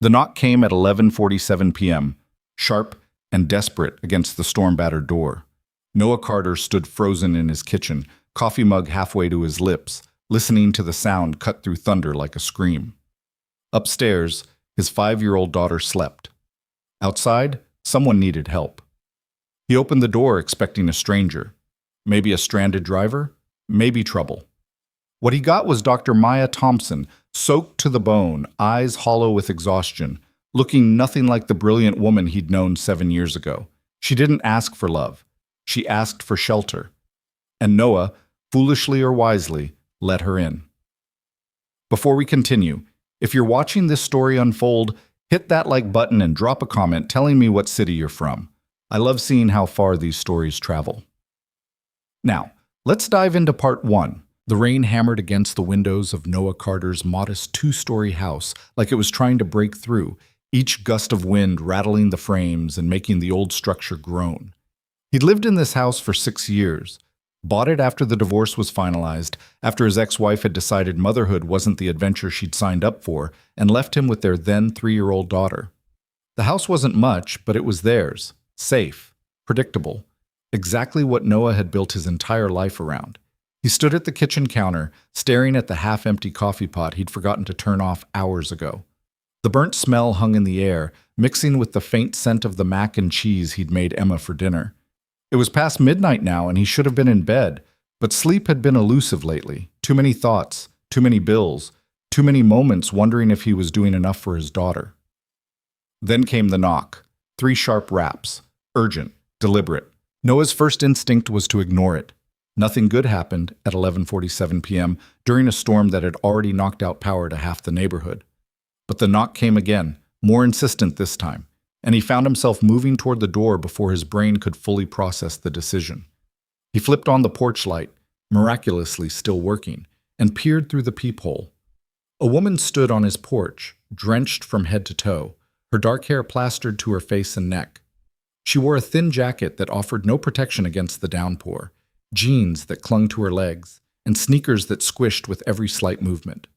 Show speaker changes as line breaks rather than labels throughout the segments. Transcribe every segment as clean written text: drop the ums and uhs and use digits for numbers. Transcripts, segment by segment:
The knock came at 11:47 p.m., sharp and desperate against the storm-battered door. Noah Carter stood frozen in his kitchen, coffee mug halfway to his lips, listening to the sound cut through thunder like a scream. Upstairs, his 5-year-old daughter slept. Outside, someone needed help. He opened the door expecting a stranger. Maybe a stranded driver, maybe trouble. What he got was Dr. Maya Thompson, soaked to the bone, eyes hollow with exhaustion, looking nothing like the brilliant woman he'd known 7 years ago. She didn't ask for love. She asked for shelter. And Noah, foolishly or wisely, let her in. Before we continue, if you're watching this story unfold, hit that like button and drop a comment telling me what city you're from. I love seeing how far these stories travel. Now, let's dive into part 1. The rain hammered against the windows of Noah Carter's modest 2-story house like it was trying to break through, each gust of wind rattling the frames and making the old structure groan. He'd lived in this house for 6 years, bought it after the divorce was finalized, after his ex-wife had decided motherhood wasn't the adventure she'd signed up for, and left him with their then 3-year-old daughter. The house wasn't much, but it was theirs, safe, predictable, exactly what Noah had built his entire life around. He stood at the kitchen counter, staring at the half-empty coffee pot he'd forgotten to turn off hours ago. The burnt smell hung in the air, mixing with the faint scent of the mac and cheese he'd made Emma for dinner. It was past midnight now, and he should have been in bed, but sleep had been elusive lately. Too many thoughts, too many bills, too many moments wondering if he was doing enough for his daughter. Then came the knock. 3 sharp raps. Urgent, deliberate. Noah's first instinct was to ignore it. Nothing good happened at 11:47 p.m. during a storm that had already knocked out power to half the neighborhood. But the knock came again, more insistent this time, and he found himself moving toward the door before his brain could fully process the decision. He flipped on the porch light, miraculously still working, and peered through the peephole. A woman stood on his porch, drenched from head to toe, her dark hair plastered to her face and neck. She wore a thin jacket that offered no protection against the downpour, jeans that clung to her legs, and sneakers that squished with every slight movement.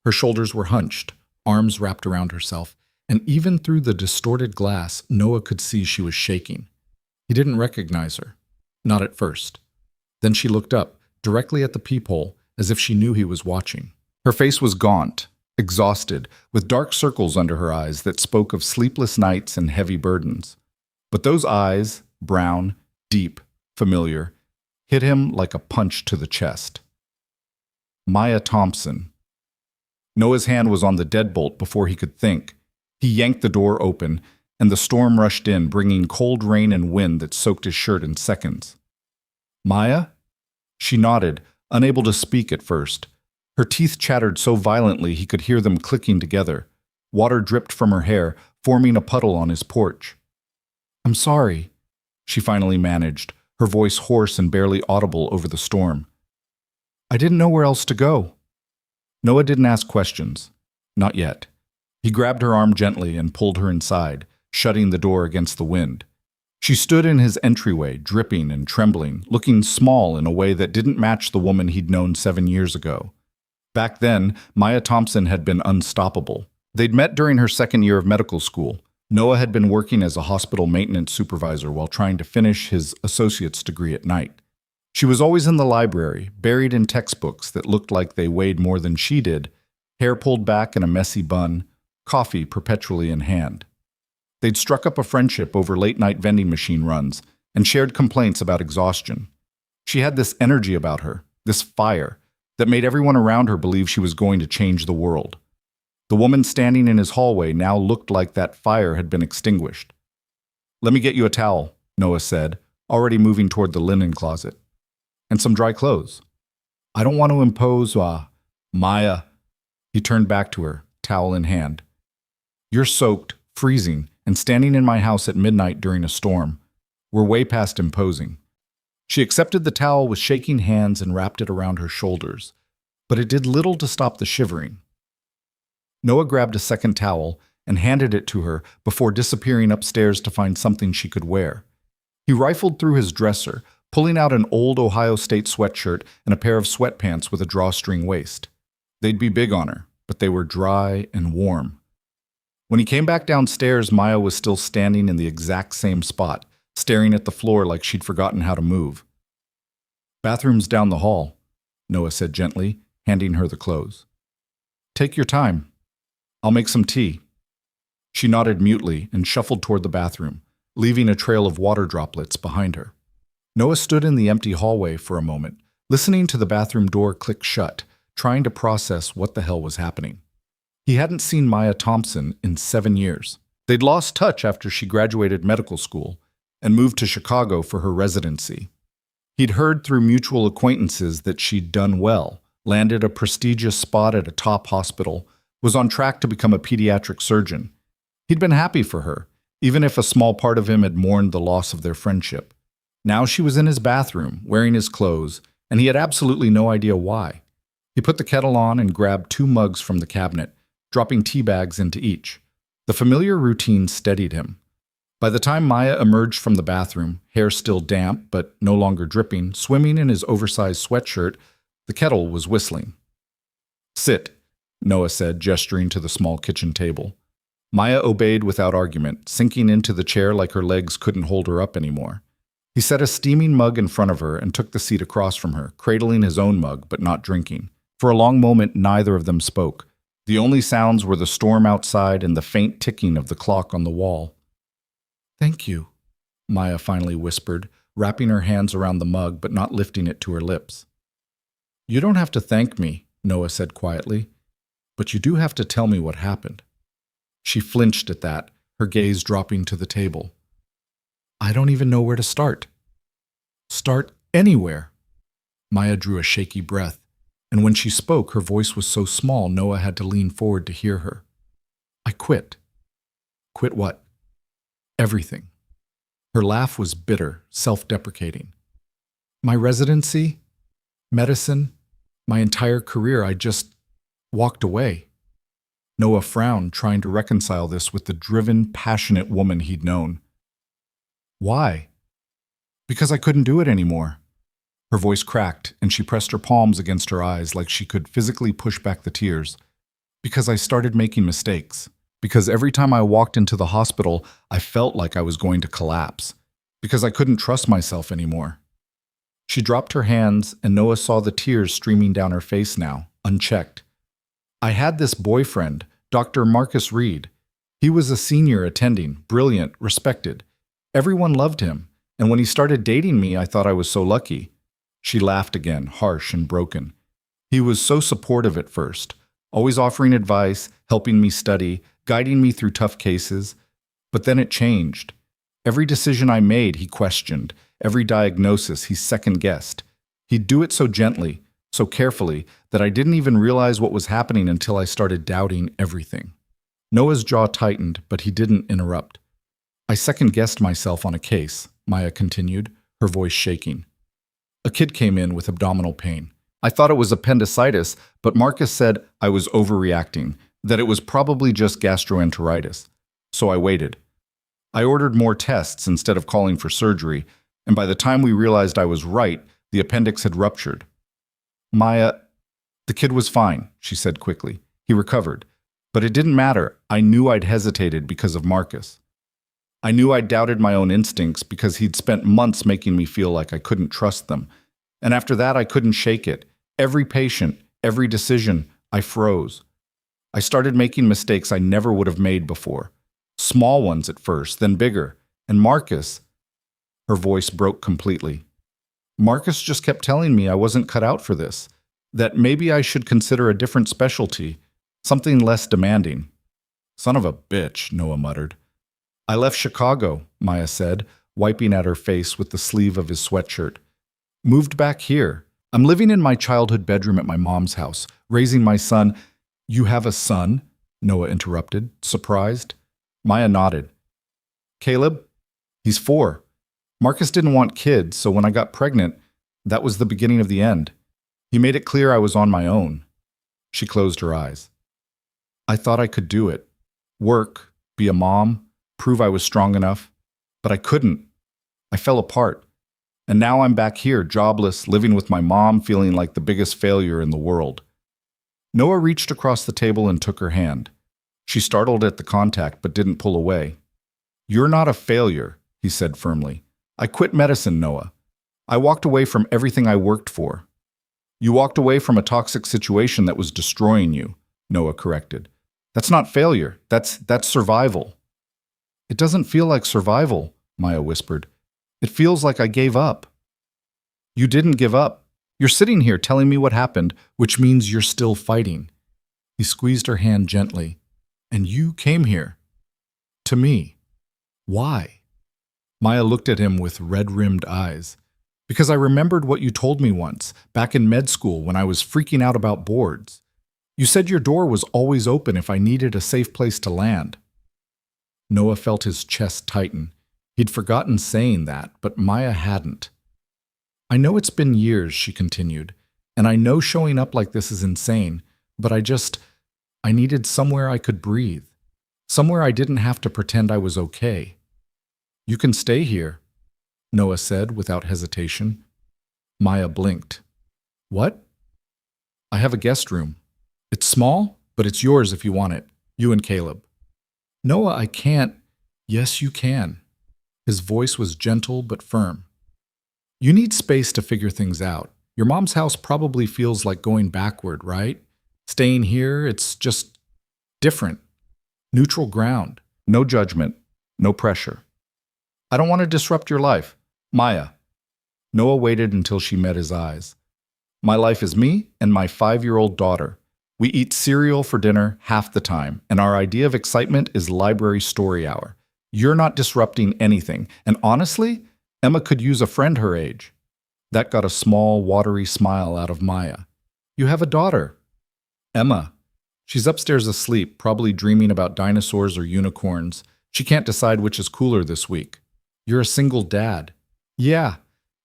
Her shoulders were hunched, arms wrapped around herself, and even through the distorted glass, Noah could see she was shaking. He didn't recognize her. Not at first. Then she looked up, directly at the peephole, as if she knew he was watching. Her face was gaunt, exhausted, with dark circles under her eyes that spoke of sleepless nights and heavy burdens. But those eyes, brown, deep, familiar, hit him like a punch to the chest. Maya Thompson. Noah's hand was on the deadbolt before he could think. He yanked the door open, and the storm rushed in, bringing cold rain and wind that soaked his shirt in seconds. Maya? She nodded, unable to speak at first. Her teeth chattered so violently he could hear them clicking together. Water dripped from her hair, forming a puddle on his porch. "I'm sorry," she finally managed, her voice hoarse and barely audible over the storm. "I didn't know where else to go." Noah didn't ask questions. Not yet. He grabbed her arm gently and pulled her inside, shutting the door against the wind. She stood in his entryway, dripping and trembling, looking small in a way that didn't match the woman he'd known 7 years ago. Back then, Maya Thompson had been unstoppable. They'd met during her second year of medical school. Noah had been working as a hospital maintenance supervisor while trying to finish his associate's degree at night. She was always in the library, buried in textbooks that looked like they weighed more than she did, hair pulled back in a messy bun, coffee perpetually in hand. They'd struck up a friendship over late-night vending machine runs and shared complaints about exhaustion. She had this energy about her, this fire, that made everyone around her believe she was going to change the world. The woman standing in his hallway now looked like that fire had been extinguished. "Let me get you a towel," Noah said, already moving toward the linen closet. "And some dry clothes." "I don't want to impose, Maya." He turned back to her, towel in hand. "You're soaked, freezing, and standing in my house at midnight during a storm. We're way past imposing." She accepted the towel with shaking hands and wrapped it around her shoulders, but it did little to stop the shivering. Noah grabbed a second towel and handed it to her before disappearing upstairs to find something she could wear. He rifled through his dresser, pulling out an old Ohio State sweatshirt and a pair of sweatpants with a drawstring waist. They'd be big on her, but they were dry and warm. When he came back downstairs, Maya was still standing in the exact same spot, staring at the floor like she'd forgotten how to move. "Bathroom's down the hall," Noah said gently, handing her the clothes. "Take your time. I'll make some tea." She nodded mutely and shuffled toward the bathroom, leaving a trail of water droplets behind her. Noah stood in the empty hallway for a moment, listening to the bathroom door click shut, trying to process what the hell was happening. He hadn't seen Maya Thompson in 7 years. They'd lost touch after she graduated medical school and moved to Chicago for her residency. He'd heard through mutual acquaintances that she'd done well, landed a prestigious spot at a top hospital, was on track to become a pediatric surgeon. He'd been happy for her, even if a small part of him had mourned the loss of their friendship. Now she was in his bathroom, wearing his clothes, and he had absolutely no idea why. He put the kettle on and grabbed 2 mugs from the cabinet, dropping tea bags into each. The familiar routine steadied him. By the time Maya emerged from the bathroom, hair still damp but no longer dripping, swimming in his oversized sweatshirt, the kettle was whistling. "Sit," Noah said, gesturing to the small kitchen table. Maya obeyed without argument, sinking into the chair like her legs couldn't hold her up anymore. He set a steaming mug in front of her and took the seat across from her, cradling his own mug but not drinking. For a long moment, neither of them spoke. The only sounds were the storm outside and the faint ticking of the clock on the wall. "Thank you," Maya finally whispered, wrapping her hands around the mug but not lifting it to her lips. "You don't have to thank me," Noah said quietly, "but you do have to tell me what happened." She flinched at that, her gaze dropping to the table. "I don't even know where to start." "Start anywhere." Maya drew a shaky breath, and when she spoke, her voice was so small Noah had to lean forward to hear her. "I quit." "Quit what?" "Everything." Her laugh was bitter, self-deprecating. "My residency, medicine, my entire career, I just walked away." Noah frowned, trying to reconcile this with the driven, passionate woman he'd known. "Why?" "Because I couldn't do it anymore." Her voice cracked, and she pressed her palms against her eyes like she could physically push back the tears. "Because I started making mistakes. Because every time I walked into the hospital, I felt like I was going to collapse. Because I couldn't trust myself anymore." She dropped her hands, and Noah saw the tears streaming down her face now, unchecked. "I had this boyfriend, Dr. Marcus Reed. He was a senior attending, brilliant, respected. Everyone loved him, and when he started dating me, I thought I was so lucky." She laughed again, harsh and broken. "He was so supportive at first, always offering advice, helping me study, guiding me through tough cases. But then it changed. Every decision I made, he questioned. Every diagnosis, he second-guessed. He'd do it so gently, so carefully, that I didn't even realize what was happening until I started doubting everything." Noah's jaw tightened, but he didn't interrupt. "I second-guessed myself on a case," Maya continued, her voice shaking. "A kid came in with abdominal pain. I thought it was appendicitis, but Marcus said I was overreacting, that it was probably just gastroenteritis. So I waited. I ordered more tests instead of calling for surgery, and by the time we realized I was right, the appendix had ruptured." "Maya, the kid was fine," she said quickly. "He recovered. But it didn't matter. I knew I'd hesitated because of Marcus. I knew I'd doubted my own instincts because he'd spent months making me feel like I couldn't trust them. And after that, I couldn't shake it. Every patient, every decision, I froze. I started making mistakes I never would have made before. Small ones at first, then bigger. And Marcus..." Her voice broke completely. "Marcus just kept telling me I wasn't cut out for this, that maybe I should consider a different specialty, something less demanding." "Son of a bitch," Noah muttered. "I left Chicago," Maya said, wiping at her face with the sleeve of his sweatshirt. "Moved back here. I'm living in my childhood bedroom at my mom's house, raising my son." "You have a son?" Noah interrupted, surprised. Maya nodded. "Caleb? He's 4. Marcus didn't want kids, so when I got pregnant, that was the beginning of the end. He made it clear I was on my own." She closed her eyes. "I thought I could do it. Work, be a mom, prove I was strong enough. But I couldn't. I fell apart. And now I'm back here, jobless, living with my mom, feeling like the biggest failure in the world." Noah reached across the table and took her hand. She startled at the contact but didn't pull away. "You're not a failure," he said firmly. "I quit medicine, Noah. I walked away from everything I worked for." "You walked away from a toxic situation that was destroying you," Noah corrected. "That's not failure. That's survival." "It doesn't feel like survival," Maya whispered. "It feels like I gave up." "You didn't give up. You're sitting here telling me what happened, which means you're still fighting." He squeezed her hand gently. "And you came here. To me. Why?" Maya looked at him with red-rimmed eyes. "Because I remembered what you told me once, back in med school when I was freaking out about boards. You said your door was always open if I needed a safe place to land." Noah felt his chest tighten. He'd forgotten saying that, but Maya hadn't. "I know it's been years," she continued, "and I know showing up like this is insane, but I needed somewhere I could breathe. Somewhere I didn't have to pretend I was okay." "You can stay here," Noah said without hesitation. Maya blinked. "What?" "I have a guest room. It's small, but it's yours if you want it. You and Caleb." "Noah, I can't." "Yes, you can." His voice was gentle but firm. "You need space to figure things out. Your mom's house probably feels like going backward, right? Staying here, it's just different. Neutral ground. No judgment. No pressure." "I don't want to disrupt your life." "Maya." Noah waited until she met his eyes. "My life is me and my 5-year-old daughter. We eat cereal for dinner half the time, and our idea of excitement is library story hour. You're not disrupting anything, and honestly, Emma could use a friend her age." That got a small, watery smile out of Maya. "You have a daughter." "Emma. She's upstairs asleep, probably dreaming about dinosaurs or unicorns. She can't decide which is cooler this week." "You're a single dad." "Yeah.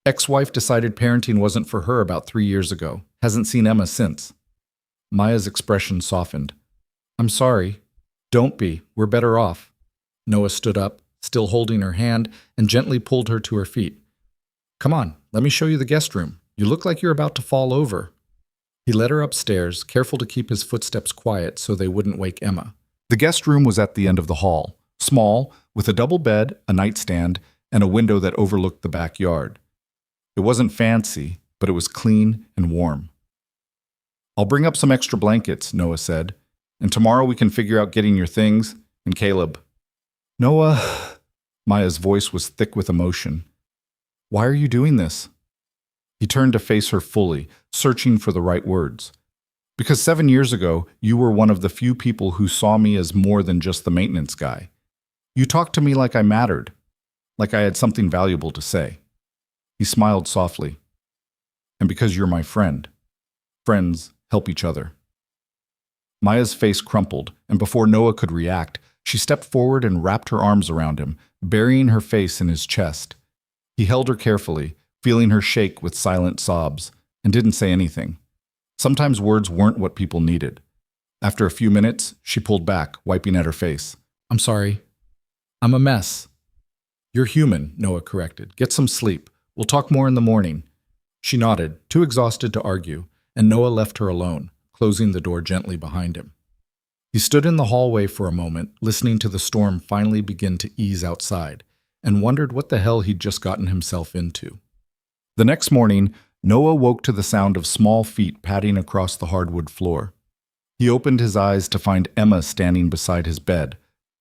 Ex-wife decided parenting wasn't for her about 3 years ago. Hasn't seen Emma since." Maya's expression softened. "I'm sorry." "Don't be. We're better off." Noah stood up, still holding her hand, and gently pulled her to her feet. "Come on, let me show you the guest room. You look like you're about to fall over." He led her upstairs, careful to keep his footsteps quiet so they wouldn't wake Emma. The guest room was at the end of the hall, small, with a double bed, a nightstand, and a window that overlooked the backyard. It wasn't fancy, but it was clean and warm. "I'll bring up some extra blankets," Noah said, "and tomorrow we can figure out getting your things, and Caleb." "Noah," Maya's voice was thick with emotion. "Why are you doing this?" He turned to face her fully, searching for the right words. "Because 7 years ago, you were one of the few people who saw me as more than just the maintenance guy. You talked to me like I mattered, like I had something valuable to say." He smiled softly. "And because you're my friend. Friends help each other." Maya's face crumpled, and before Noah could react, she stepped forward and wrapped her arms around him, burying her face in his chest. He held her carefully, feeling her shake with silent sobs, and didn't say anything. Sometimes words weren't what people needed. After a few minutes, she pulled back, wiping at her face. "I'm sorry. I'm a mess." "You're human," Noah corrected. "Get some sleep. We'll talk more in the morning." She nodded, too exhausted to argue, and Noah left her alone, closing the door gently behind him. He stood in the hallway for a moment, listening to the storm finally begin to ease outside, and wondered what the hell he'd just gotten himself into. The next morning, Noah woke to the sound of small feet padding across the hardwood floor. He opened his eyes to find Emma standing beside his bed,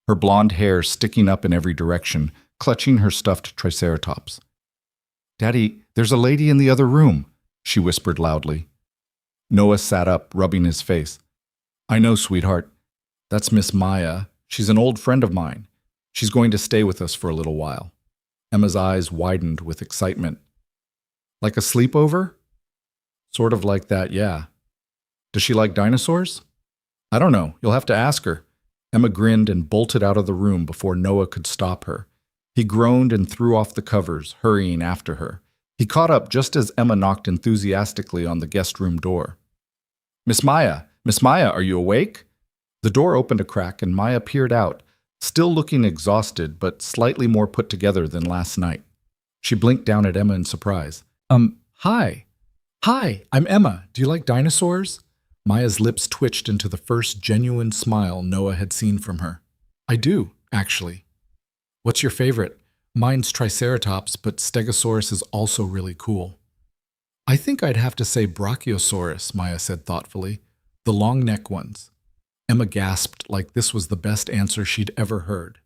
her blonde hair sticking up in every direction, clutching her stuffed triceratops. "Daddy, there's a lady in the other room," she whispered loudly. Noah sat up, rubbing his face. "I know, sweetheart. That's Miss Maya. She's an old friend of mine. She's going to stay with us for a little while." Emma's eyes widened with excitement. "Like a sleepover?" "Sort of like that, yeah." "Does she like dinosaurs?" "I don't know. You'll have to ask her." Emma grinned and bolted out of the room before Noah could stop her. He groaned and threw off the covers, hurrying after her. He caught up just as Emma knocked enthusiastically on the guest room door. Miss Maya, are you awake?" The door opened a crack and Maya peered out, still looking exhausted but slightly more put together than last night. She blinked down at Emma in surprise. Hi. Hi, I'm Emma. Do you like dinosaurs?" Maya's lips twitched into the first genuine smile Noah had seen from her. I do, actually. What's your favorite? Mine's Triceratops, but Stegosaurus is also really cool. I think I'd have to say Brachiosaurus, Maya said thoughtfully. The long neck ones. Emma gasped like this was the best answer she'd ever heard.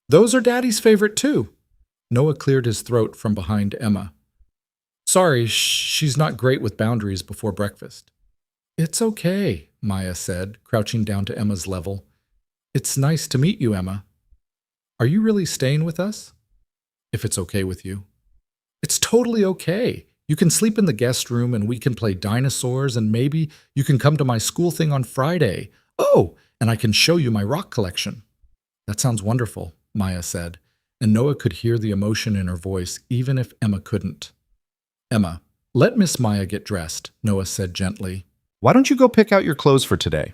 Those are Daddy's favorite too. Noah cleared his throat from behind Emma. Sorry, she's not great with boundaries before breakfast. It's okay, Maya said, crouching down to Emma's level. It's nice to meet you, Emma. Are you really staying with us? If it's okay with you. It's totally okay. You can sleep in the guest room and we can play dinosaurs and maybe you can come to my school thing on Friday. Oh, and I can show you my rock collection. That sounds wonderful, Maya said, and Noah could hear the emotion in her voice even if Emma couldn't. Emma, let Miss Maya get dressed, Noah said gently. Why don't you go pick out your clothes for today?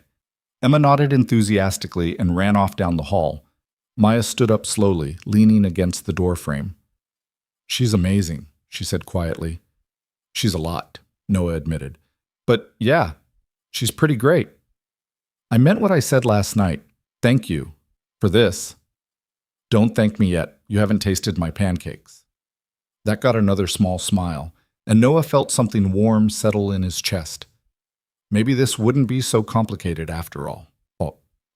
Emma nodded enthusiastically and ran off down the hall. Maya stood up slowly, leaning against the doorframe. She's amazing, she said quietly. She's a lot, Noah admitted. But yeah, she's pretty great. I meant what I said last night. Thank you for this. Don't thank me yet. You haven't tasted my pancakes. That got another small smile, and Noah felt something warm settle in his chest. Maybe this wouldn't be so complicated after all.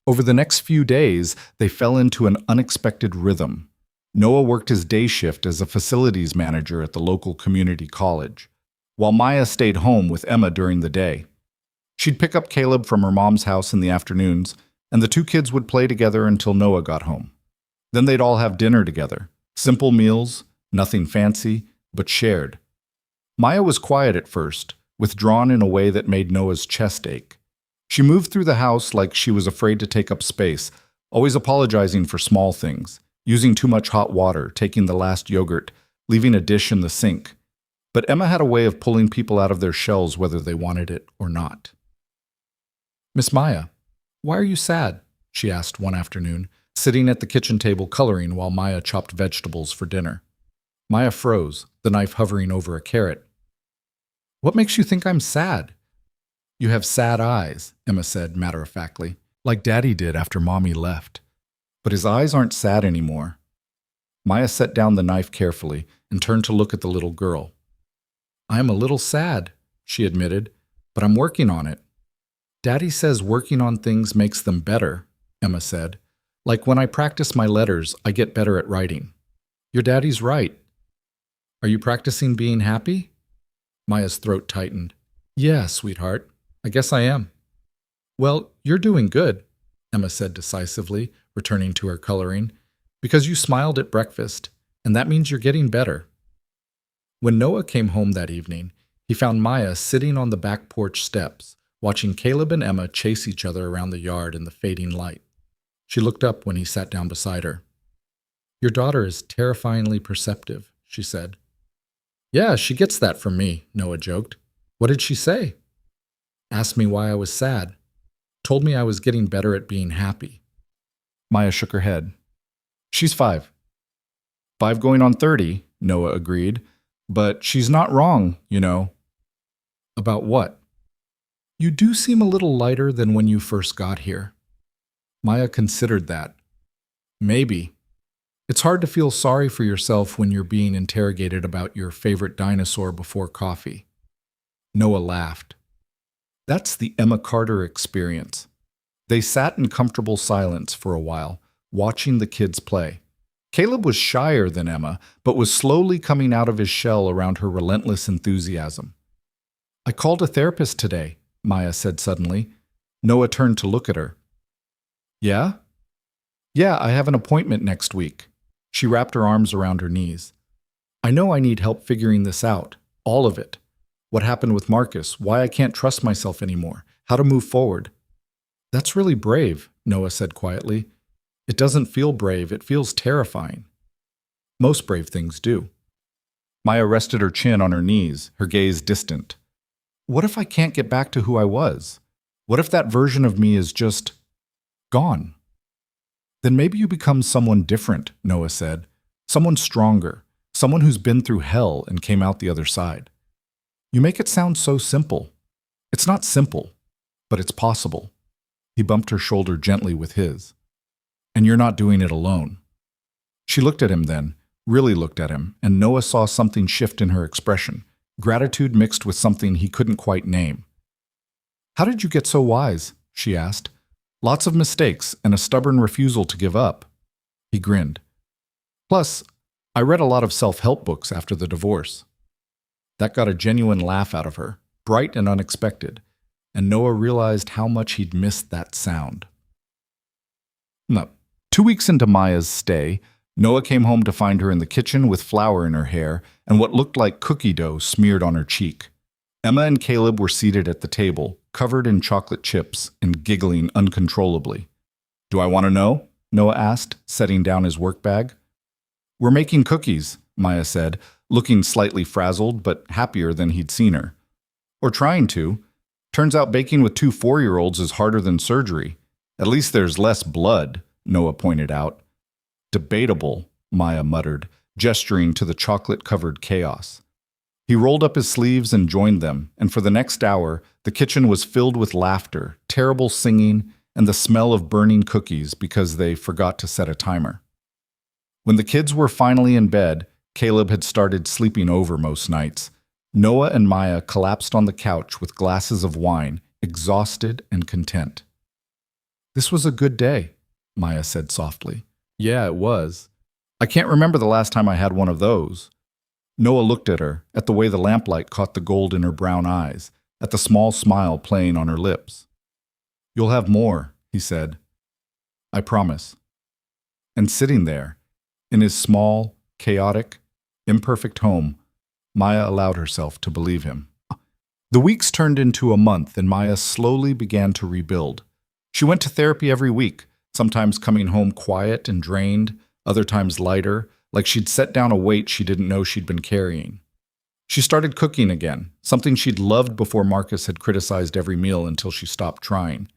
Over the next few days, they fell into an unexpected rhythm. Noah worked his day shift as a facilities manager at the local community college, while Maya stayed home with Emma during the day. She'd pick up Caleb from her mom's house in the afternoons, and the two kids would play together until Noah got home. Then they'd all have dinner together. Simple meals, nothing fancy, but shared. Maya was quiet at first, withdrawn in a way that made Noah's chest ache. She moved through the house like she was afraid to take up space, always apologizing for small things, using too much hot water, taking the last yogurt, leaving a dish in the sink. But Emma had a way of pulling people out of their shells whether they wanted it or not. Miss Maya, why are you sad? She asked one afternoon, sitting at the kitchen table coloring while Maya chopped vegetables for dinner. Maya froze, the knife hovering over a carrot. What makes you think I'm sad? You have sad eyes, Emma said matter-of-factly, like Daddy did after Mommy left. But his eyes aren't sad anymore. Maya set down the knife carefully and turned to look at the little girl. I am a little sad, she admitted, but I'm working on it. Daddy says working on things makes them better, Emma said. Like when I practice my letters, I get better at writing. Your daddy's right. Are you practicing being happy? Maya's throat tightened. Yeah, sweetheart. I guess I am. Well, you're doing good, Emma said decisively, returning to her coloring, because you smiled at breakfast, and that means you're getting better. When Noah came home that evening, he found Maya sitting on the back porch steps, watching Caleb and Emma chase each other around the yard in the fading light. She looked up when he sat down beside her. Your daughter is terrifyingly perceptive, she said. Yeah, she gets that from me, Noah joked. What did she say? Asked me why I was sad. Told me I was getting better at being happy. Maya shook her head. She's 5. 5 going on 30, Noah agreed. But she's not wrong, you know. About what? You do seem a little lighter than when you first got here. Maya considered that. Maybe. It's hard to feel sorry for yourself when you're being interrogated about your favorite dinosaur before coffee. Noah laughed. That's the Emma Carter experience. They sat in comfortable silence for a while, watching the kids play. Caleb was shyer than Emma, but was slowly coming out of his shell around her relentless enthusiasm. I called a therapist today, Maya said suddenly. Noah turned to look at her. Yeah? Yeah, I have an appointment next week. She wrapped her arms around her knees. I know I need help figuring this out, all of it. What happened with Marcus, why I can't trust myself anymore, how to move forward. That's really brave, Noah said quietly. It doesn't feel brave, it feels terrifying. Most brave things do. Maya rested her chin on her knees, her gaze distant. What if I can't get back to who I was? What if that version of me is just gone? Then maybe you become someone different, Noah said. Someone stronger, someone who's been through hell and came out the other side. You make it sound so simple. It's not simple, but it's possible. He bumped her shoulder gently with his. And you're not doing it alone. She looked at him then, really looked at him, and Noah saw something shift in her expression, gratitude mixed with something he couldn't quite name. How did you get so wise? She asked. Lots of mistakes and a stubborn refusal to give up. He grinned. Plus, I read a lot of self-help books after the divorce. That got a genuine laugh out of her, bright and unexpected, and Noah realized how much he'd missed that sound. No. 2 weeks into Maya's stay, Noah came home to find her in the kitchen with flour in her hair and what looked like cookie dough smeared on her cheek. Emma and Caleb were seated at the table, covered in chocolate chips and giggling uncontrollably. Do I want to know? Noah asked, setting down his work bag. We're making cookies, Maya said, looking slightly frazzled but happier than he'd seen her. Or trying to. Turns out baking with 2 4-year-olds is harder than surgery. At least there's less blood, Noah pointed out. Debatable, Maya muttered, gesturing to the chocolate-covered chaos. He rolled up his sleeves and joined them, and for the next hour, the kitchen was filled with laughter, terrible singing, and the smell of burning cookies because they forgot to set a timer. When the kids were finally in bed, Caleb had started sleeping over most nights. Noah and Maya collapsed on the couch with glasses of wine, exhausted and content. This was a good day, Maya said softly. Yeah, it was. I can't remember the last time I had one of those. Noah looked at her, at the way the lamplight caught the gold in her brown eyes, at the small smile playing on her lips. You'll have more, he said. I promise. And sitting there, in his small, chaotic, imperfect home, Maya allowed herself to believe him. The weeks turned into a month and Maya slowly began to rebuild. She went to therapy every week, sometimes coming home quiet and drained, other times lighter, like she'd set down a weight she didn't know she'd been carrying. She started cooking again, something she'd loved before Marcus had criticized every meal until she stopped trying.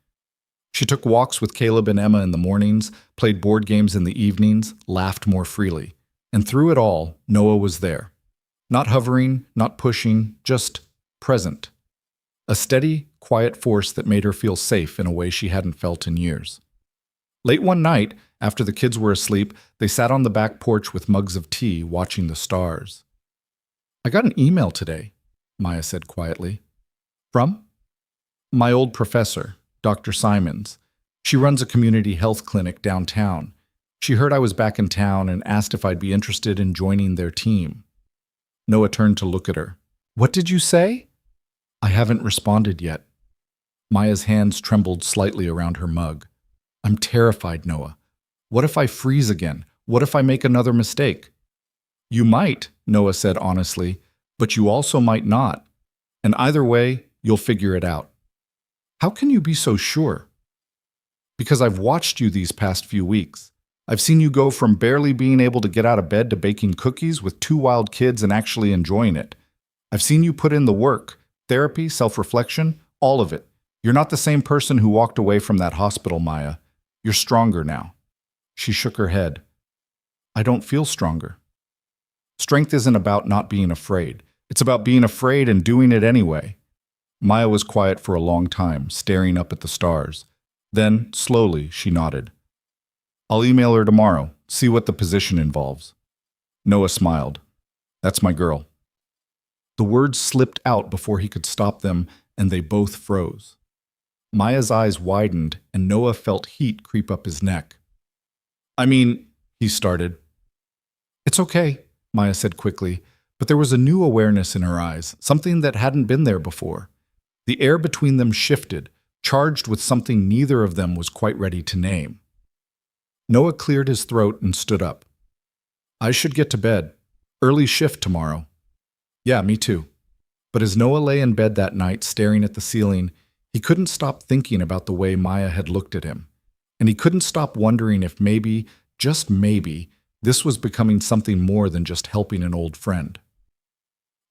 She took walks with Caleb and Emma in the mornings, played board games in the evenings, laughed more freely. And through it all, Noah was there. Not hovering, not pushing, just present. A steady, quiet force that made her feel safe in a way she hadn't felt in years. Late one night, after the kids were asleep, they sat on the back porch with mugs of tea, watching the stars. I got an email today, Maya said quietly. From? My old professor, Dr. Simons. She runs a community health clinic downtown. She heard I was back in town and asked if I'd be interested in joining their team. Noah turned to look at her. What did you say? I haven't responded yet. Maya's hands trembled slightly around her mug. I'm terrified, Noah. What if I freeze again? What if I make another mistake? You might, Noah said honestly, but you also might not. And either way, you'll figure it out. How can you be so sure? Because I've watched you these past few weeks. I've seen you go from barely being able to get out of bed to baking cookies with 2 wild kids and actually enjoying it. I've seen you put in the work, therapy, self-reflection, all of it. You're not the same person who walked away from that hospital, Maya. You're stronger now. She shook her head. I don't feel stronger. Strength isn't about not being afraid. It's about being afraid and doing it anyway. Maya was quiet for a long time, staring up at the stars. Then, slowly, she nodded. I'll email her tomorrow, see what the position involves. Noah smiled. That's my girl. The words slipped out before he could stop them, and they both froze. Maya's eyes widened, and Noah felt heat creep up his neck. I mean, he started. It's okay, Maya said quickly, but there was a new awareness in her eyes, something that hadn't been there before. The air between them shifted, charged with something neither of them was quite ready to name. Noah cleared his throat and stood up. I should get to bed. Early shift tomorrow. Yeah, me too. But as Noah lay in bed that night staring at the ceiling, he couldn't stop thinking about the way Maya had looked at him. And he couldn't stop wondering if maybe, just maybe, this was becoming something more than just helping an old friend.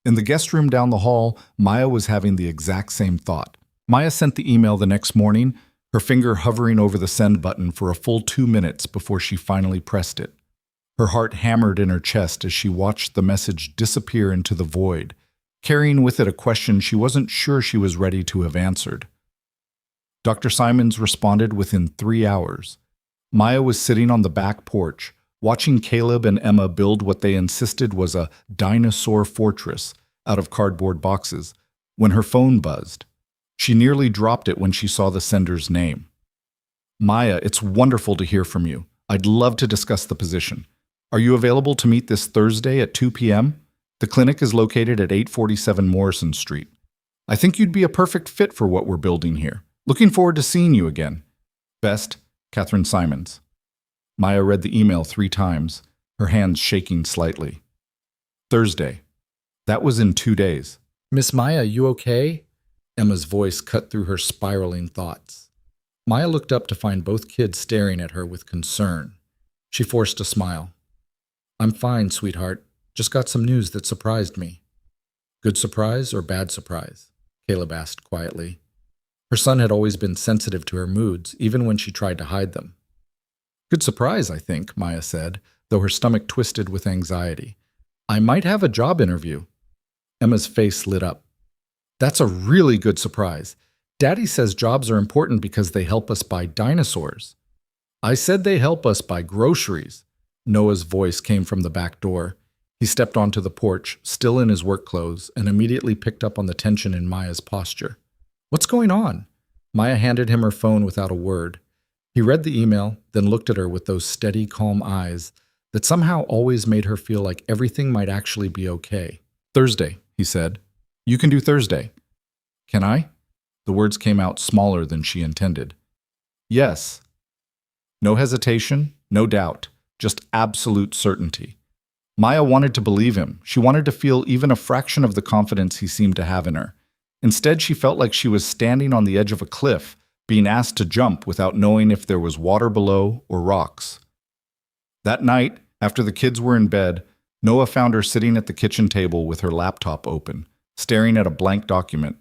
In the guest room down the hall, Maya was having the exact same thought. Maya sent the email the next morning, her finger hovering over the send button for a full 2 minutes before she finally pressed it. Her heart hammered in her chest as she watched the message disappear into the void, carrying with it a question she wasn't sure she was ready to have answered. Dr. Simons responded within 3 hours. Maya was sitting on the back porch, watching Caleb and Emma build what they insisted was a dinosaur fortress out of cardboard boxes, when her phone buzzed. She nearly dropped it when she saw the sender's name. Maya, it's wonderful to hear from you. I'd love to discuss the position. Are you available to meet this Thursday at 2 p.m.? The clinic is located at 847 Morrison Street. I think you'd be a perfect fit for what we're building here. Looking forward to seeing you again. Best, Catherine Simons. Maya read the email 3 times, her hands shaking slightly. Thursday. That was in 2 days.
Miss Maya, you okay? Emma's voice cut through her spiraling thoughts. Maya looked up to find both kids staring at her with concern. She forced a smile. I'm fine, sweetheart. Just got some news that surprised me. Good surprise or bad surprise? Caleb asked quietly. Her son had always been sensitive to her moods, even when she tried to hide them. Good surprise, I think, Maya said, though her stomach twisted with anxiety. I might have a job interview. Emma's face lit up. That's a really good surprise. Daddy says jobs are important because they help us buy dinosaurs. I said they help us buy groceries. Noah's voice came from the back door. He stepped onto the porch, still in his work clothes, and immediately picked up on the tension in Maya's posture. What's going on? Maya handed him her phone without a word. He read the email, then looked at her with those steady, calm eyes that somehow always made her feel like everything might actually be okay. Thursday, he said. You can do Thursday. Can I? The words came out smaller than she intended. Yes. No hesitation, no doubt, just absolute certainty. Maya wanted to believe him. She wanted to feel even a fraction of the confidence he seemed to have in her. Instead, she felt like she was standing on the edge of a cliff, being asked to jump without knowing if there was water below or rocks. That night, after the kids were in bed, Noah found her sitting at the kitchen table with her laptop open, staring at a blank document.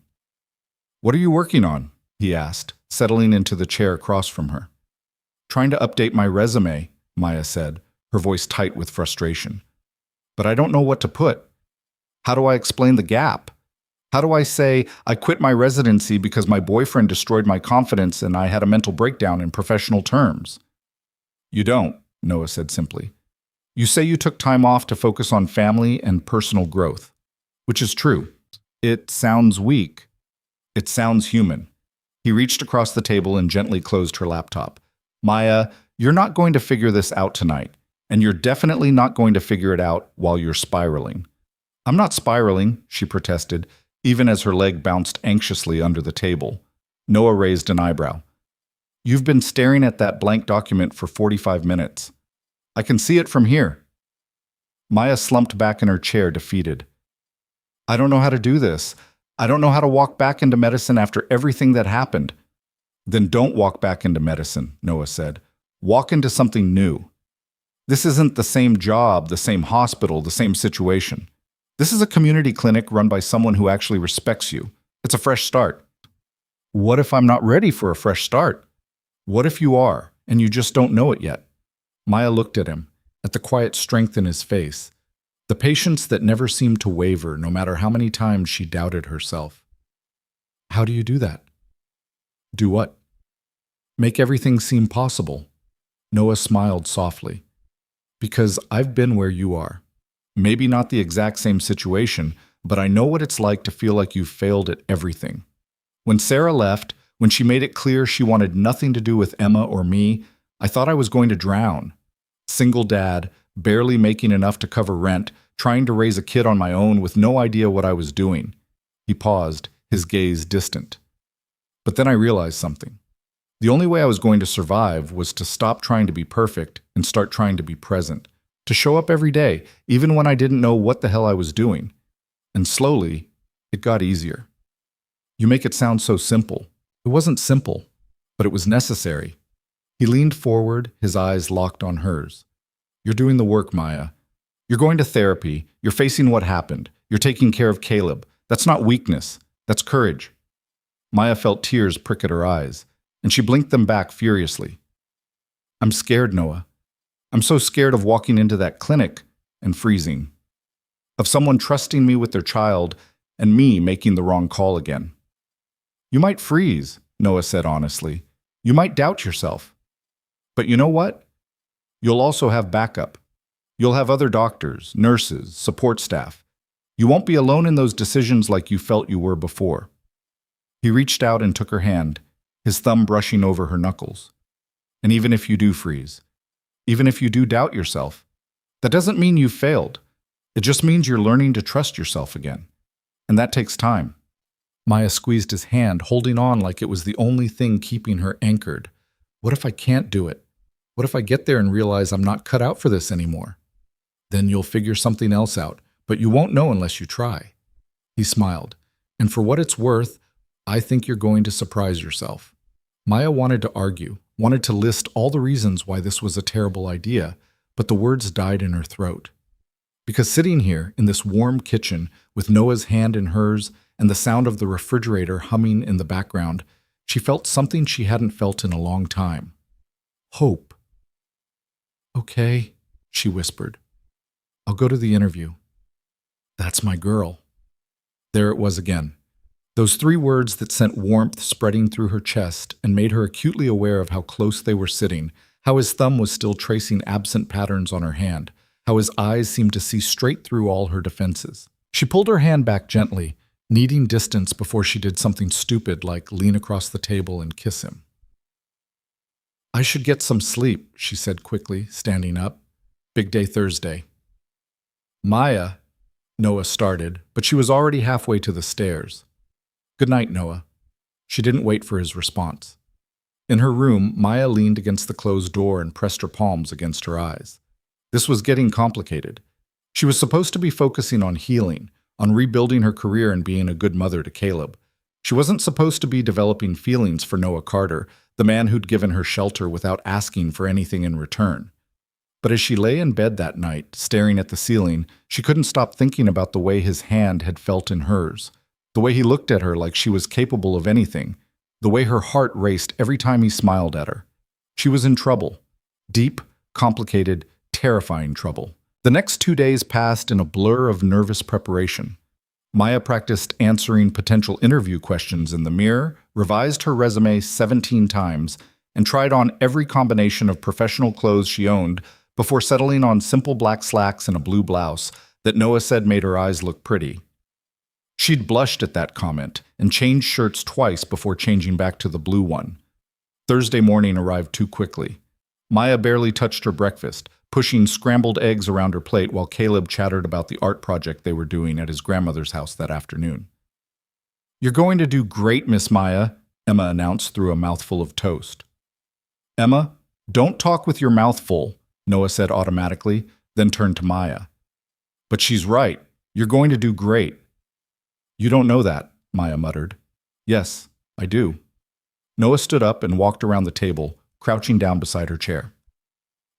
What are you working on? He asked, settling into the chair across from her. Trying to update my resume, Maya said, her voice tight with frustration. But I don't know what to put. How do I explain the gap? How do I say I quit my residency because my boyfriend destroyed my confidence and I had a mental breakdown in professional terms? You don't, Noah said simply. You say you took time off to focus on family and personal growth, which is true. It sounds weak. It sounds human. He reached across the table and gently closed her laptop. Maya, you're not going to figure this out tonight, and you're definitely not going to figure it out while you're spiraling. I'm not spiraling, she protested, even as her leg bounced anxiously under the table. Noah raised an eyebrow. You've been staring at that blank document for 45 minutes. I can see it from here. Maya slumped back in her chair, defeated. I don't know how to do this. I don't know how to walk back into medicine after everything that happened. Then don't walk back into medicine, Noah said. Walk into something new. This isn't the same job, the same hospital, the same situation. This is a community clinic run by someone who actually respects you. It's a fresh start. What if I'm not ready for a fresh start? What if you are, and you just don't know it yet? Maya looked at him, at the quiet strength in his face, the patience that never seemed to waver no matter how many times she doubted herself. How do you do that? Do what? Make everything seem possible. Noah smiled softly. Because I've been where you are. Maybe not the exact same situation, but I know what it's like to feel like you've failed at everything. When Sarah left, when she made it clear she wanted nothing to do with Emma or me, I thought I was going to drown. Single dad, barely making enough to cover rent, trying to raise a kid on my own with no idea what I was doing. He paused, his gaze distant. But then I realized something. The only way I was going to survive was to stop trying to be perfect and start trying to be present, to show up every day, even when I didn't know what the hell I was doing. And slowly, it got easier. You make it sound so simple. It wasn't simple, but it was necessary. He leaned forward, his eyes locked on hers. You're doing the work, Maya. You're going to therapy. You're facing what happened. You're taking care of Caleb. That's not weakness. That's courage. Maya felt tears prick at her eyes, and she blinked them back furiously. I'm scared, Noah. I'm so scared of walking into that clinic and freezing. Of someone trusting me with their child and me making the wrong call again. You might freeze,
Noah said honestly. You might doubt yourself. But you know what? You'll also have backup. You'll have other doctors, nurses, support staff. You won't be alone in those decisions like you felt you were before. He reached out and took her hand, his thumb brushing over her knuckles. And even if you do freeze, even if you do doubt yourself, that doesn't mean you've failed. It just means you're learning to trust yourself again. And that takes time. Maya squeezed his hand, holding on like it was the only thing keeping her anchored. What if I can't do it? What if I get there and realize I'm not cut out for this anymore? Then you'll figure something else out, but you won't know unless you try. He smiled. And for what it's worth, I think you're going to surprise yourself. Maya wanted to argue, wanted to list all the reasons why this was a terrible idea, but the words died in her throat. Because sitting here in this warm kitchen with Noah's hand in hers and the sound of the refrigerator humming in the background, she felt something she hadn't felt in a long time. Hope. Okay, she whispered. I'll go to the interview. That's my girl. There it was again. Those 3 words that sent warmth spreading through her chest and made her acutely aware of how close they were sitting, how his thumb was still tracing absent patterns on her hand, how his eyes seemed to see straight through all her defenses. She pulled her hand back gently, needing distance before she did something stupid like lean across the table and kiss him. I should get some sleep, she said quickly, standing up. Big day Thursday. Maya, Noah started, but she was already halfway to the stairs. Good night, Noah. She didn't wait for his response. In her room, Maya leaned against the closed door and pressed her palms against her eyes. This was getting complicated. She was supposed to be focusing on healing, on rebuilding her career and being a good mother to Caleb. She wasn't supposed to be developing feelings for Noah Carter, the man who'd given her shelter without asking for anything in return. But as she lay in bed that night, staring at the ceiling, she couldn't stop thinking about the way his hand had felt in hers, the way he looked at her like she was capable of anything, the way her heart raced every time he smiled at her. She was in trouble. Deep, complicated, terrifying trouble. The next 2 days passed in a blur of nervous preparation. Maya practiced answering potential interview questions in the mirror, revised her resume 17 times, and tried on every combination of professional clothes she owned before settling on simple black slacks and a blue blouse that Noah said made her eyes look pretty. She'd blushed at that comment and changed shirts twice before changing back to the blue one. Thursday morning arrived too quickly. Maya barely touched her breakfast, pushing scrambled eggs around her plate while Caleb chattered about the art project they were doing at his grandmother's house that afternoon. You're going to do great, Miss Maya, Emma announced through a mouthful of toast. Emma, don't talk with your mouth full, Noah said automatically, then turned to Maya. But she's right. You're going to do great. You don't know that, Maya muttered. Yes, I do. Noah stood up and walked around the table, crouching down beside her chair.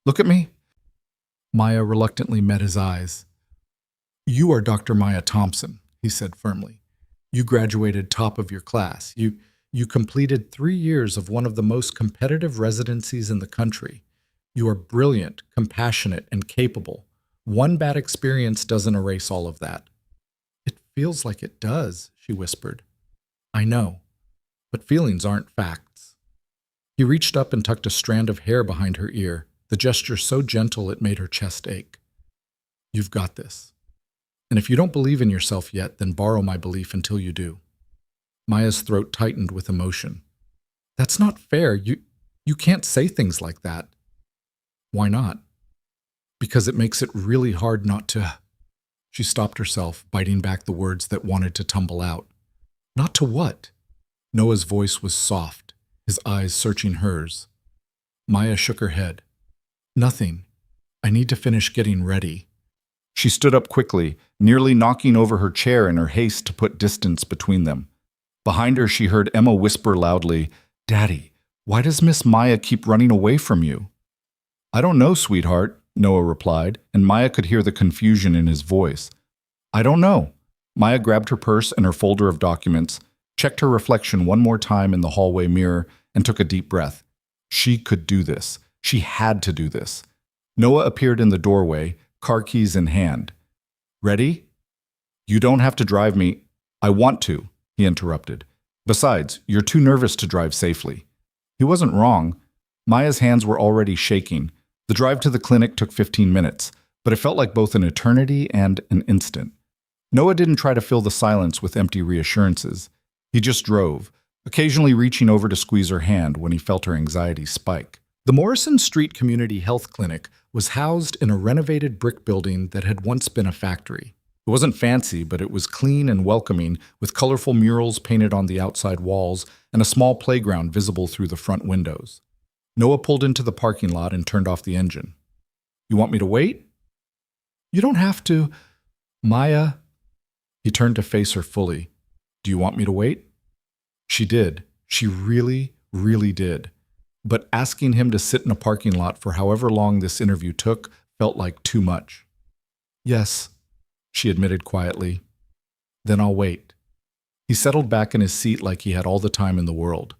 Look at me. Maya reluctantly met his eyes. You are Dr. Maya Thompson, he said firmly. You graduated top of your class. You completed 3 years of one of the most competitive residencies in the country. You are brilliant, compassionate, and capable. One bad experience doesn't erase all of that. It feels like it does, she whispered. I know, but feelings aren't facts. He reached up and tucked a strand of hair behind her ear, the gesture so gentle it made her chest ache. You've got this. And if you don't believe in yourself yet, then borrow my belief until you do. Maya's throat tightened with emotion. That's not fair. You can't say things like that. Why not? Because it makes it really hard not to... She stopped herself, biting back the words that wanted to tumble out. Not to what? Noah's voice was soft, his eyes searching hers. Maya shook her head. Nothing. I need to finish getting ready. She stood up quickly, nearly knocking over her chair in her haste to put distance between them. Behind her, she heard Emma whisper loudly, Daddy, why does Miss Maya keep running away from you? I don't know, sweetheart, Noah replied, and Maya could hear the confusion in his voice. I don't know. Maya grabbed her purse and her folder of documents, checked her reflection one more time in the hallway mirror, and took a deep breath. She could do this. She had to do this. Noah appeared in the doorway, car keys in hand. Ready? You don't have to drive me. I want to, he interrupted. Besides, you're too nervous to drive safely. He wasn't wrong. Maya's hands were already shaking. The drive to the clinic took 15 minutes, but it felt like both an eternity and an instant. Noah didn't try to fill the silence with empty reassurances. He just drove, occasionally reaching over to squeeze her hand when he felt her anxiety spike. The Morrison Street Community Health Clinic was housed in a renovated brick building that had once been a factory. It wasn't fancy, but it was clean and welcoming, with colorful murals painted on the outside walls and a small playground visible through the front windows. Noah pulled into the parking lot and turned off the engine. "You want me to wait?" "You don't have to." "Maya." He turned to face her fully. "Do you want me to wait?" She did. She really, really did. But asking him to sit in a parking lot for however long this interview took felt like too much. "Yes," she admitted quietly. "Then I'll wait." He settled back in his seat like he had all the time in the world.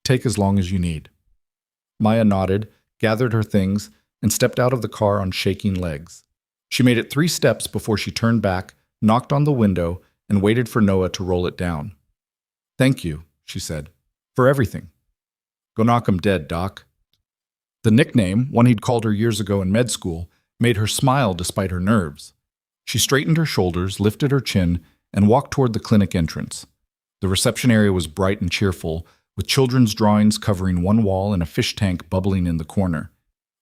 "Take as long as you need." Maya nodded, gathered her things, and stepped out of the car on shaking legs. She made it 3 steps before she turned back, knocked on the window, and waited for Noah to roll it down. "Thank you," she said, "for everything." "Go knock 'em dead, Doc." The nickname, one he'd called her years ago in med school, made her smile despite her nerves. She straightened her shoulders, lifted her chin, and walked toward the clinic entrance. The reception area was bright and cheerful, with children's drawings covering one wall and a fish tank bubbling in the corner.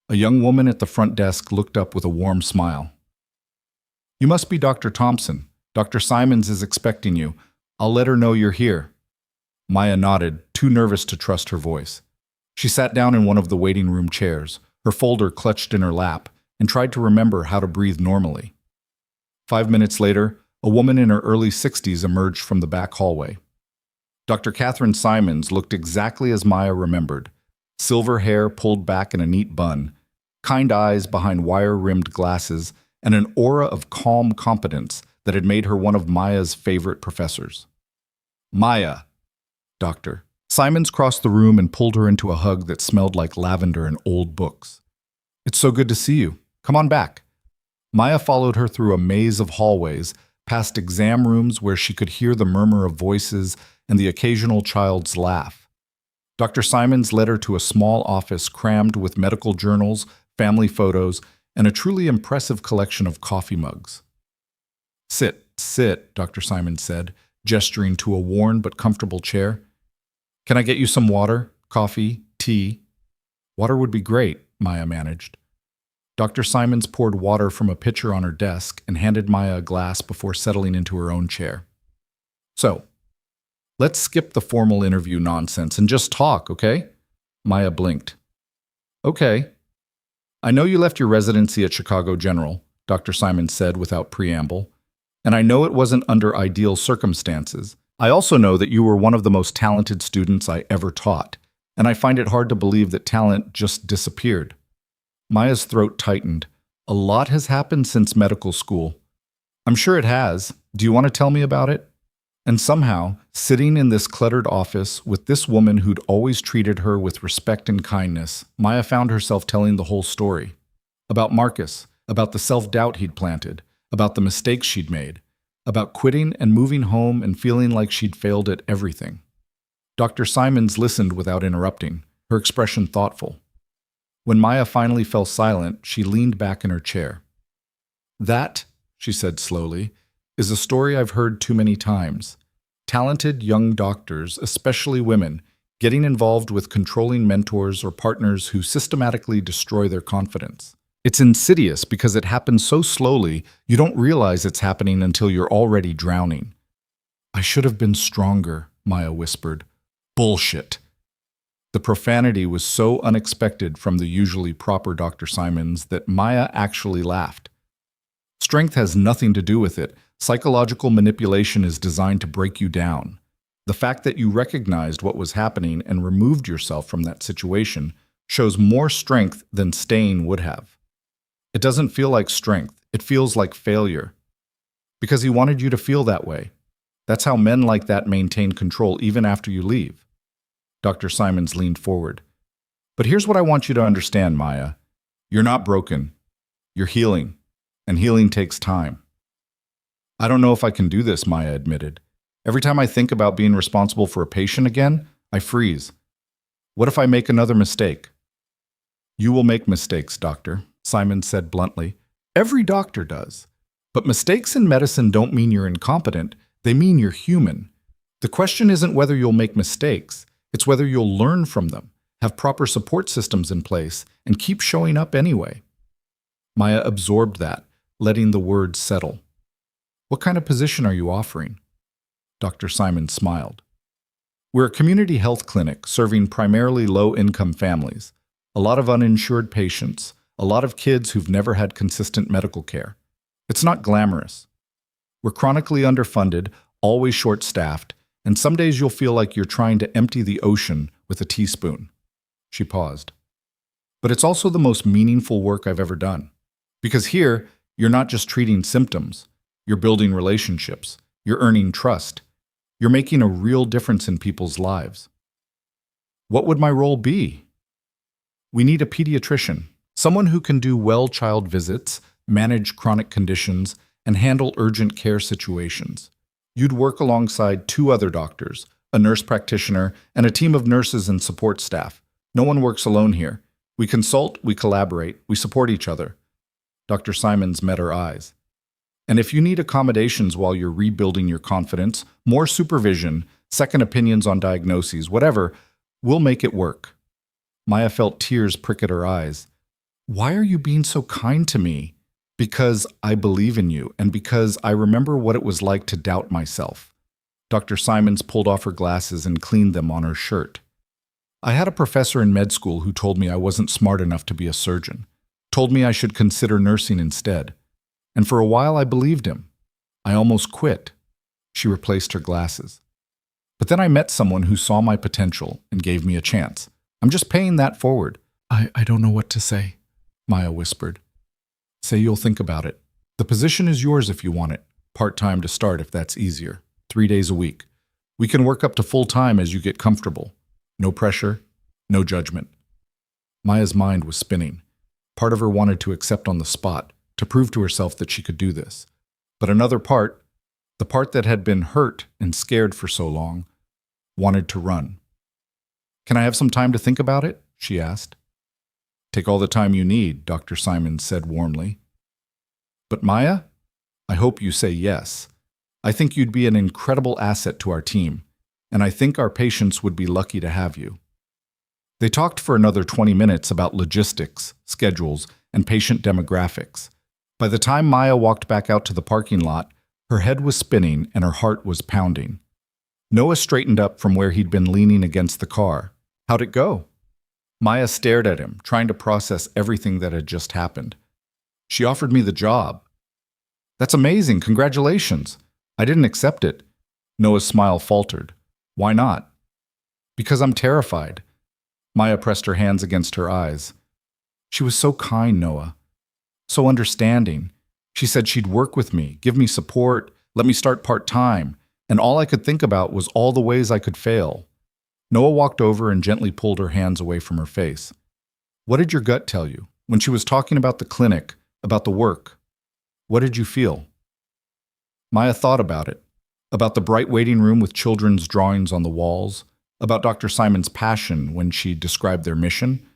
A young woman at the front desk looked up with a warm smile. "You must be Dr. Thompson. Dr. Simons is expecting you. I'll let her know you're here." Maya nodded, too nervous to trust her voice. She sat down in one of the waiting room chairs, her folder clutched in her lap, and tried to remember how to breathe normally. 5 minutes later, a woman in her early 60s emerged from the back hallway. Dr. Catherine Simons looked exactly as Maya remembered. Silver hair pulled back in a neat bun, kind eyes behind wire-rimmed glasses, and an aura of calm competence that had made her one of Maya's favorite professors. "Maya." "Doctor." Simons crossed the room and pulled her into a hug that smelled like lavender and old books. "It's so good to see you. Come on back." Maya followed her through a maze of hallways, past exam rooms where she could hear the murmur of voices and the occasional child's laugh. Dr. Simons led her to a small office crammed with medical journals, family photos, and a truly impressive collection of coffee mugs. "Sit, sit," Dr. Simons said, gesturing to a worn but comfortable chair. "Can I get you some water, coffee, tea?" "Water would be great," Maya managed. Dr. Simons poured water from a pitcher on her desk and handed Maya a glass before settling into her own chair. "So, let's skip the formal interview nonsense and just talk, okay?" Maya blinked. "Okay. I know you left your residency at Chicago General," Dr. Simons said without preamble, "and I know it wasn't under ideal circumstances. I also know that you were one of the most talented students I ever taught, and I find it hard to believe that talent just disappeared." Maya's throat tightened. "A lot has happened since medical school." "I'm sure it has. Do you want to tell me about it?" And somehow, sitting in this cluttered office with this woman who'd always treated her with respect and kindness, Maya found herself telling the whole story. About Marcus, about the self-doubt he'd planted, about the mistakes she'd made, about quitting and moving home and feeling like she'd failed at everything. Dr. Simons listened without interrupting, her expression thoughtful. When Maya finally fell silent, she leaned back in her chair. "That," she said slowly, "is a story I've heard too many times. Talented young doctors, especially women, getting involved with controlling mentors or partners who systematically destroy their confidence. It's insidious because it happens so slowly you don't realize it's happening until you're already drowning." "I should have been stronger," Maya whispered. "Bullshit." The profanity was so unexpected from the usually proper Dr. Simons that Maya actually laughed. "Strength has nothing to do with it. Psychological manipulation is designed to break you down. The fact that you recognized what was happening and removed yourself from that situation shows more strength than staying would have. It doesn't feel like strength. It feels like failure. Because he wanted you to feel that way. That's how men like that maintain control even after you leave." Dr. Simons leaned forward. "But here's what I want you to understand, Maya. You're not broken. You're healing. And healing takes time." "I don't know if I can do this," Maya admitted. Every time I think about being responsible for a patient again, I freeze. What if I make another mistake? You will make mistakes, doctor, Simon said bluntly. Every doctor does. But mistakes in medicine don't mean you're incompetent, they mean you're human. The question isn't whether you'll make mistakes, it's whether you'll learn from them, have proper support systems in place, and keep showing up anyway. Maya absorbed that, letting the words settle. What kind of position are you offering? Dr. Simon smiled. We're a community health clinic serving primarily low-income families, a lot of uninsured patients, a lot of kids who've never had consistent medical care. It's not glamorous. We're chronically underfunded, always short-staffed, and some days you'll feel like you're trying to empty the ocean with a teaspoon. She paused. But it's also the most meaningful work I've ever done. Because here, you're not just treating symptoms. You're building relationships. You're earning trust. You're making a real difference in people's lives. What would my role be? We need a pediatrician, someone who can do well-child visits, manage chronic conditions, and handle urgent care situations. You'd work alongside 2 other doctors, a nurse practitioner, and a team of nurses and support staff. No one works alone here. We consult, we collaborate, we support each other. Dr. Simons met her eyes. And if you need accommodations while you're rebuilding your confidence, more supervision, second opinions on diagnoses, whatever, we'll make it work. Maya felt tears prick at her eyes. Why are you being so kind to me? Because I believe in you, and because I remember what it was like to doubt myself. Dr. Simons pulled off her glasses and cleaned them on her shirt. I had a professor in med school who told me I wasn't smart enough to be a surgeon, told me I should consider nursing instead. And for a while I believed him. I almost quit. She replaced her glasses. But then I met someone who saw my potential and gave me a chance. I'm just paying that forward. I don't know what to say, Maya whispered. Say you'll think about it. The position is yours if you want it. Part-time to start if that's easier. 3 days a week. We can work up to full-time as you get comfortable. No pressure, no judgment. Maya's mind was spinning. Part of her wanted to accept on the spot, to prove to herself that she could do this. But another part, the part that had been hurt and scared for so long, wanted to run. Can I have some time to think about it? She asked. Take all the time you need, Dr. Simons said warmly. But Maya, I hope you say yes. I think you'd be an incredible asset to our team, and I think our patients would be lucky to have you. They talked for another 20 minutes about logistics, schedules, and patient demographics. By the time Maya walked back out to the parking lot, her head was spinning and her heart was pounding. Noah straightened up from where he'd been leaning against the car. How'd it go? Maya stared at him, trying to process everything that had just happened. She offered me the job. That's amazing, congratulations. I didn't accept it. Noah's smile faltered. Why not? Because I'm terrified. Maya pressed her hands against her eyes. She was so kind, Noah. So understanding. She said she'd work with me, give me support, let me start part-time, and all I could think about was all the ways I could fail. Noah walked over and gently pulled her hands away from her face. What did your gut tell you? When she was talking about the clinic, about the work, what did you feel? Maya thought about it, about the bright waiting room with children's drawings on the walls, about Dr. Simon's passion when she described their mission,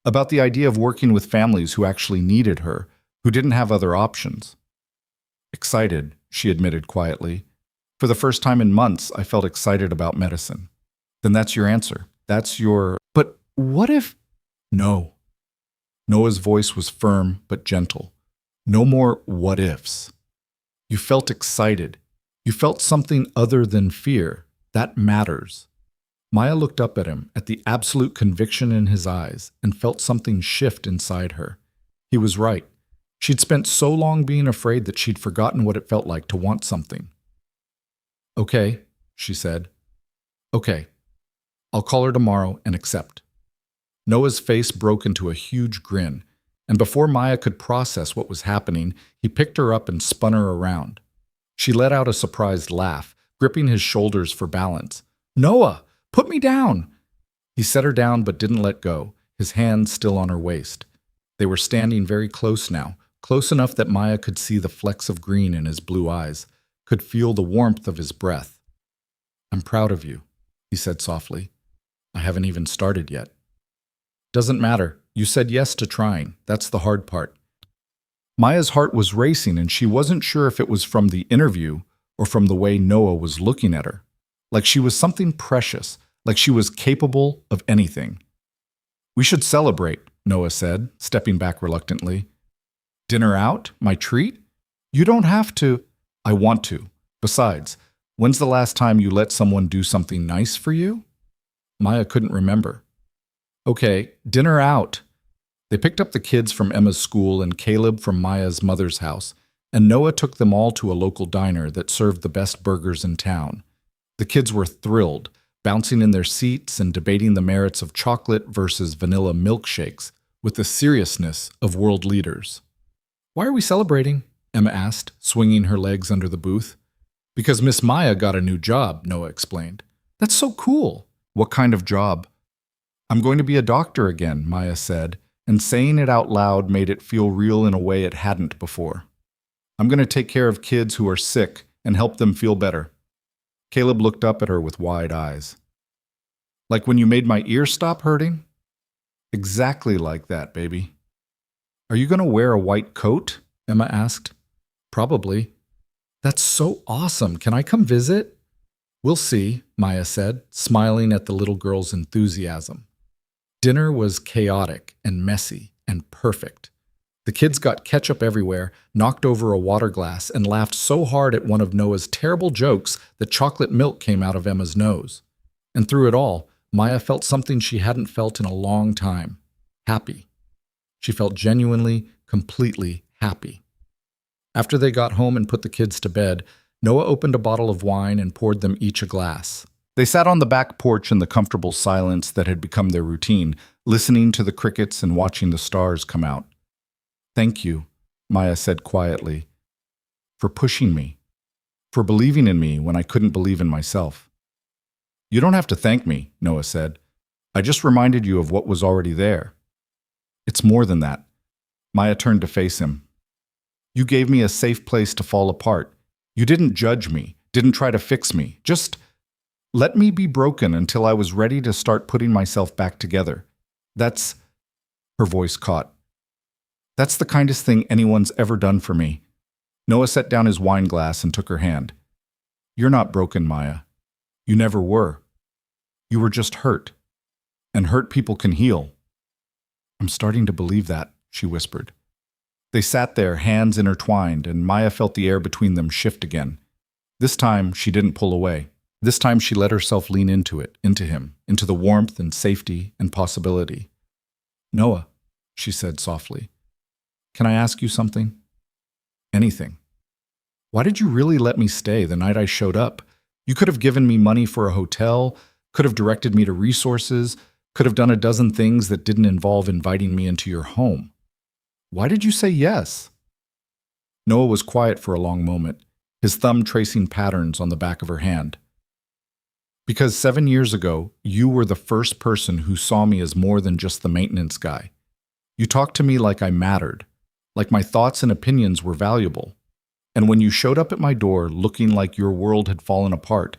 about the idea of working with families who actually needed her, who didn't have other options. Excited, she admitted quietly. For the first time in months, I felt excited about medicine. Then that's your answer. That's your... But what if... No. Noah's voice was firm but gentle. No more what ifs. You felt excited. You felt something other than fear. That matters. Maya looked up at him, at the absolute conviction in his eyes, and felt something shift inside her. He was right. She'd spent so long being afraid that she'd forgotten what it felt like to want something. Okay, she said. Okay. I'll call her tomorrow and accept. Noah's face broke into a huge grin, and before Maya could process what was happening, he picked her up and spun her around. She let out a surprised laugh, gripping his shoulders for balance. Noah, put me down! He set her down but didn't let go, his hands still on her waist. They were standing very close now, close enough that Maya could see the flecks of green in his blue eyes, could feel the warmth of his breath.
I'm proud of you, he said softly. I haven't even started yet. Doesn't matter. You said yes to trying. That's the hard part. Maya's heart was racing, and she wasn't sure if it was from the interview or from the way Noah was looking at her. Like she was something precious, like she was capable of anything. We should celebrate, Noah said, stepping back reluctantly. Dinner out? My treat? You don't have to. I want to. Besides, when's the last time you let someone do something nice for you? Maya couldn't remember. Okay, dinner out. They picked up the kids from Emma's school and Caleb from Maya's mother's house, and Noah took them all to a local diner that served the best burgers in town. The kids were thrilled, bouncing in their seats and debating the merits of chocolate versus vanilla milkshakes with the seriousness of world leaders. Why are we celebrating? Emma asked, swinging her legs under the booth. Because Miss Maya got a new job, Noah explained. That's so cool. What kind of job? I'm going to be a doctor again, Maya said, and saying it out loud made it feel real in a way it hadn't before. I'm going to take care of kids who are sick and help them feel better. Caleb looked up at her with wide eyes. Like when you made my ear stop hurting? Exactly like that, baby. Are you going to wear a white coat? Emma asked. Probably. That's so awesome. Can I come visit? We'll see, Maya said, smiling at the little girl's enthusiasm. Dinner was chaotic and messy and perfect. The kids got ketchup everywhere, knocked over a water glass, and laughed so hard at one of Noah's terrible jokes that chocolate milk came out of Emma's nose. And through it all, Maya felt something she hadn't felt in a long time. Happy. She felt genuinely, completely happy. After they got home and put the kids to bed, Noah opened a bottle of wine and poured them each a glass. They sat on the back porch in the comfortable silence that had become their routine, listening to the crickets and watching the stars come out. Thank you, Maya said quietly, for pushing me, for believing in me when I couldn't believe in myself. You don't have to thank me, Noah said. I just reminded you of what was already there. It's more than that. Maya turned to face him. You gave me a safe place to fall apart. You didn't judge me, didn't try to fix me. Just let me be broken until I was ready to start putting myself back together. That's... Her voice caught. That's the kindest thing anyone's ever done for me. Noah set down his wine glass and took her hand. You're not broken, Maya. You never were. You were just hurt. And hurt people can heal. I'm starting to believe that, she whispered. They sat there, hands intertwined, and Maya felt the air between them shift again. This time, she didn't pull away. This time, she let herself lean into it, into him, into the warmth and safety and possibility. Noah, she said softly, can I ask you something? Anything. Why did you really let me stay the night I showed up? You could have given me money for a hotel, could have directed me to resources, could have done a dozen things that didn't involve inviting me into your home. Why did you say yes? Noah was quiet for a long moment, his thumb tracing patterns on the back of her hand. Because 7 years ago, you were the first person who saw me as more than just the maintenance guy. You talked to me like I mattered, like my thoughts and opinions were valuable. And when you showed up at my door looking like your world had fallen apart,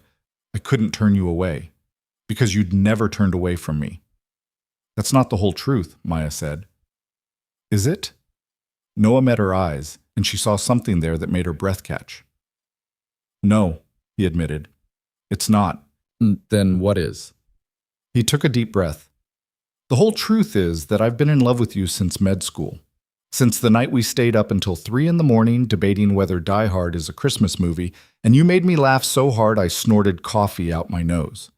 I couldn't turn you away, because you'd never turned away from me. That's not the whole truth, Maya said. Is it? Noah met her eyes, and she saw something there that made her breath catch. No, he admitted. It's not. Then what is? He took a deep breath. The whole truth is that I've been in love with you since med school. Since the night we stayed up until 3 a.m. debating whether Die Hard is a Christmas movie, and you made me laugh so hard I snorted coffee out my nose.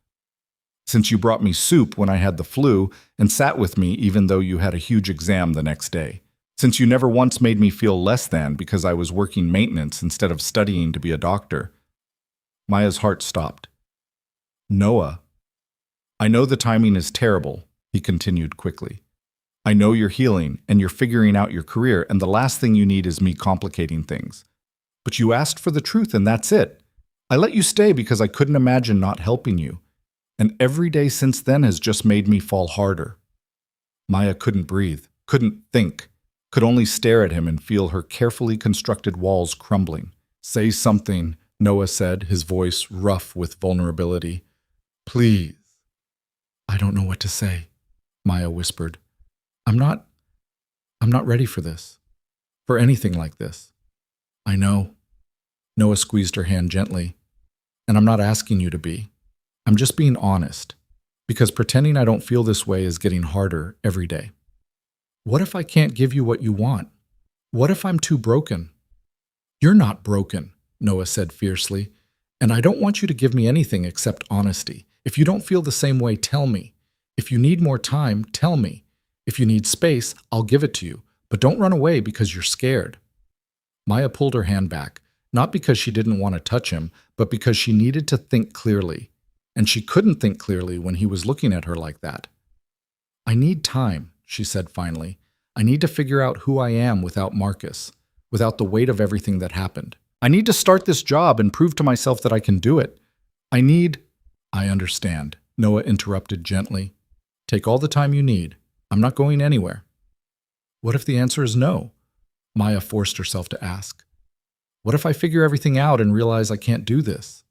Since you brought me soup when I had the flu and sat with me even though you had a huge exam the next day. Since you never once made me feel less than because I was working maintenance instead of studying to be a doctor. Maya's heart stopped. Noah. I know the timing is terrible, he continued quickly. I know you're healing and you're figuring out your career, and the last thing you need is me complicating things. But you asked for the truth and that's it. I let you stay because I couldn't imagine not helping you. And every day since then has just made me fall harder. Maya couldn't breathe, couldn't think, could only stare at him and feel her carefully constructed walls crumbling. Say something, Noah said, his voice rough with vulnerability. Please. I don't know what to say, Maya whispered. I'm not ready for this. For anything like this. I know. Noah squeezed her hand gently. And I'm not asking you to be. I'm just being honest. Because pretending I don't feel this way is getting harder every day. What if I can't give you what you want? What if I'm too broken? You're not broken, Noah said fiercely. And I don't want you to give me anything except honesty. If you don't feel the same way, tell me. If you need more time, tell me. If you need space, I'll give it to you. But don't run away because you're scared. Maya pulled her hand back, not because she didn't want to touch him, but because she needed to think clearly. And she couldn't think clearly when he was looking at her like that. I need time, she said finally. I need to figure out who I am without Marcus, without the weight of everything that happened. I need to start this job and prove to myself that I can do it. I understand, Noah interrupted gently. Take all the time you need. I'm not going anywhere. What if the answer is no? Maya forced herself to ask. What if I figure everything out and realize I can't do this?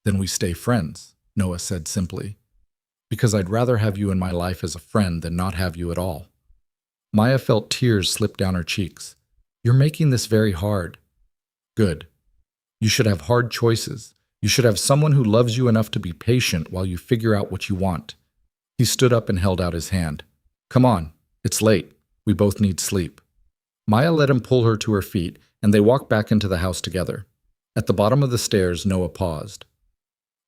Then we stay friends, Noah said simply. Because I'd rather have you in my life as a friend than not have you at all. Maya felt tears slip down her cheeks. You're making this very hard. Good. You should have hard choices. You should have someone who loves you enough to be patient while you figure out what you want. He stood up and held out his hand. Come on, it's late. We both need sleep. Maya let him pull her to her feet, and they walked back into the house together. At the bottom of the stairs, Noah paused.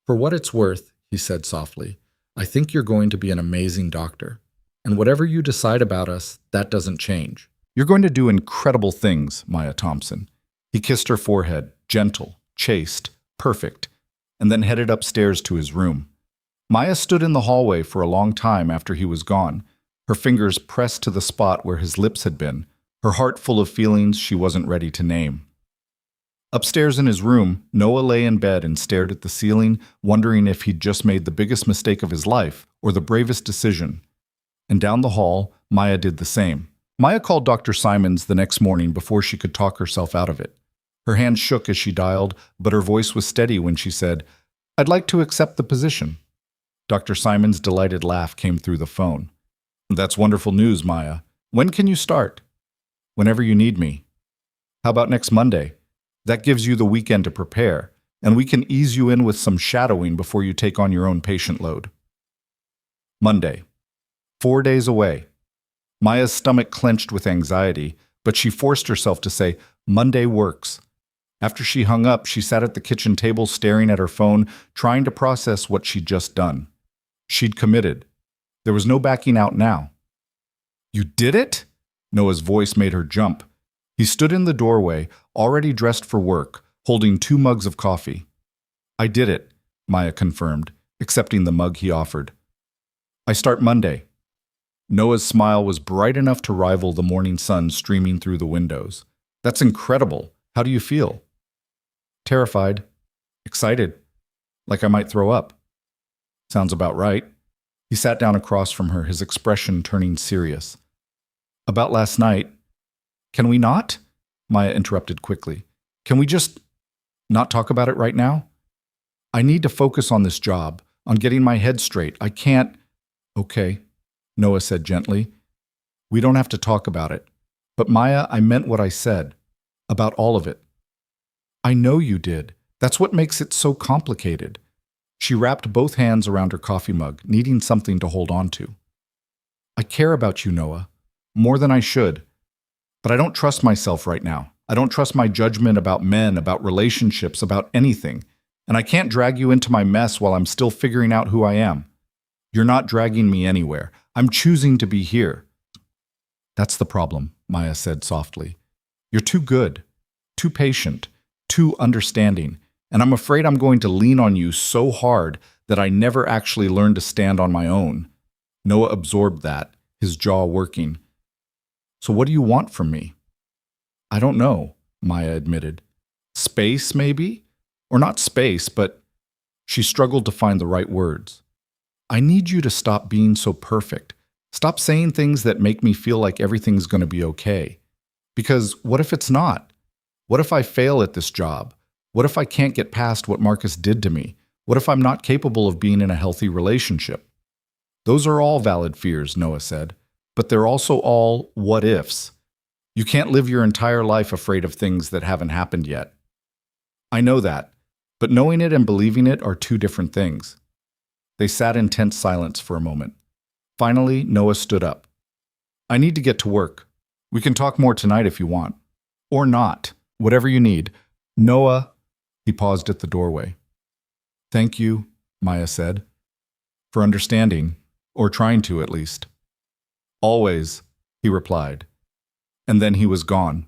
For what it's worth, he said softly, I think you're going to be an amazing doctor. And whatever you decide about us, that doesn't change.
You're going to do incredible things, Maya Thompson. He kissed her forehead, gentle, chaste, perfect, and then headed upstairs to his room. Maya stood in the hallway for a long time after he was gone, her fingers pressed to the spot where his lips had been, her heart full of feelings she wasn't ready to name. Upstairs in his room, Noah lay in bed and stared at the ceiling, wondering if he'd just made the biggest mistake of his life or the bravest decision. And down the hall, Maya did the same. Maya called Dr. Simons the next morning before she could talk herself out of it. Her hand shook as she dialed, but her voice was steady when she said, I'd like to accept the position. Dr. Simons' delighted laugh came through the phone. That's wonderful news, Maya. When can you start? Whenever you need me. How about next Monday? That gives you the weekend to prepare, and we can ease you in with some shadowing before you take on your own patient load. Monday. 4 days away. Maya's stomach clenched with anxiety, but she forced herself to say, Monday works. After she hung up, she sat at the kitchen table staring at her phone, trying to process what she'd just done. She'd committed. There was no backing out now. You did it? Noah's voice made her jump. He stood in the doorway, already dressed for work, holding 2 mugs of coffee. I did it, Maya confirmed, accepting the mug he offered. I start Monday. Noah's smile was bright enough to rival the morning sun streaming through the windows. That's incredible. How do you feel? Terrified. Excited. Like I might throw up. Sounds about right. He sat down across from her, his expression turning serious. About last night. Can we not? Maya interrupted quickly. Can we just not talk about it right now? I need to focus on this job, on getting my head straight. I can't. Okay, Noah said gently. We don't have to talk about it. But Maya, I meant what I said. About all of it. I know you did. That's what makes it so complicated. She wrapped both hands around her coffee mug, needing something to hold on to. I care about you, Noah. More than I should. But I don't trust myself right now. I don't trust my judgment about men, about relationships, about anything. And I can't drag you into my mess while I'm still figuring out who I am. You're not dragging me anywhere. I'm choosing to be here. That's the problem, Maya said softly. You're too good, too patient, too understanding, and I'm afraid I'm going to lean on you so hard that I never actually learn to stand on my own. Noah absorbed that, his jaw working. So what do you want from me? I don't know, Maya admitted. Space, maybe? Or not space, but she struggled to find the right words. I need you to stop being so perfect. Stop saying things that make me feel like everything's going to be okay. Because what if it's not? What if I fail at this job? What if I can't get past what Marcus did to me? What if I'm not capable of being in a healthy relationship? Those are all valid fears, Noah said, but they're also all what ifs. You can't live your entire life afraid of things that haven't happened yet. I know that, but knowing it and believing it are two different things. They sat in tense silence for a moment. Finally, Noah stood up. I need to get to work. We can talk more tonight if you want. Or not. Whatever you need. Noah, he paused at the doorway. Thank you, Maya said, for understanding, or trying to at least. Always, he replied. And then he was gone.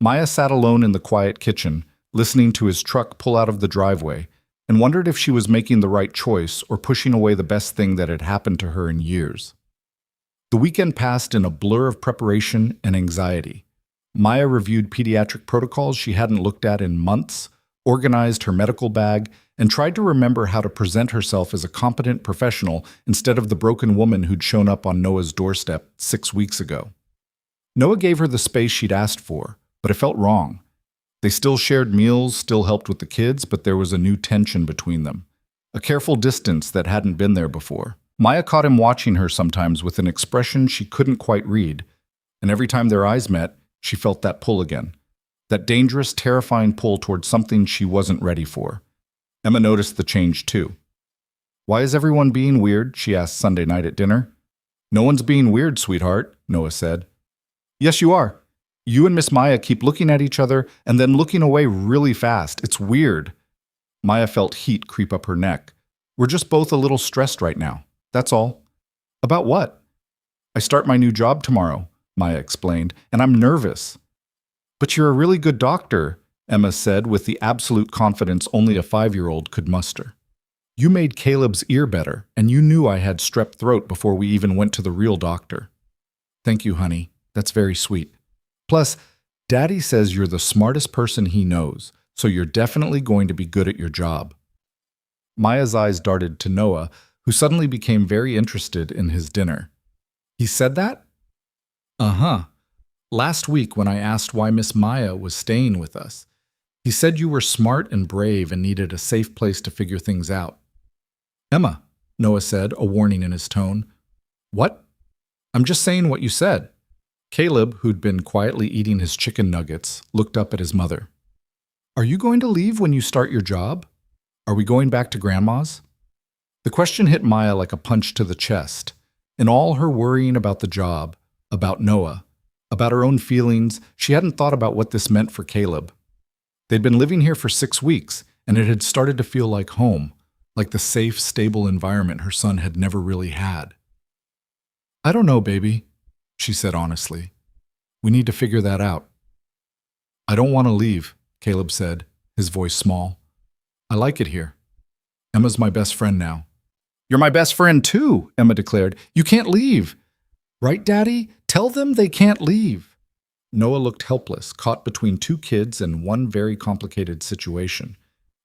Maya sat alone in the quiet kitchen, listening to his truck pull out of the driveway, and wondered if she was making the right choice or pushing away the best thing that had happened to her in years. The weekend passed in a blur of preparation and anxiety. Maya reviewed pediatric protocols she hadn't looked at in months, organized her medical bag, and tried to remember how to present herself as a competent professional instead of the broken woman who'd shown up on Noah's doorstep 6 weeks ago. Noah gave her the space she'd asked for, but it felt wrong. They still shared meals, still helped with the kids, but there was a new tension between them. A careful distance that hadn't been there before. Maya caught him watching her sometimes with an expression she couldn't quite read, and every time their eyes met, she felt that pull again. That dangerous, terrifying pull towards something she wasn't ready for. Emma noticed the change too. Why is everyone being weird? She asked Sunday night at dinner. No one's being weird, sweetheart, Noah said. Yes, you are. You and Miss Maya keep looking at each other and then looking away really fast. It's weird. Maya felt heat creep up her neck. We're just both a little stressed right now. That's all. About what? I start my new job tomorrow, Maya explained, and I'm nervous. But you're a really good doctor, Emma said with the absolute confidence only a 5-year-old could muster. You made Caleb's ear better, and you knew I had strep throat before we even went to the real doctor. Thank you, honey. That's very sweet. Plus, Daddy says you're the smartest person he knows, so you're definitely going to be good at your job. Maya's eyes darted to Noah, who suddenly became very interested in his dinner. He said that? Uh-huh. Last week when I asked why Miss Maya was staying with us, he said you were smart and brave and needed a safe place to figure things out. Emma, Noah said, a warning in his tone. What? I'm just saying what you said. Caleb, who'd been quietly eating his chicken nuggets, looked up at his mother. Are you going to leave when you start your job? Are we going back to Grandma's? The question hit Maya like a punch to the chest. In all her worrying about the job, about Noah, about her own feelings, she hadn't thought about what this meant for Caleb. They'd been living here for 6 weeks, and it had started to feel like home, like the safe, stable environment her son had never really had. I don't know, baby, she said honestly. We need to figure that out. I don't want to leave, Caleb said, his voice small. I like it here. Emma's my best friend now. You're my best friend too, Emma declared. You can't leave. Right, Daddy? Tell them they can't leave. Noah looked helpless, caught between 2 kids and one very complicated situation.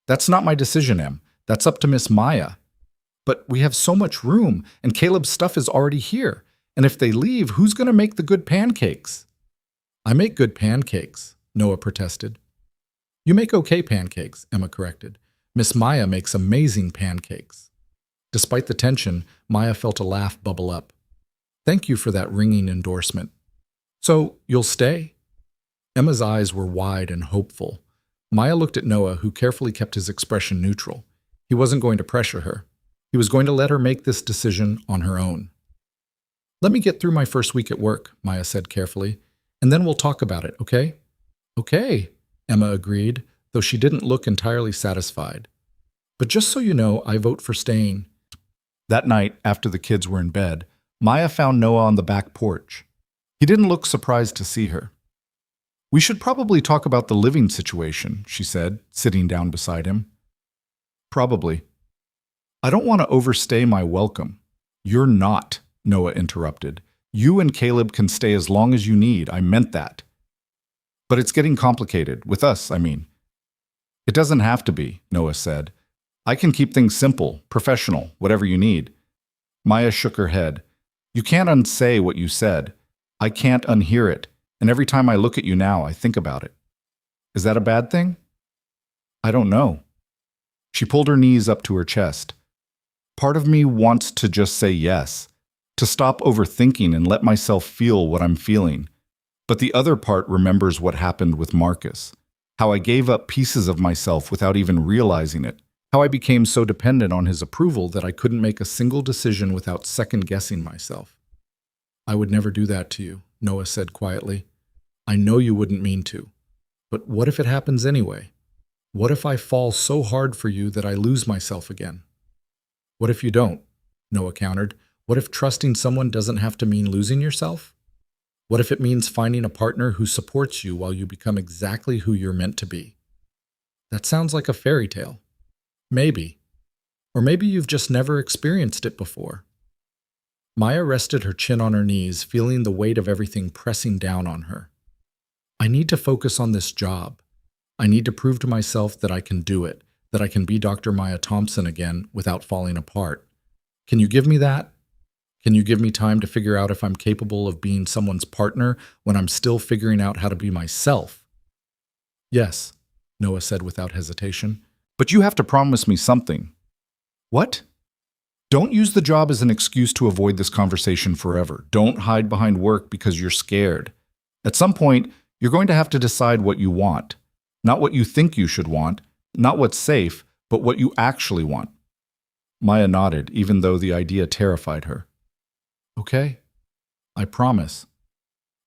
That's not my decision, Em. That's up to Miss Maya. But we have so much room, and Caleb's stuff is already here. And if they leave, who's going to make the good pancakes? I make good pancakes, Noah protested. You make okay pancakes, Emma corrected. Miss Maya makes amazing pancakes. Despite the tension, Maya felt a laugh bubble up. Thank you for that ringing endorsement. So, you'll stay? Emma's eyes were wide and hopeful. Maya looked at Noah, who carefully kept his expression neutral. He wasn't going to pressure her. He was going to let her make this decision on her own. Let me get through my first week at work, Maya said carefully, and then we'll talk about it, okay? Okay, Emma agreed, though she didn't look entirely satisfied. But just so you know, I vote for staying. That night, after the kids were in bed, Maya found Noah on the back porch. He didn't look surprised to see her. We should probably talk about the living situation, she said, sitting down beside him. Probably. I don't want to overstay my welcome. You're not, Noah interrupted. You and Caleb can stay as long as you need. I meant that. But it's getting complicated, with us, I mean. It doesn't have to be, Noah said. I can keep things simple, professional, whatever you need. Maya shook her head. You can't unsay what you said. I can't unhear it, and every time I look at you now, I think about it. Is that a bad thing? I don't know. She pulled her knees up to her chest. Part of me wants to just say yes, to stop overthinking and let myself feel what I'm feeling. But the other part remembers what happened with Marcus, how I gave up pieces of myself without even realizing it, how I became so dependent on his approval that I couldn't make a single decision without second-guessing myself.
I would never do that to you, Noah said quietly. I know you wouldn't mean to. But what if it happens anyway? What if I fall so hard for you that I lose myself again? What if you don't? Noah countered. What if trusting someone doesn't have to mean losing yourself? What if it means finding a partner who supports you while you become exactly who you're meant to be? That sounds like a fairy tale. Maybe. Or maybe you've just never experienced it before. Maya rested her chin on her knees, feeling the weight of everything pressing down on her. I need to focus on this job. I need to prove to myself that I can do it, that I can be Dr. Maya Thompson again without falling apart. Can you give me that? Can you give me time to figure out if I'm capable of being someone's partner when I'm still figuring out how to be myself? Yes, Noah said without hesitation.
But you have to promise me something. What? Don't use the job as an excuse to avoid this conversation forever. Don't hide behind work because you're scared. At some point, you're going to have to decide what you want. Not what you think you should want, not what's safe, but what you actually want. Maya nodded, even though the idea terrified her.
Okay, I promise.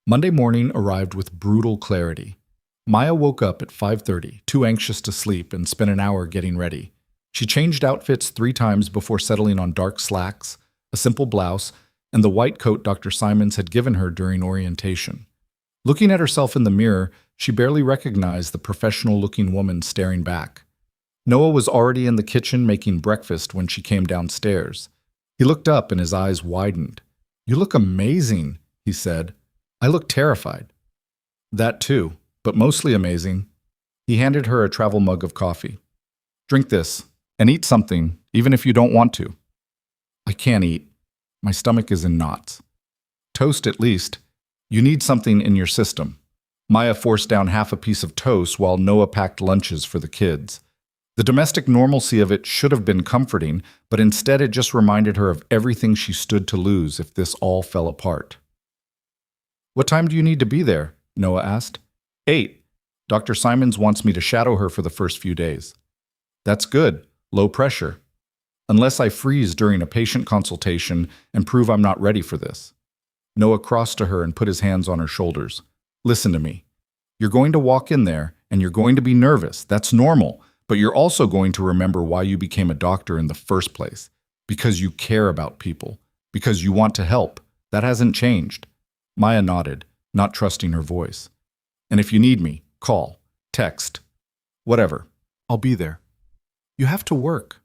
Monday morning arrived with brutal clarity. Maya woke up at 5:30, too anxious to sleep, and spent an hour getting ready. She changed outfits 3 times before settling on dark slacks, a simple blouse, and the white coat Dr. Simons had given her during orientation. Looking at herself in the mirror, she barely recognized the professional-looking woman staring back. Noah was already in the kitchen making breakfast when she came downstairs. He looked up and his eyes widened. "You look amazing," he said. "I look terrified." "That too, but mostly amazing." He handed her a travel mug of coffee. "Drink this, and eat something, even if you don't want to." "I can't eat. My stomach is in knots." "Toast at least. You need something in your system." Maya forced down half a piece of toast while Noah packed lunches for the kids. The domestic normalcy of it should have been comforting, but instead it just reminded her of everything she stood to lose if this all fell apart. "What time do you need to be there?" Noah asked. 8. Dr. Simons wants me to shadow her for the first few days." "That's good. Low pressure. Unless I freeze during a patient consultation and prove I'm not ready for this." Noah crossed to her and put his hands on her shoulders. "Listen to me. You're going to walk in there and you're going to be nervous. That's normal. But you're also going to remember why you became a doctor in the first place. Because you care about people. Because you want to help. That hasn't changed." Maya nodded, not trusting her voice. "And if you need me, call, text, whatever. I'll be there." "You have to work."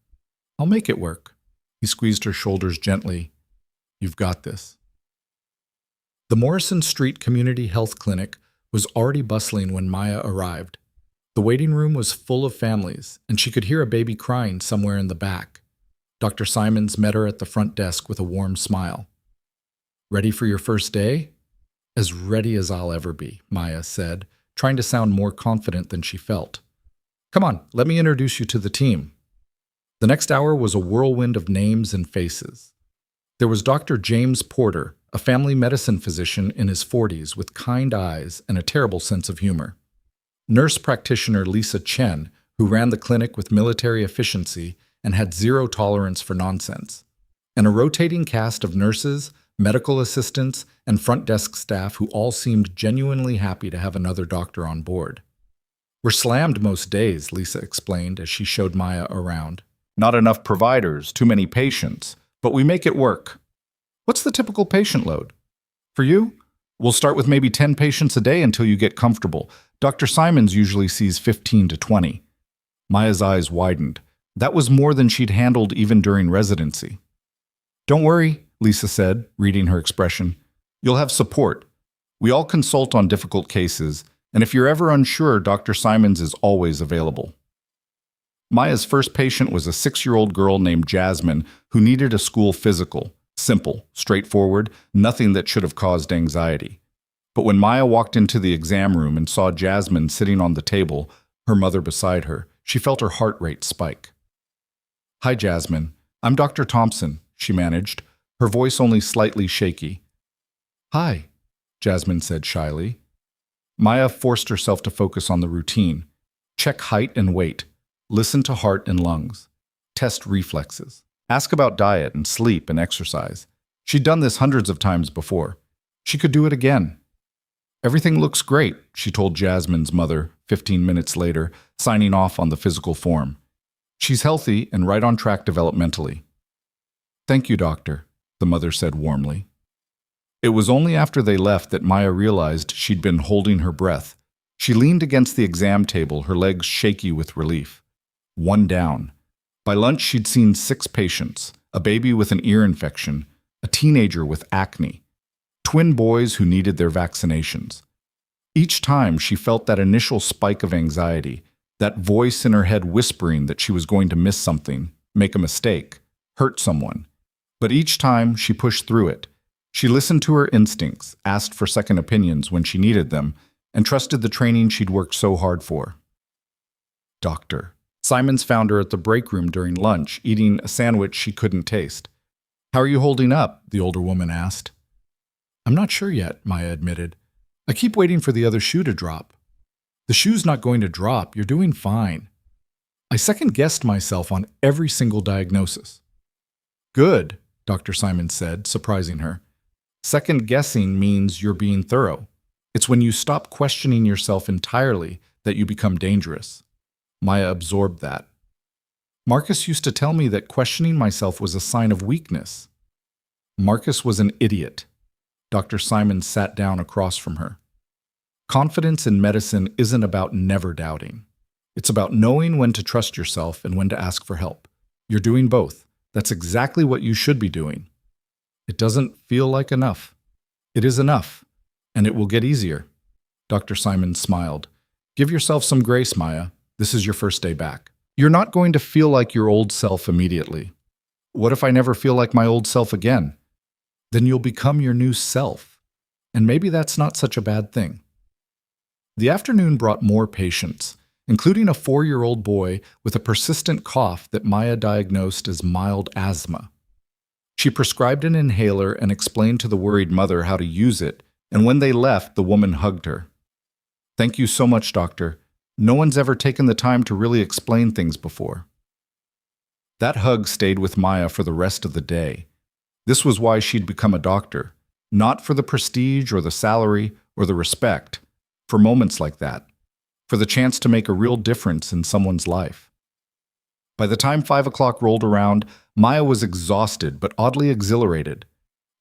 "I'll make it work." He squeezed her shoulders gently. "You've got this." The Morrison Street Community Health Clinic was already bustling when Maya arrived. The waiting room was full of families, and she could hear a baby crying somewhere in the back. Dr. Simons met her at the front desk with a warm smile. "Ready for your first day?" "As ready as I'll ever be," Maya said, trying to sound more confident than she felt. "Come on, let me introduce you to the team." The next hour was a whirlwind of names and faces. There was Dr. James Porter, a family medicine physician in his 40s with kind eyes and a terrible sense of humor. Nurse practitioner Lisa Chen, who ran the clinic with military efficiency and had zero tolerance for nonsense. And a rotating cast of nurses, medical assistants, and front desk staff who all seemed genuinely happy to have another doctor on board. "We're slammed most days," Lisa explained as she showed Maya around. "Not enough providers, too many patients, but we make it work." "What's the typical patient load?" "For you? We'll start with maybe 10 patients a day until you get comfortable. Dr. Simons usually sees 15 to 20. Maya's eyes widened. That was more than she'd handled even during residency. "Don't worry," Lisa said, reading her expression. "You'll have support. We all consult on difficult cases, and if you're ever unsure, Dr. Simons is always available." Maya's first patient was a 6-year-old girl named Jasmine who needed a school physical. Simple, straightforward, nothing that should have caused anxiety. But when Maya walked into the exam room and saw Jasmine sitting on the table, her mother beside her,
she felt her heart rate spike. "Hi, Jasmine. I'm Dr. Thompson," she managed, her voice only slightly shaky. "Hi," Jasmine said shyly. Maya forced herself to focus on the routine. Check height and weight. Listen to heart and lungs. Test reflexes. Ask about diet and sleep and exercise. She'd done this hundreds of times before. She could do it again. "Everything looks great," she told Jasmine's mother 15 minutes later, signing off on the physical form. "She's healthy and right on track developmentally." "Thank you, doctor," the mother said warmly. It was only after they left that Maya realized she'd been holding her breath. She leaned against the exam table, her legs shaky with relief. One down. By lunch, she'd seen 6 patients, a baby with an ear infection, a teenager with acne, twin boys who needed their vaccinations. Each time, she felt that initial spike of anxiety, that voice in her head whispering that she was going to miss something, make a mistake, hurt someone. But each time, she pushed through it. She listened to her instincts, asked for second opinions when she needed them, and trusted the training she'd worked so hard for. Doctor. Simons found her at the break room during lunch, eating a sandwich she couldn't taste. "How are you holding up?" the older woman asked. "I'm not sure yet," Maya admitted. "I keep waiting for the other shoe to drop." "The shoe's not going to drop. You're doing fine." I second-guessed myself on every single diagnosis. "Good," Dr. Simons said, surprising her. "Second-guessing means you're being thorough. It's when you stop questioning yourself entirely that you become dangerous." Maya absorbed that. "Marcus used to tell me that questioning myself was a sign of weakness." Marcus was an idiot. Dr. Simons sat down across from her. "Confidence in medicine isn't about never doubting. It's about knowing when to trust yourself and when to ask for help. You're doing both. That's exactly what you should be doing. It doesn't feel like enough. It is enough, and it will get easier." Dr. Simons smiled. "Give yourself some grace, Maya. This is your first day back. You're not going to feel like your old self immediately. What if I never feel like my old self again? Then you'll become your new self. And maybe that's not such a bad thing." The afternoon brought more patients, including a 4-year-old boy with a persistent cough that Maya diagnosed as mild asthma. She prescribed an inhaler and explained to the worried mother how to use it, and when they left, the woman hugged her. "Thank you so much, doctor. No one's ever taken the time to really explain things before." That hug stayed with Maya for the rest of the day. This was why she'd become a doctor, not for the prestige or the salary or the respect, for moments like that, for the chance to make a real difference in someone's life. By the time 5 o'clock rolled around, Maya was exhausted but oddly exhilarated.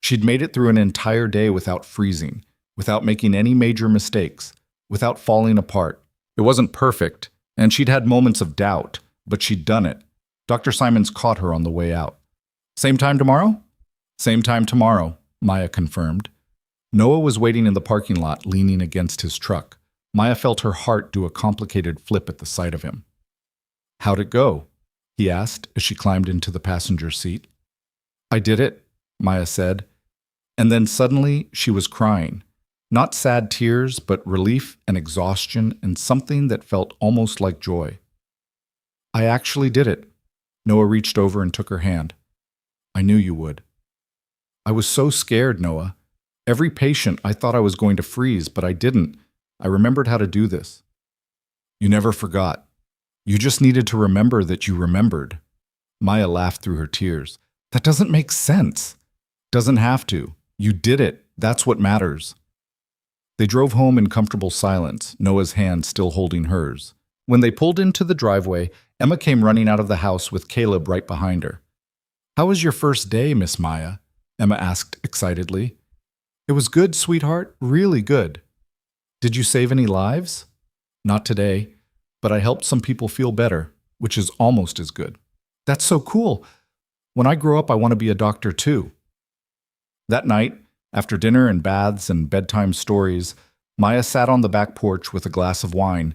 She'd made it through an entire day without freezing, without making any major mistakes, without falling apart. It wasn't perfect, and she'd had moments of doubt, but she'd done it. Dr. Simons caught her on the way out. "Same time tomorrow?" "Same time tomorrow," Maya confirmed. Noah was waiting in the parking lot, leaning against his truck. Maya felt her heart do a complicated flip at the sight of him. "How'd it go?" he asked as she climbed into the passenger seat. "I did it," Maya said. And then suddenly she was crying. Not sad tears, but relief and exhaustion and something that felt almost like joy. "I actually did it." Noah reached over and took her hand. "I knew you would." "I was so scared, Noah. Every patient, I thought I was going to freeze, but I didn't. I remembered how to do this." "You never forgot. You just needed to remember that you remembered." Maya laughed through her tears. "That doesn't make sense." "Doesn't have to. You did it. That's what matters." They drove home in comfortable silence, Noah's hand still holding hers. When they pulled into the driveway, Emma came running out of the house with Caleb right behind her. "How was your first day, Miss Maya?" Emma asked excitedly. "It was good, sweetheart, really good." "Did you save any lives?" "Not today, but I helped some people feel better, which is almost as good." "That's so cool. When I grow up, I want to be a doctor too." That night, after dinner and baths and bedtime stories, Maya sat on the back porch with a glass of wine,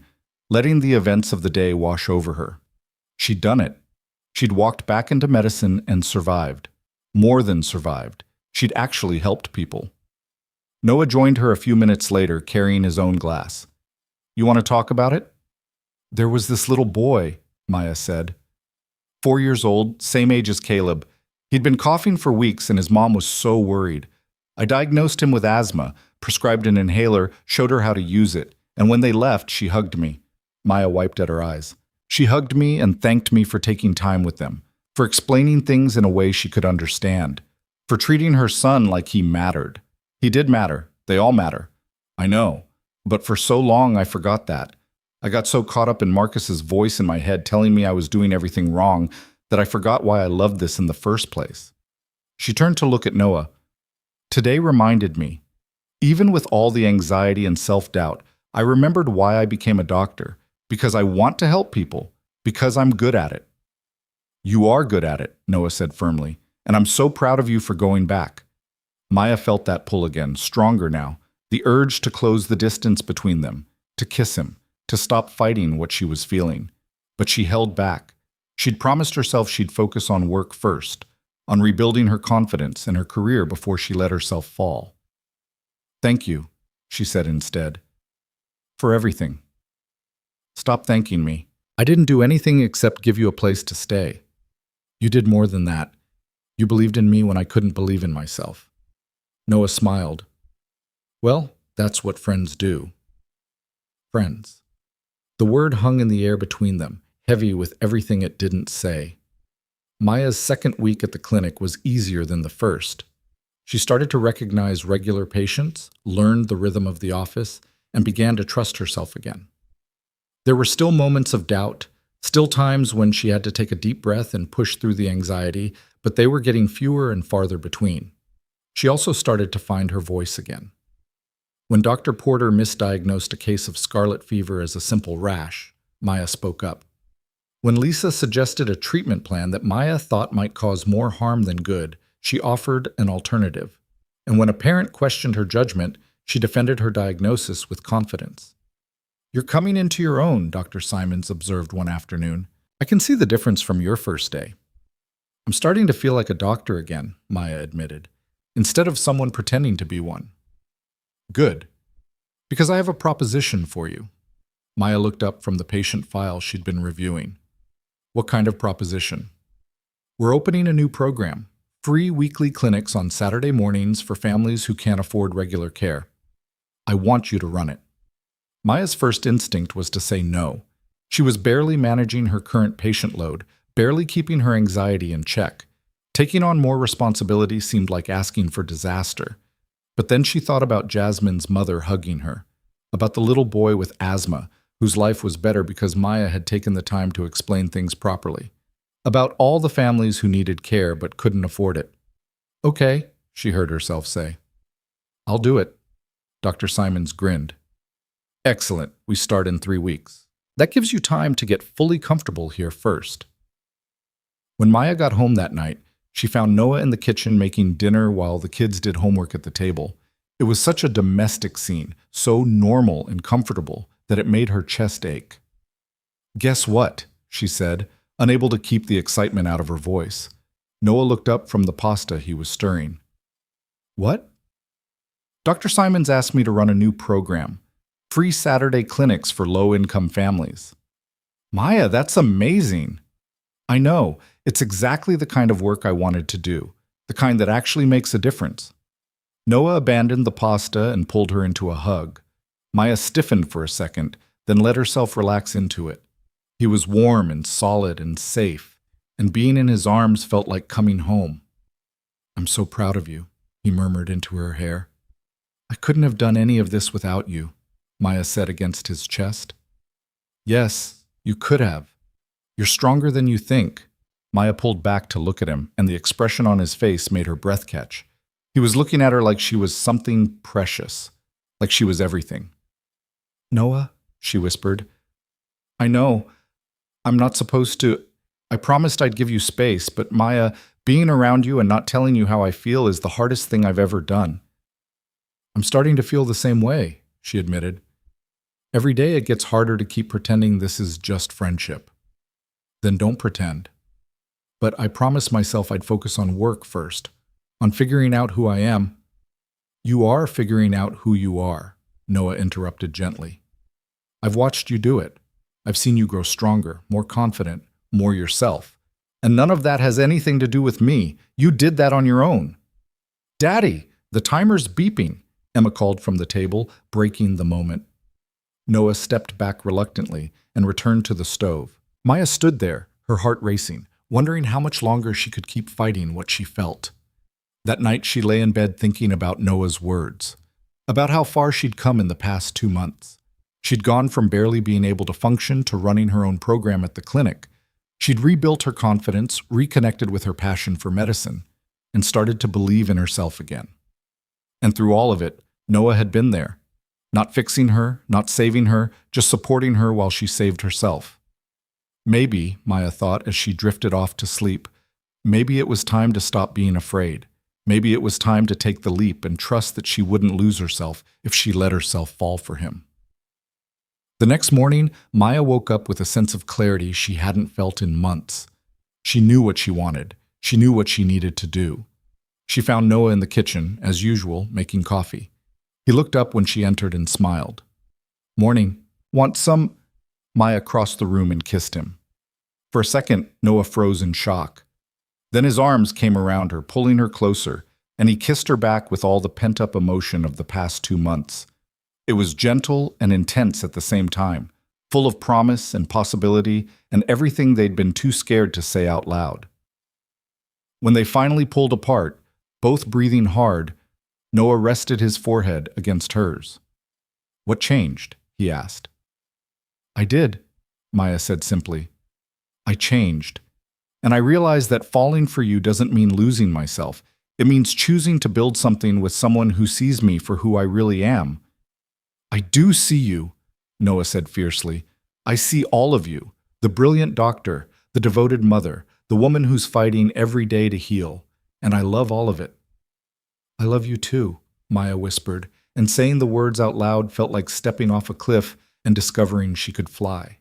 letting the events of the day wash over her. She'd done it. She'd walked back into medicine and survived. More than survived. She'd actually helped people. Noah joined her a few minutes later, carrying his own glass. "You want to talk about it?" There was this little boy, Maya said. 4 years old, same age as Caleb. He'd been coughing for weeks and his mom was so worried. I diagnosed him with asthma, prescribed an inhaler, showed her how to use it, and when they left, she hugged me. Maya wiped at her eyes. She hugged me and thanked me for taking time with them, for explaining things in a way she could understand, for treating her son like he mattered. He did matter. They all matter. I know. But for so long, I forgot that. I got so caught up in Marcus's voice in my head telling me I was doing everything wrong that I forgot why I loved this in the first place. She turned to look at Noah. Today reminded me, even with all the anxiety and self-doubt, I remembered why I became a doctor, because I want to help people, because I'm good at it. You are good at it, Noah said firmly, and I'm so proud of you for going back. Maya felt that pull again, stronger now, the urge to close the distance between them, to kiss him, to stop fighting what she was feeling. But she held back. She'd promised herself she'd focus on work first, on rebuilding her confidence and her career before she let herself fall. Thank you, she said instead, for everything. Stop thanking me. I didn't do anything except give you a place to stay. You did more than that. You believed in me when I couldn't believe in myself. Noah smiled. Well, that's what friends do. Friends. The word hung in the air between them, heavy with everything it didn't say. Maya's second week at the clinic was easier than the first. She started to recognize regular patients, learned the rhythm of the office, and began to trust herself again. There were still moments of doubt, still times when she had to take a deep breath and push through the anxiety, but they were getting fewer and farther between. She also started to find her voice again. When Dr. Porter misdiagnosed a case of scarlet fever as a simple rash, Maya spoke up. When Lisa suggested a treatment plan that Maya thought might cause more harm than good, she offered an alternative. And when a parent questioned her judgment, she defended her diagnosis with confidence. You're coming into your own, Dr. Simons observed one afternoon. I can see the difference from your first day. I'm starting to feel like a doctor again, Maya admitted, instead of someone pretending to be one. Good, because I have a proposition for you. Maya looked up from the patient file she'd been reviewing. What kind of proposition? We're opening a new program, free weekly clinics on Saturday mornings for families who can't afford regular care. I want you to run it. Maya's first instinct was to say no. She was barely managing her current patient load, barely keeping her anxiety in check. Taking on more responsibility seemed like asking for disaster. But then she thought about Jasmine's mother hugging her, about the little boy with asthma, whose life was better because Maya had taken the time to explain things properly, about all the families who needed care but couldn't afford it. Okay, she heard herself say. I'll do it. Dr. Simons grinned. Excellent, we start in 3 weeks. That gives you time to get fully comfortable here first. When Maya got home that night, she found Noah in the kitchen making dinner while the kids did homework at the table. It was such a domestic scene, so normal and comfortable that it made her chest ache. Guess what? She said, unable to keep the excitement out of her voice. Noah looked up from the pasta he was stirring. What? Dr. Simons asked me to run a new program. Free Saturday clinics for low-income families. Maya, that's amazing. I know. It's exactly the kind of work I wanted to do, the kind that actually makes a difference. Noah abandoned the pasta and pulled her into a hug. Maya stiffened for a second, then let herself relax into it. He was warm and solid and safe, and being in his arms felt like coming home. I'm so proud of you, he murmured into her hair. I couldn't have done any of this without you, Maya said against his chest. Yes, you could have. You're stronger than you think. Maya pulled back to look at him, and the expression on his face made her breath catch. He was looking at her like she was something precious, like she was everything. Noah, she whispered. I know. I'm not supposed to. I promised I'd give you space, but Maya, being around you and not telling you how I feel is the hardest thing I've ever done. I'm starting to feel the same way, she admitted. Every day it gets harder to keep pretending this is just friendship. Then don't pretend. But I promised myself I'd focus on work first, on figuring out who I am. You are figuring out who you are, Noah interrupted gently. I've watched you do it.
I've seen you grow stronger, more confident, more yourself. And none of that has anything to do with me. You did that on your own." "Daddy, the timer's beeping," Emma called from the table, breaking the moment. Noah stepped back reluctantly and returned to the stove. Maya stood there, her heart racing, wondering how much longer she could keep fighting what she felt. That night she lay in bed thinking about Noah's words, about how far she'd come in the past 2 months. She'd gone from barely being able to function to running her own program at the clinic. She'd rebuilt her confidence, reconnected with her passion for medicine, and started to believe in herself again. And through all of it, Noah had been there, not fixing her, not saving her, just supporting her while she saved herself. Maybe, Maya thought as she drifted off to sleep, maybe it was time to stop being afraid. Maybe it was time to take the leap and trust that she wouldn't lose herself if she let herself fall for him. The next morning, Maya woke up with a sense of clarity she hadn't felt in months. She knew what she wanted. She knew what she needed to do. She found Noah in the kitchen, as usual, making coffee. He looked up when she entered and smiled. "Morning. Want some?" Maya crossed the room and kissed him. For a second, Noah froze in shock. Then his arms came around her, pulling her closer, and he kissed her back with all the pent-up emotion of the past 2 months. It was gentle and intense at the same time, full of promise and possibility and everything they'd been too scared to say out loud. When they finally pulled apart, both breathing hard, Noah rested his forehead against hers. "What changed?" he asked. "I did," Maya said simply. "I changed. And I realized that falling for you doesn't mean losing myself. It means choosing to build something with someone who sees me for who I really am." "I do see you," Noah said fiercely. "I see all of you, the brilliant doctor, the devoted mother, the woman who's fighting every day to heal, and I love all of it." "I love you too," Maya whispered, and saying the words out loud felt like stepping off a cliff and discovering she could fly.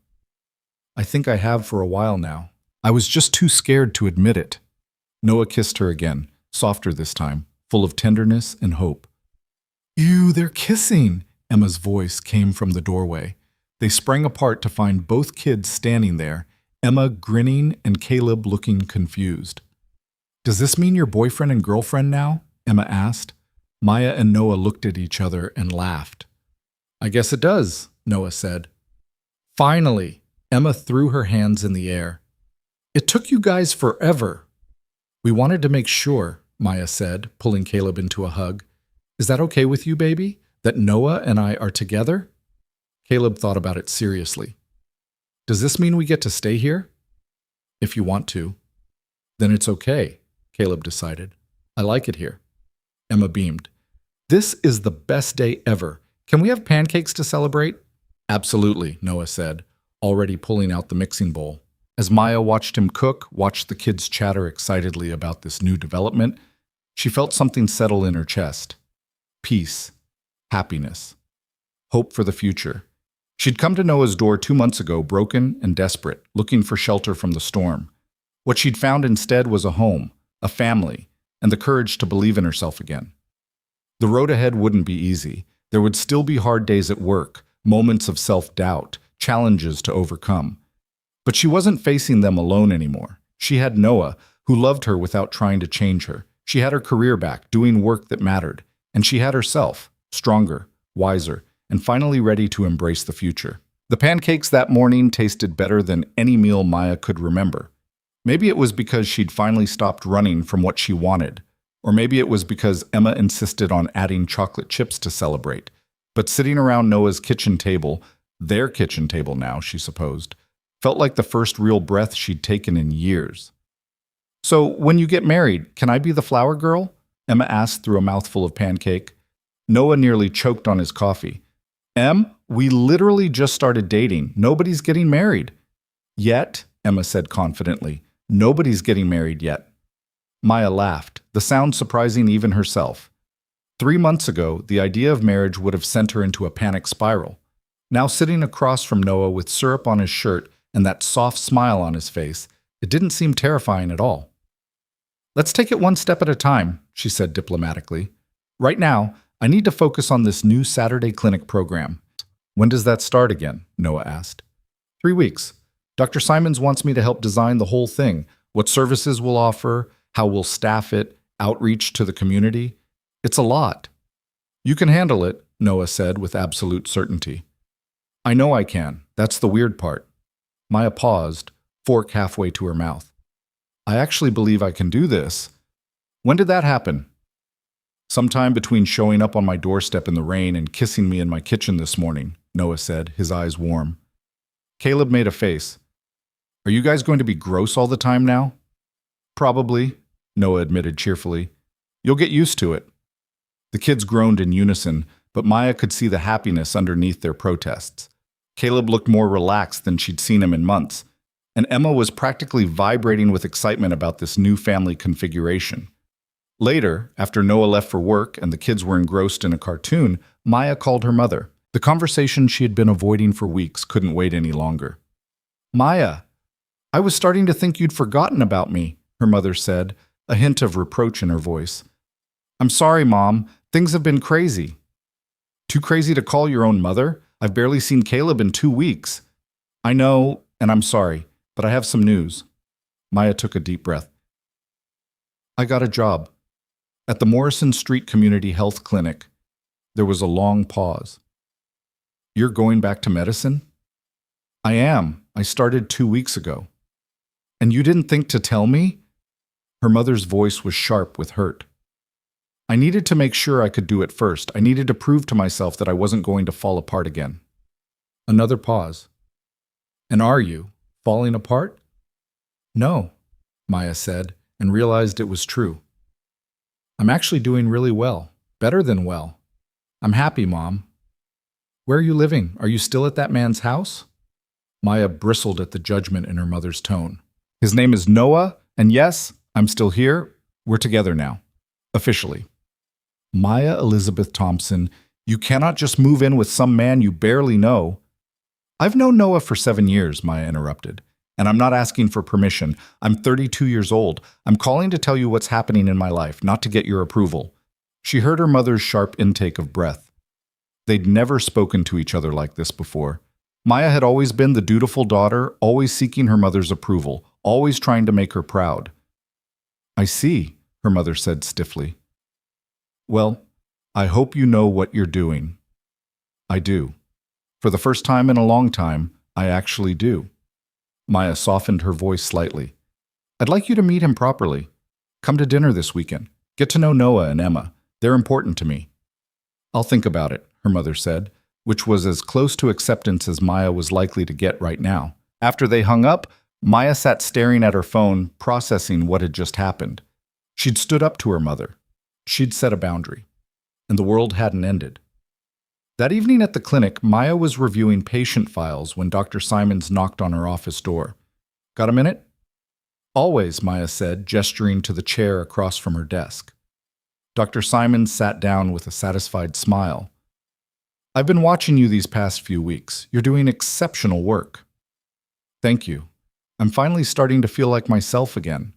"I think I have for a while now. I was just too scared to admit it." Noah kissed her again, softer this time, full of tenderness and hope. "Ew, they're kissing!" Emma's voice came from the doorway. They sprang apart to find both kids standing there, Emma grinning and Caleb looking confused. "Does this mean you're boyfriend and girlfriend now?" Emma asked. Maya and Noah looked at each other and laughed. "I guess it does," Noah said. "Finally!" Emma threw her hands in the air. "It took you guys forever." "We wanted to make sure," Maya said, pulling Caleb into a hug. "Is that okay with you, baby? That Noah and I are together?" Caleb thought about it seriously. "Does this mean we get to stay here?" "If you want to." "Then it's okay," Caleb decided. "I like it here." Emma beamed. "This is the best day ever. Can we have pancakes to celebrate?" "Absolutely," Noah said, already pulling out the mixing bowl. As Maya watched him cook, watched the kids chatter excitedly about this new development, she felt something settle in her chest. Peace. Happiness. Hope for the future. She'd come to Noah's door 2 months ago, broken and desperate, looking for shelter from the storm. What she'd found instead was a home, a family, and the courage to believe in herself again. The road ahead wouldn't be easy. There would still be hard days at work, moments of self-doubt, challenges to overcome. But she wasn't facing them alone anymore. She had Noah, who loved her without trying to change her. She had her career back, doing work that mattered. And she had herself, stronger, wiser, and finally ready to embrace the future. The pancakes that morning tasted better than any meal Maya could remember. Maybe it was because she'd finally stopped running from what she wanted. Or maybe it was because Emma insisted on adding chocolate chips to celebrate. But sitting around Noah's kitchen table, their kitchen table now, she supposed, felt like the first real breath she'd taken in years. "So, when you get married, can I be the flower girl?" Emma asked through a mouthful of pancake. Noah nearly choked on his coffee. We literally just started dating. Nobody's getting married." "Yet," Emma said confidently. "Nobody's getting married yet." Maya laughed, the sound surprising even herself. 3 months ago, the idea of marriage would have sent her into a panic spiral. Now sitting across from Noah with syrup on his shirt and that soft smile on his face, it didn't seem terrifying at all. "Let's take it one step at a time," she said diplomatically. "Right now, I need to focus on this new Saturday clinic program." "When does that start again?" Noah asked.
3 weeks. Dr. Simons wants me to help design the whole thing, what services we'll offer, how we'll staff it, outreach to the community. It's a lot. You can handle it, Noah said with absolute certainty. I know I can. That's the weird part. Maya paused, fork halfway to her mouth. I actually believe I can do this. When did that happen? Sometime between showing up on my doorstep in the rain and kissing me in my kitchen this morning, Noah said, his eyes warm. Caleb made a face. Are you guys going to be gross all the time now? Probably, Noah admitted cheerfully. You'll get used to it. The kids groaned in unison, but Maya could see the happiness underneath their protests. Caleb looked more relaxed than she'd seen him in months, and Emma was practically vibrating with excitement about this new family configuration. Later, after Noah left for work and the kids were engrossed in a cartoon, Maya called her mother. The conversation she had been avoiding for weeks couldn't wait any longer. Maya, I was starting to think you'd forgotten about me, her mother said, a hint of reproach in her voice. I'm sorry, Mom. Things have been crazy. Too crazy to call your own mother? I've barely seen Caleb in 2 weeks. I know, and I'm sorry, but I have some news. Maya took a deep breath. I got a job. At the Morrison Street Community Health Clinic. There was a long pause. You're going back to medicine? I am. I started 2 weeks ago. And you didn't think to tell me? Her mother's voice was sharp with hurt. I needed to make sure I could do it first. I needed to prove to myself that I wasn't going to fall apart again. Another pause. And are you falling apart? No, Maya said, and realized it was true. I'm actually doing really well. Better than well. I'm happy, Mom. Where are you living? Are you still at that man's house? Maya bristled at the judgment in her mother's tone. His name is Noah, and yes, I'm still here. We're together now. Officially. Maya Elizabeth Thompson, you cannot just move in with some man you barely know. I've known Noah for 7 years, Maya interrupted. And I'm not asking for permission. I'm 32 years old. I'm calling to tell you what's happening in my life, not to get your approval. She heard her mother's sharp intake of breath. They'd never spoken to each other like this before. Maya had always been the dutiful daughter, always seeking her mother's approval, always trying to make her proud. I see, her mother said stiffly. Well, I hope you know what you're doing. I do. For the first time in a long time, I actually do. Maya softened her voice slightly. I'd like you to meet him properly. Come to dinner this weekend. Get to know Noah and Emma. They're important to me. I'll think about it, her mother said, which was as close to acceptance as Maya was likely to get right now. After they hung up, Maya sat staring at her phone, processing what had just happened. She'd stood up to her mother. She'd set a boundary. And the world hadn't ended. That evening at the clinic, Maya was reviewing patient files when Dr. Simons knocked on her office door. Got a minute? Always, Maya said, gesturing to the chair across from her desk. Dr. Simons sat down with a satisfied smile. I've been watching you these past few weeks. You're doing exceptional work. Thank you. I'm finally starting to feel like myself again.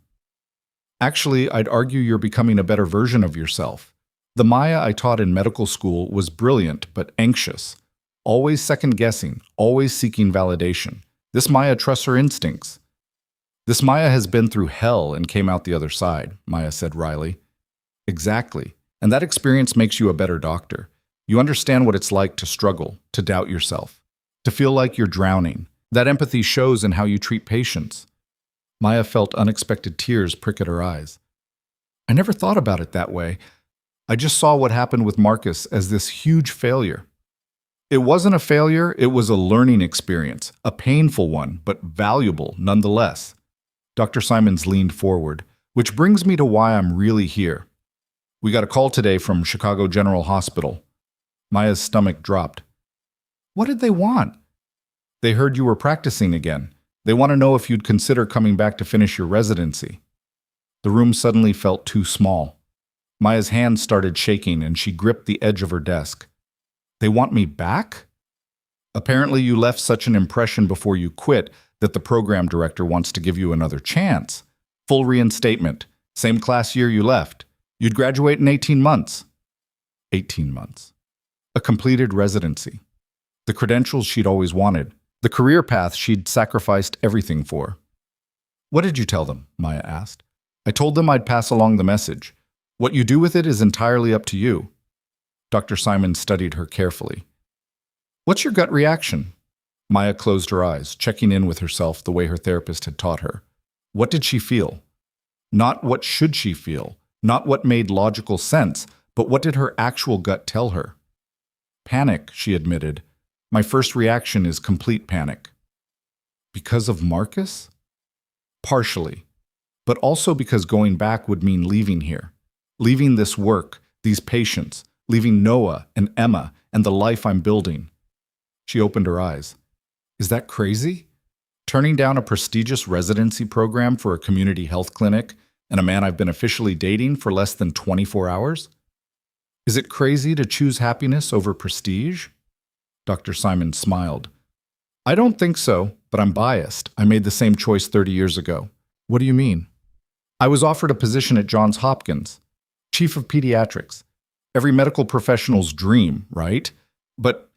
Actually, I'd argue you're becoming a better version of yourself. The Maya I taught in medical school was brilliant but anxious, always second-guessing, always seeking validation. This Maya trusts her instincts. This Maya has been through hell and came out the other side, Maya said wryly. Exactly, and that experience makes you a better doctor. You understand what it's like to struggle, to doubt yourself, to feel like you're drowning. That empathy shows in how you treat patients. Maya felt unexpected tears prick at her eyes. I never thought about it that way. I just saw what happened with Marcus as this huge failure. It wasn't a failure, it was a learning experience, a painful one, but valuable nonetheless. Dr. Simons leaned forward, which brings me to why I'm really here. We got a call today from Chicago General Hospital. Maya's stomach dropped. What did they want? They heard you were practicing again. They want to know if you'd consider coming back to finish your residency. The room suddenly felt too small. Maya's hand started shaking and she gripped the edge of her desk. They want me back? Apparently you left such an impression before you quit that the program director wants to give you another chance. Full reinstatement. Same class year you left. You'd graduate in 18 months. 18 months. A completed residency. The credentials she'd always wanted. The career path she'd sacrificed everything for. What did you tell them? Maya asked. I told them I'd pass along the message. What you do with it is entirely up to you. Dr. Simon studied her carefully. What's your gut reaction? Maya closed her eyes, checking in with herself the way her therapist had taught her. What did she feel? Not what should she feel, not what made logical sense, but what did her actual gut tell her? Panic, she admitted. My first reaction is complete panic. Because of Marcus? Partially, but also because going back would mean leaving here, leaving this work, these patients, leaving Noah and Emma and the life I'm building. She opened her eyes. Is that crazy? Turning down a prestigious residency program for a community health clinic and a man I've been officially dating for less than 24 hours? Is it crazy to choose happiness over prestige? Dr. Simon smiled. I don't think so, but I'm biased. I made the same choice 30 years ago. What do you mean? I was offered a position at Johns Hopkins, chief of pediatrics. Every medical professional's dream, right? But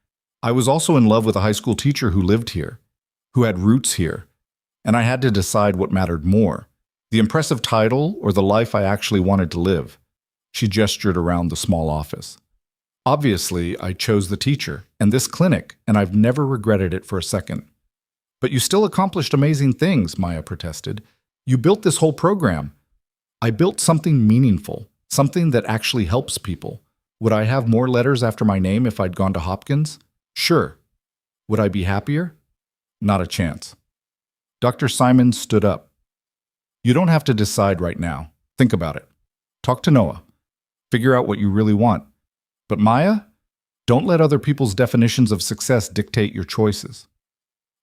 I was also in love with a high school teacher who lived here, who had roots here, and I had to decide what mattered more, the impressive title or the life I actually wanted to live. She gestured around the small office. Obviously, I chose the teacher and this clinic, and I've never regretted it for a second. But you still accomplished amazing things, Maya protested. You built this whole program. I built something meaningful, something that actually helps people. Would I have more letters after my name if I'd gone to Hopkins? Sure. Would I be happier? Not a chance. Dr. Simon stood up. You don't have to decide right now. Think about it. Talk to Noah. Figure out what you really want. But Maya, don't let other people's definitions of success dictate your choices.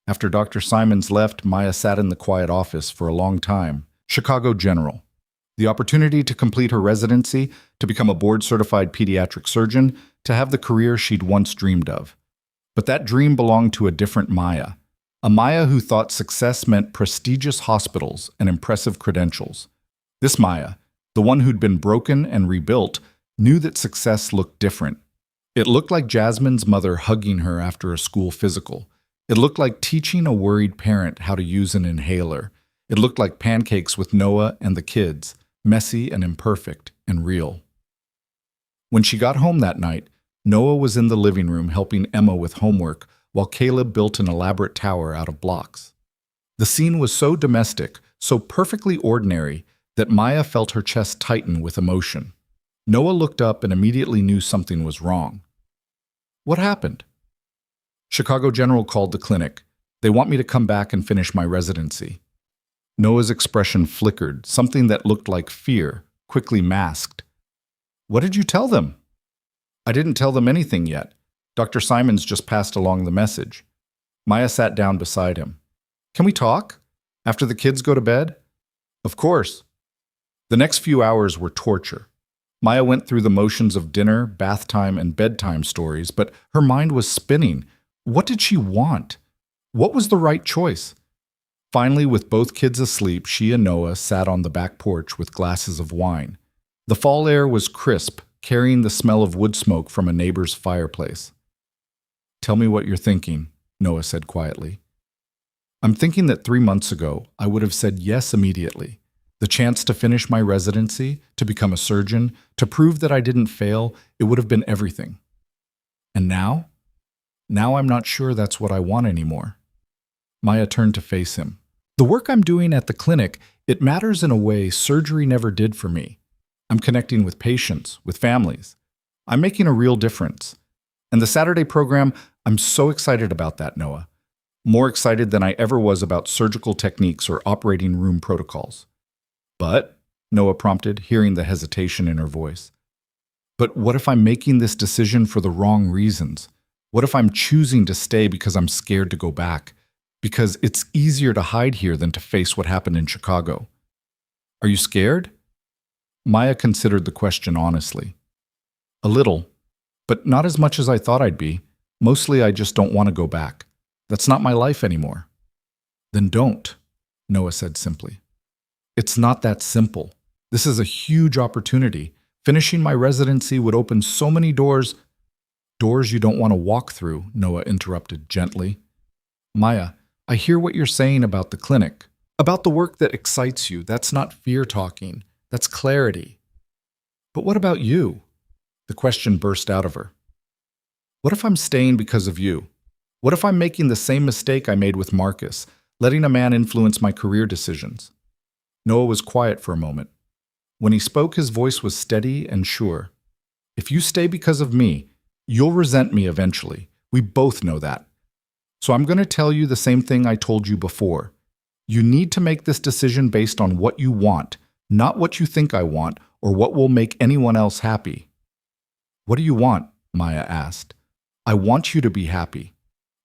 After Dr. Simons left, Maya sat in the quiet office for a long time. Chicago General. The opportunity to complete her residency, to become a board-certified pediatric surgeon, to have the career she'd once dreamed of. But that dream belonged to a different Maya. A Maya who thought success meant prestigious hospitals and impressive credentials. This Maya, the one who'd been broken and rebuilt, knew that success looked different. It looked like Jasmine's mother hugging her after a school physical. It looked like teaching a worried parent how to use an inhaler. It looked like pancakes with Noah and the kids, messy and imperfect and real. When she got home that night, Noah was in the living room helping Emma with homework while Caleb built an elaborate tower out of blocks. The scene was so domestic, so perfectly ordinary, that Maya felt her chest tighten with emotion. Noah looked up and immediately knew something was wrong. What happened? Chicago General called the clinic. They want me to come back and finish my residency. Noah's expression flickered, something that looked like fear, quickly masked. What did you tell them? I didn't tell them anything yet. Dr. Simons just passed along the message. Maya sat down beside him. Can we talk? After the kids go to bed? Of course. The next few hours were torture. Maya went through the motions of dinner, bath time, and bedtime stories, but her mind was spinning. What did she want? What was the right choice? Finally, with both kids asleep, she and Noah sat on the back porch with glasses of wine. The fall air was crisp, carrying the smell of wood smoke from a neighbor's fireplace. Tell me what you're thinking, Noah said quietly. I'm thinking that 3 months ago, I would have said yes immediately. The chance to finish my residency, to become a surgeon, to prove that I didn't fail, it would have been everything. And now? Now I'm not sure that's what I want anymore. Maya turned to face him. The work I'm doing at the clinic, it matters in a way surgery never did for me. I'm connecting with patients, with families. I'm making a real difference. And the Saturday program, I'm so excited about that, Noah. More excited than I ever was about surgical techniques or operating room protocols. But, Noah prompted, hearing the hesitation in her voice. But what if I'm making this decision for the wrong reasons? What if I'm choosing to stay because I'm scared to go back? Because it's easier to hide here than to face what happened in Chicago. Are you scared? Maya considered the question honestly. A little, but not as much as I thought I'd be. Mostly I just don't want to go back. That's not my life anymore. Then don't, Noah said simply. It's not that simple. This is a huge opportunity. Finishing my residency would open so many doors. Doors you don't want to walk through, Noah interrupted gently.
Maya, I hear what you're saying about the clinic, about the work that excites you. That's not fear talking, that's clarity. But what about you? The question burst out of her. What if I'm staying because of you? What if I'm making the same mistake I made with Marcus, letting a man influence my career decisions? Noah was quiet for a moment. When he spoke, his voice was steady and sure. If you stay because of me, you'll resent me eventually. We both know that. So I'm going to tell you the same thing I told you before. You need to make this decision based on what you want, not what you think I want or what will make anyone else happy. What do you want? Maya asked. I want you to be happy.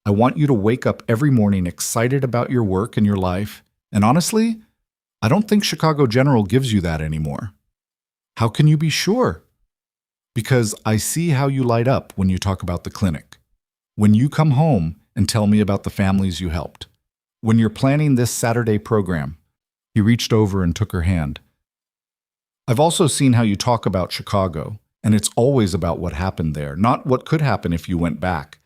I want you to wake up every morning excited about your work and your life. And honestly, I don't think Chicago General gives you that anymore. How can you be sure? Because I see how you light up when you talk about the clinic. When you come home and tell me about the families you helped. When you're planning this Saturday program. He reached over and took her hand. I've also seen how you talk about Chicago, and it's always about what happened there, not what could happen if you went back.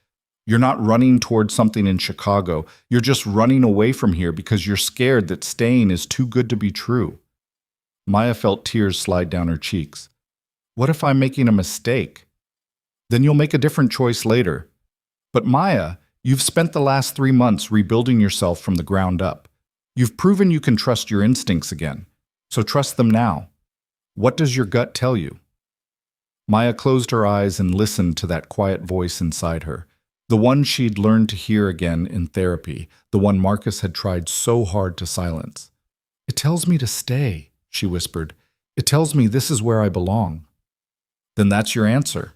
You're not running towards something in Chicago. You're just running away from here because you're scared that staying is too good to be true. Maya felt tears slide down her cheeks. What if I'm making a mistake? Then you'll make a different choice later. But Maya, you've spent the last 3 months rebuilding yourself from the ground up. You've proven you can trust your instincts again. So trust them now. What does your gut tell you? Maya closed her eyes and listened to that quiet voice inside her. The one she'd learned to hear again in therapy, the one Marcus had tried so hard to silence. It tells me to stay, she whispered. It tells me this is where I belong. Then that's your answer.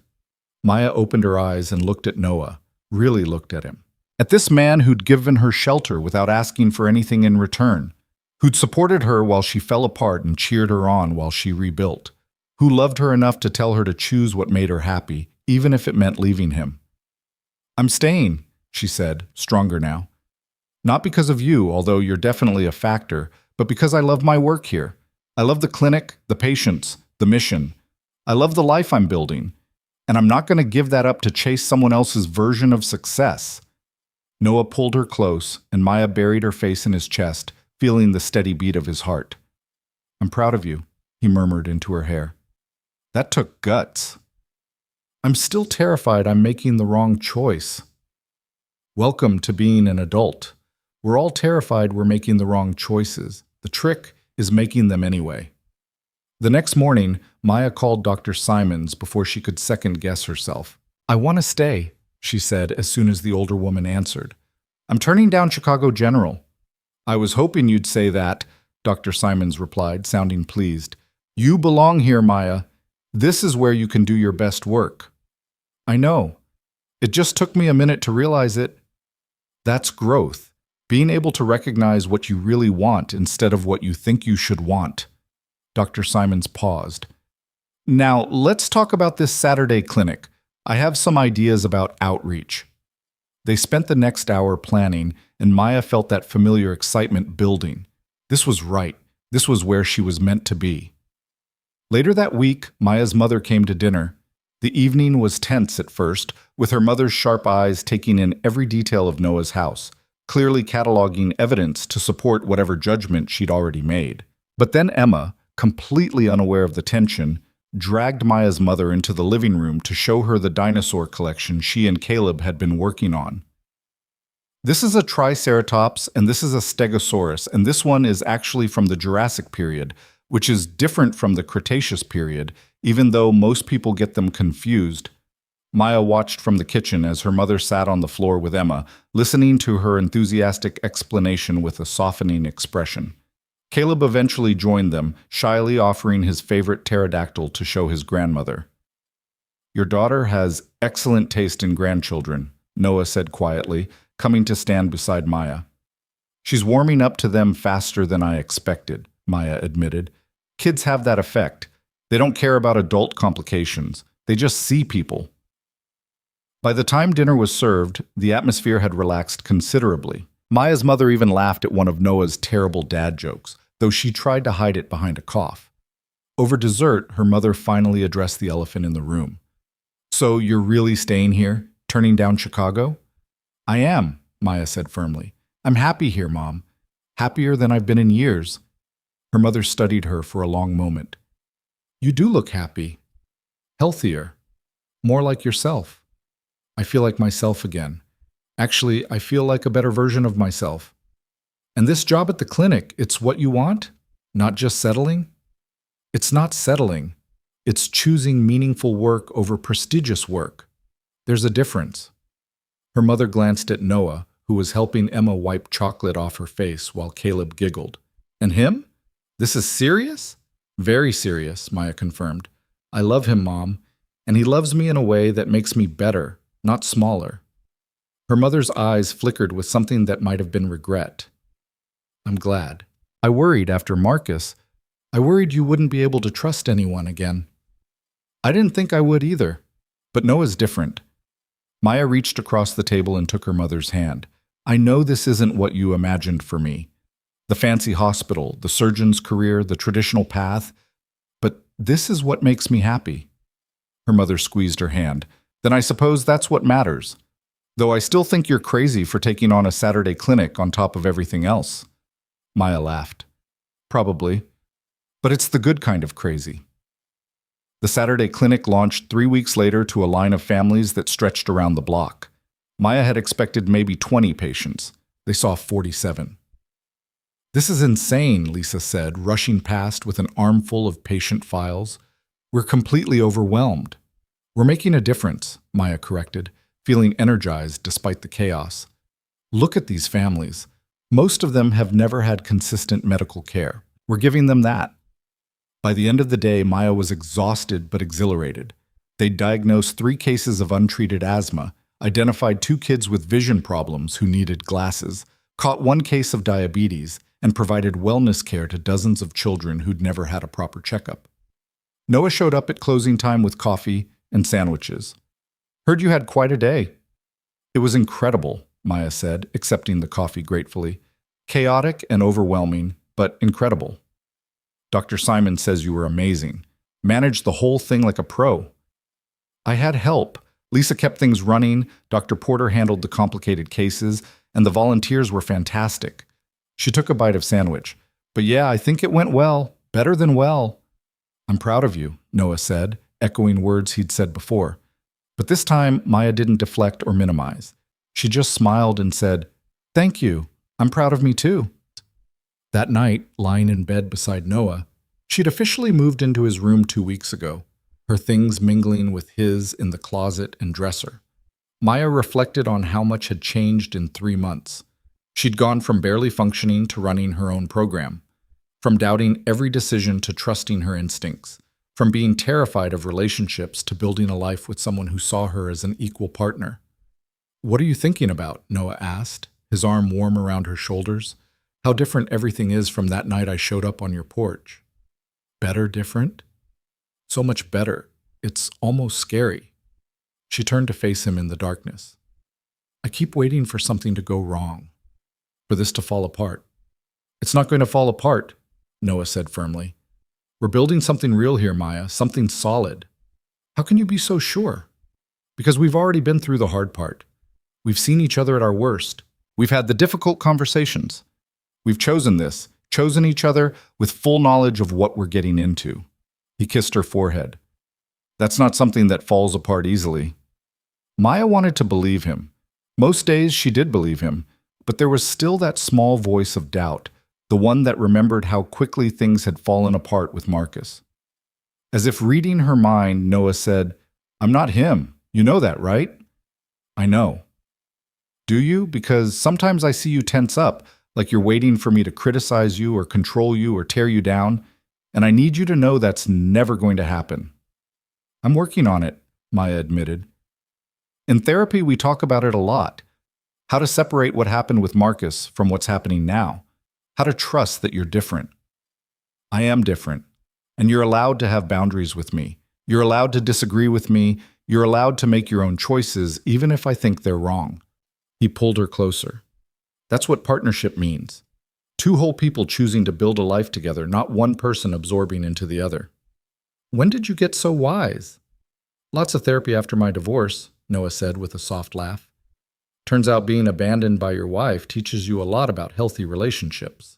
Maya opened her eyes and looked at Noah, really looked at him. At this man who'd given her shelter without asking for anything in return, who'd supported her while she fell apart and cheered her on while she rebuilt, who loved her enough to tell her to choose what made her happy, even if it meant leaving him. I'm staying, she said, stronger now. Not because of you, although you're definitely a factor, but because I love my work here. I love the clinic, the patients, the mission. I love the life I'm building, and I'm not going to give that up to chase someone else's version of success. Noah pulled her close, and Maya buried her face in his chest, feeling the steady beat of his heart. I'm proud of you, he murmured into her hair. That took guts. I'm still terrified I'm making the wrong choice. Welcome to being an adult. We're all terrified we're making the wrong choices. The trick is making them anyway. The next morning, Maya called Dr. Simons before she could second-guess herself. I want to stay, she said as soon as the older woman answered. I'm turning down Chicago General. I was hoping you'd say that, Dr. Simons replied, sounding pleased. You belong here, Maya. This is where you can do your best work. I know. It just took me a minute to realize it. That's growth. Being able to recognize what you really want instead of what you think you should want. Dr. Simons paused. Now, let's talk about this Saturday clinic. I have some ideas about outreach. They spent the next hour planning, and Maya felt that familiar excitement building. This was right. This was where she was meant to be. Later that week, Maya's mother came to dinner. The evening was tense at first, with her mother's sharp eyes taking in every detail of Noah's house, clearly cataloging evidence to support whatever judgment she'd already made. But then Emma, completely unaware of the tension, dragged Maya's mother into the living room to show her the dinosaur collection she and Caleb had been working on. This is a Triceratops, and this is a Stegosaurus, and this one is actually from the Jurassic period, which is different from the Cretaceous period, even though most people get them confused. Maya watched from the kitchen as her mother sat on the floor with Emma, listening to her enthusiastic explanation with a softening expression. Caleb eventually joined them, shyly offering his favorite pterodactyl to show his grandmother. Your daughter has excellent taste in grandchildren, Noah said quietly, coming to stand beside Maya. She's warming up to them faster than I expected, Maya admitted. Kids have that effect. They don't care about adult complications. They just see people. By the time dinner was served, the atmosphere had relaxed considerably. Maya's mother even laughed at one of Noah's terrible dad jokes, though she tried to hide it behind a cough. Over dessert, her mother finally addressed the elephant in the room. So you're really staying here, turning down Chicago? I am,
Maya said firmly. I'm happy here, Mom. Happier than I've been in years. Her mother studied her for a long moment. You do look happy. Healthier. More like yourself. I feel like myself again. Actually, I feel like a better version of myself. And this job at the clinic, it's what you want? Not just settling? It's not settling. It's choosing meaningful work over prestigious work. There's a difference. Her mother glanced at Noah, who was helping Emma wipe chocolate off her face while Caleb giggled. And him? This is serious? Very serious, Maya confirmed. I love him, Mom, and he loves me in a way that makes me better, not smaller. Her mother's eyes flickered with something that might have been regret. I'm glad. I worried after Marcus. I worried you wouldn't be able to trust anyone again. I didn't think I would either. But Noah's different. Maya reached across the table and took her mother's hand. I know this isn't what you imagined for me. The fancy hospital, the surgeon's career, the traditional path. But this is what makes me happy. Her mother squeezed her hand. Then I suppose that's what matters. Though I still think you're crazy for taking on a Saturday clinic on top of everything else. Maya laughed. Probably. But it's the good kind of crazy. The Saturday clinic launched 3 weeks later to a line of families that stretched around the block. Maya had expected maybe 20 patients. They saw 47. This is insane, Lisa said, rushing past with an armful of patient files. We're completely overwhelmed. We're making a difference, Maya corrected, feeling energized despite the chaos. Look at these families. Most of them have never had consistent medical care. We're giving them that. By the end of the day, Maya was exhausted but exhilarated. They diagnosed 3 cases of untreated asthma, identified 2 kids with vision problems who needed glasses, caught 1 case of diabetes, and provided wellness care to dozens of children who'd never had a proper checkup. Noah showed up at closing time with coffee and sandwiches. Heard you had quite a day. It was incredible, Maya said, accepting the coffee gratefully. Chaotic and overwhelming, but incredible. Dr. Simon says you were amazing. Managed the whole thing like a pro. I had help. Lisa kept things running, Dr. Porter handled the complicated cases, and the volunteers were fantastic. She took a bite of sandwich. But yeah, I think it went well. Better than well. I'm proud of you, Noah said, echoing words he'd said before. But this time, Maya didn't deflect or minimize. She just smiled and said, Thank you. I'm proud of me too. That night, lying in bed beside Noah, she'd officially moved into his room 2 weeks ago, her things mingling with his in the closet and dresser. Maya reflected on how much had changed in 3 months. She'd gone from barely functioning to running her own program, from doubting every decision to trusting her instincts, from being terrified of relationships to building a life with someone who saw her as an equal partner. What are you thinking about? Noah asked, his arm warm around her shoulders. How different everything is from that night I showed up on your porch. Better different? So much better. It's almost scary. She turned to face him in the darkness. I keep waiting for something to go wrong, for this to fall apart. It's not going to fall apart, Noah said firmly. We're building something real here, Maya, something solid. How can you be so sure? Because we've already been through the hard part. We've seen each other at our worst. We've had the difficult conversations. We've chosen this, chosen each other with full knowledge of what we're getting into. He kissed her forehead. That's not something that falls apart easily. Maya wanted to believe him. Most days she did believe him, but there was still that small voice of doubt, the one that remembered how quickly things had fallen apart with Marcus. As if reading her mind, Noah said, I'm not him. You know that, right? I know. Do you? Because sometimes I see you tense up, like you're waiting for me to criticize you or control you or tear you down, and I need you to know that's never going to happen. I'm working on it, Maya admitted. In therapy, we talk about it a lot. How to separate what happened with Marcus from what's happening now. How to trust that you're different. I am different, and you're allowed to have boundaries with me. You're allowed to disagree with me. You're allowed to make your own choices, even if I think they're wrong. He pulled her closer. That's what partnership means. 2 whole people choosing to build a life together, not one person absorbing into the other. When did you get so wise? Lots of therapy after my divorce, Noah said with a soft laugh.
Turns out being abandoned by your wife teaches you a lot about healthy relationships.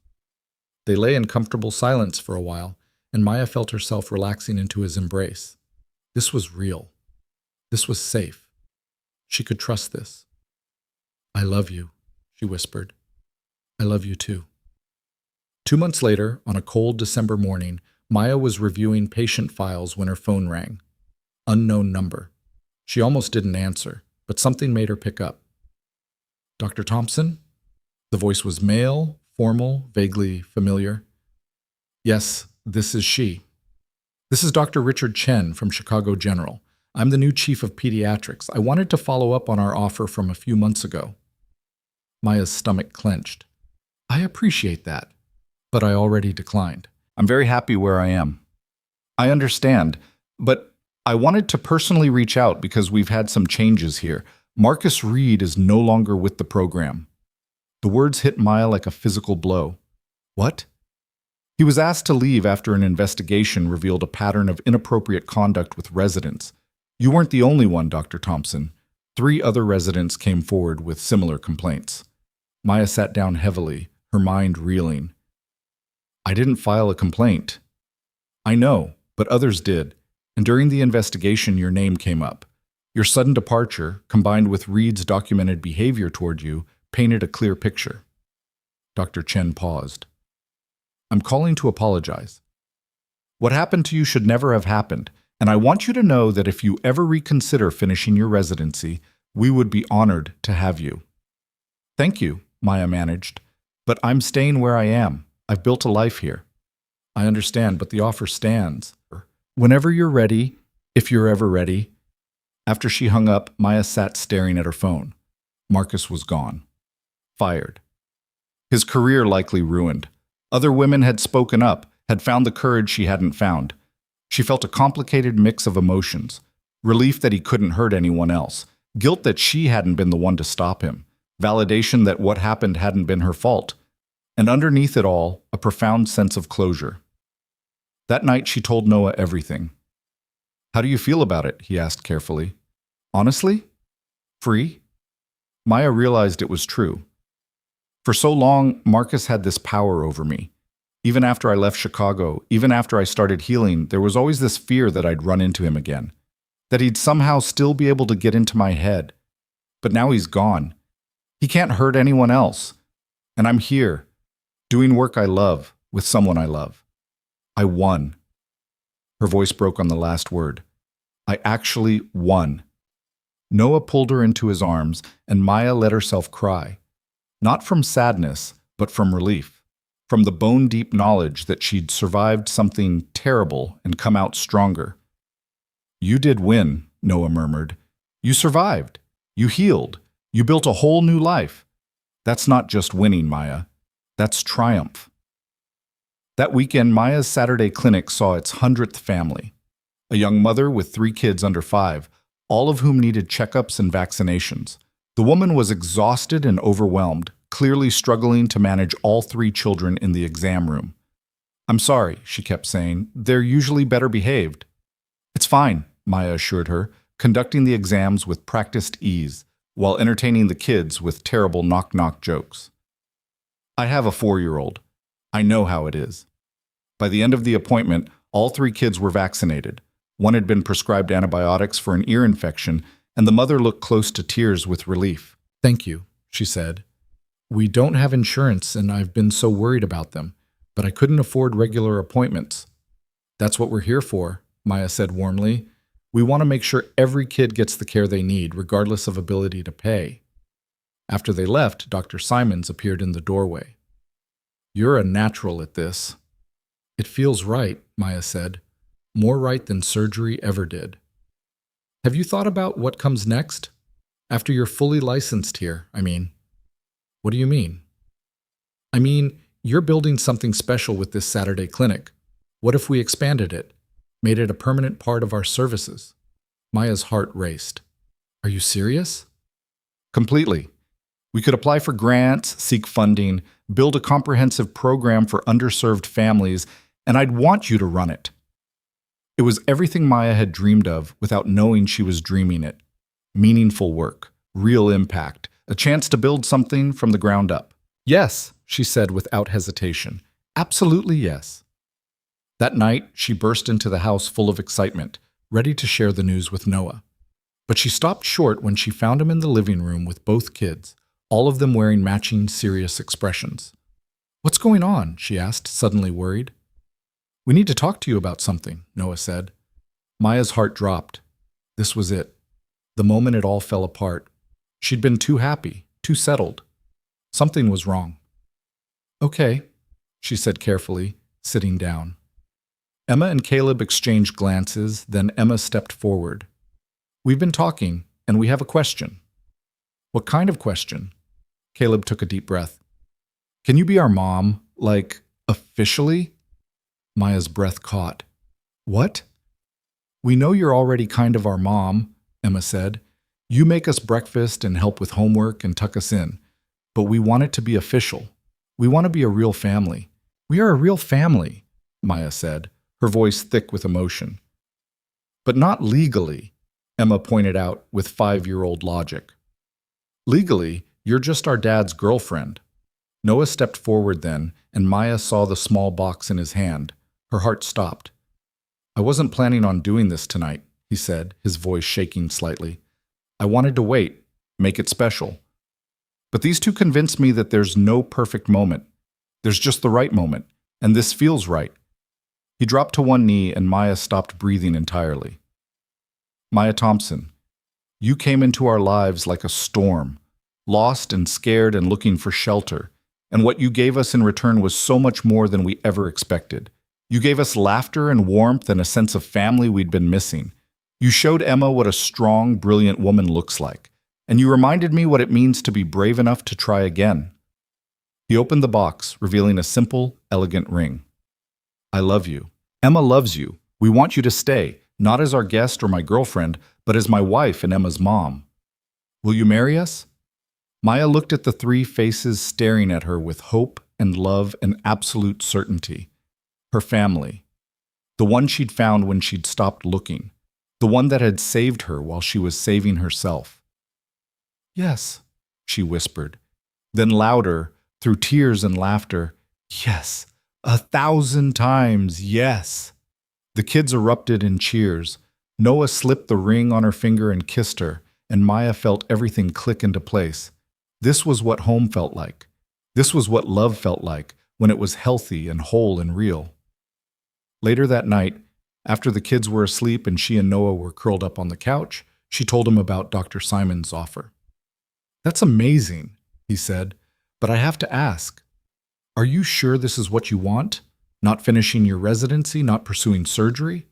They lay in comfortable silence for a while, and Maya felt herself relaxing into his embrace. This was real. This was safe. She could trust this. "I love you," she whispered. "I love you too." 2 months later, on a cold December morning, Maya was reviewing patient files when her phone rang. Unknown number. She almost didn't answer, but something made her pick up. "Dr. Thompson?" The voice was male, formal, vaguely familiar. "Yes, this is she. This is Dr. Richard Chen from Chicago General. I'm the new chief of pediatrics. I wanted to follow up on our offer from a few months ago." Maya's stomach clenched. "I appreciate that, but I already declined."
I'm very happy where I am. I understand, but I wanted to personally reach out because we've had some changes here. Marcus Reed is no longer with the program. The words hit Maya like a physical blow. What? He was asked to leave after an investigation revealed a pattern of inappropriate conduct with residents. You weren't the only one, Dr. Thompson. 3 other residents came forward with similar complaints. Maya sat down heavily, her mind reeling. "I didn't file a complaint." "I know, but others did, and during the investigation your name came up. Your sudden departure, combined with Reed's documented behavior toward you, painted a clear picture." Dr. Chen paused. "I'm calling to apologize. What happened to you should never have happened, and I want you to know that if you ever reconsider finishing your residency, we would be honored to have you." "Thank you," Maya managed, "but I'm staying where I am. I've built a life here." "I understand, but the offer stands. Whenever you're ready, if you're ever ready." After she hung up, Maya sat staring at her phone. Marcus was gone. Fired. His career likely ruined. Other women had spoken up, had found the courage she hadn't found. She felt a complicated mix of emotions. Relief that he couldn't hurt anyone else. Guilt that she hadn't been the one to stop him. Validation that what happened hadn't been her fault. And underneath it all, a profound sense of closure. That night she told Noah everything. "How do you feel about it?" he asked carefully. "Honestly? Free?" Maya realized it was true. For so long, Marcus had this power over me. Even after I left Chicago, even after I started healing, there was always this fear that I'd run into him again. That he'd somehow still be able to get into my head. But now he's gone. He can't hurt anyone else. And I'm here, doing work I love, with someone I love. I won. Her voice broke on the last word. I actually won. Noah pulled her into his arms, and Maya let herself cry. Not from sadness, but from relief. From the bone-deep knowledge that she'd survived something terrible and come out stronger. "You did win," Noah murmured. "You survived. You healed. You built a whole new life. That's not just winning, Maya. That's triumph." That weekend, Maya's Saturday clinic saw its 100th family. A young mother with 3 kids under 5, all of whom needed checkups and vaccinations. The woman was exhausted and overwhelmed, clearly struggling to manage all 3 children in the exam room. "I'm sorry," she kept saying. "They're usually better behaved." "It's fine," Maya assured her, conducting the exams with practiced ease, while entertaining the kids with terrible knock-knock jokes. "I have a 4-year-old. I know how it is." By the end of the appointment, all 3 kids were vaccinated. One had been prescribed antibiotics for an ear infection, and the mother looked close to tears with relief. "Thank you," she said. "We don't have insurance, and I've been so worried about them, but I couldn't afford regular appointments." "That's what we're here for," Maya said warmly. "We want to make sure every kid gets the care they need, regardless of ability to pay." After they left, Dr. Simons appeared in the doorway. "You're a natural at this." "It feels right," Maya said. "More right than surgery ever did." "Have you thought about what comes next? After you're fully licensed here, I mean." "What do you mean?" "I mean, you're building something special with this Saturday clinic. What if we expanded it, made it a permanent part of our services?" Maya's heart raced. "Are you serious?" "Completely. We could apply for grants, seek funding, build a comprehensive program for underserved families, and I'd want you to run it." It was everything Maya had dreamed of without knowing she was dreaming it. Meaningful work, real impact, a chance to build something from the ground up.
Yes, she said without hesitation. Absolutely yes. That night, she burst into the house full of excitement, ready to share the news with Noah. But she stopped short when she found him in the living room with both kids, all of them wearing matching serious expressions. What's going on? She asked, suddenly worried. We need to talk to you about something, Noah said. Maya's heart dropped. This was it. The moment it all fell apart. She'd been too happy, too settled. Something was wrong. Okay, she said carefully, sitting down. Emma and Caleb exchanged glances, then Emma stepped forward. We've been talking, and we have a question. What kind of question? Caleb took a deep breath. Can you be our mom, like, officially? Maya's breath caught. What? We know you're already kind of our mom, Emma said. You make us breakfast and help with homework and tuck us in. But we want it to be official. We want to be a real family. We are a real family, Maya said, her voice thick with emotion. But not legally, Emma pointed out with 5-year-old logic. Legally, you're just our dad's girlfriend. Noah stepped forward then, and Maya saw the small box in his hand. Her heart stopped. I wasn't planning on doing this tonight, he said, his voice shaking slightly. I wanted to wait, make it special. But these two convinced me that there's no perfect moment. There's just the right moment, and this feels right. He dropped to one knee, and Maya stopped breathing entirely. Maya Thompson, you came into our lives like a storm, lost and scared and looking for shelter, and what you gave us in return was so much more than we ever expected. You gave us laughter and warmth and a sense of family we'd been missing. You showed Emma what a strong, brilliant woman looks like, and you reminded me what it means to be brave enough to try again. He opened the box, revealing a simple, elegant ring. I love you. Emma loves you. We want you to stay, not as our guest or my girlfriend, but as my wife and Emma's mom. Will you marry us? Maya looked at the three faces staring at her with hope and love and absolute certainty. Her family. The one she'd found when she'd stopped looking. The one that had saved her while she was saving herself. Yes, she whispered. Then louder, through tears and laughter, yes, 1,000 times yes. The kids erupted in cheers. Noah slipped the ring on her finger and kissed her, and Maya felt everything click into place. This was what home felt like. This was what love felt like when it was healthy and whole and real. Later that night, after the kids were asleep and she and Noah were curled up on the couch, she told him about Dr. Simon's offer. That's amazing, he said, but I have to ask, are you sure this is what you want? Not finishing your residency, not pursuing surgery?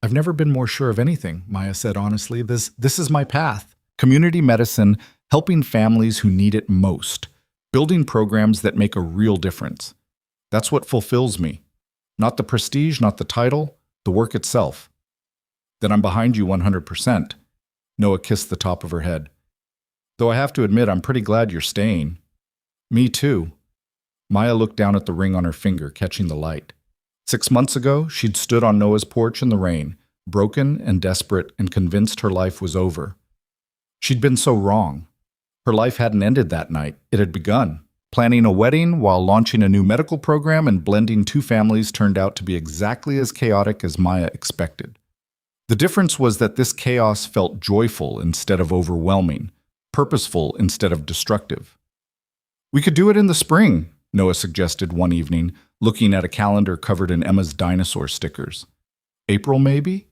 I've never been more sure of anything, Maya said honestly. This is my path. Community medicine, helping families who need it most, building programs that make a real difference. That's what fulfills me. Not the prestige, not the title, the work itself. Then I'm behind you 100%. Noah kissed the top of her head. Though I have to admit, I'm pretty glad you're staying. Me too. Maya looked down at the ring on her finger, catching the light. 6 months ago, she'd stood on Noah's porch in the rain, broken and desperate and convinced her life was over. She'd been so wrong. Her life hadn't ended that night. It had begun. Planning a wedding while launching a new medical program and blending two families turned out to be exactly as chaotic as Maya expected. The difference was that this chaos felt joyful instead of overwhelming, purposeful instead of destructive. We could do it in the spring, Noah suggested one evening, looking at a calendar covered in Emma's dinosaur stickers. April, maybe?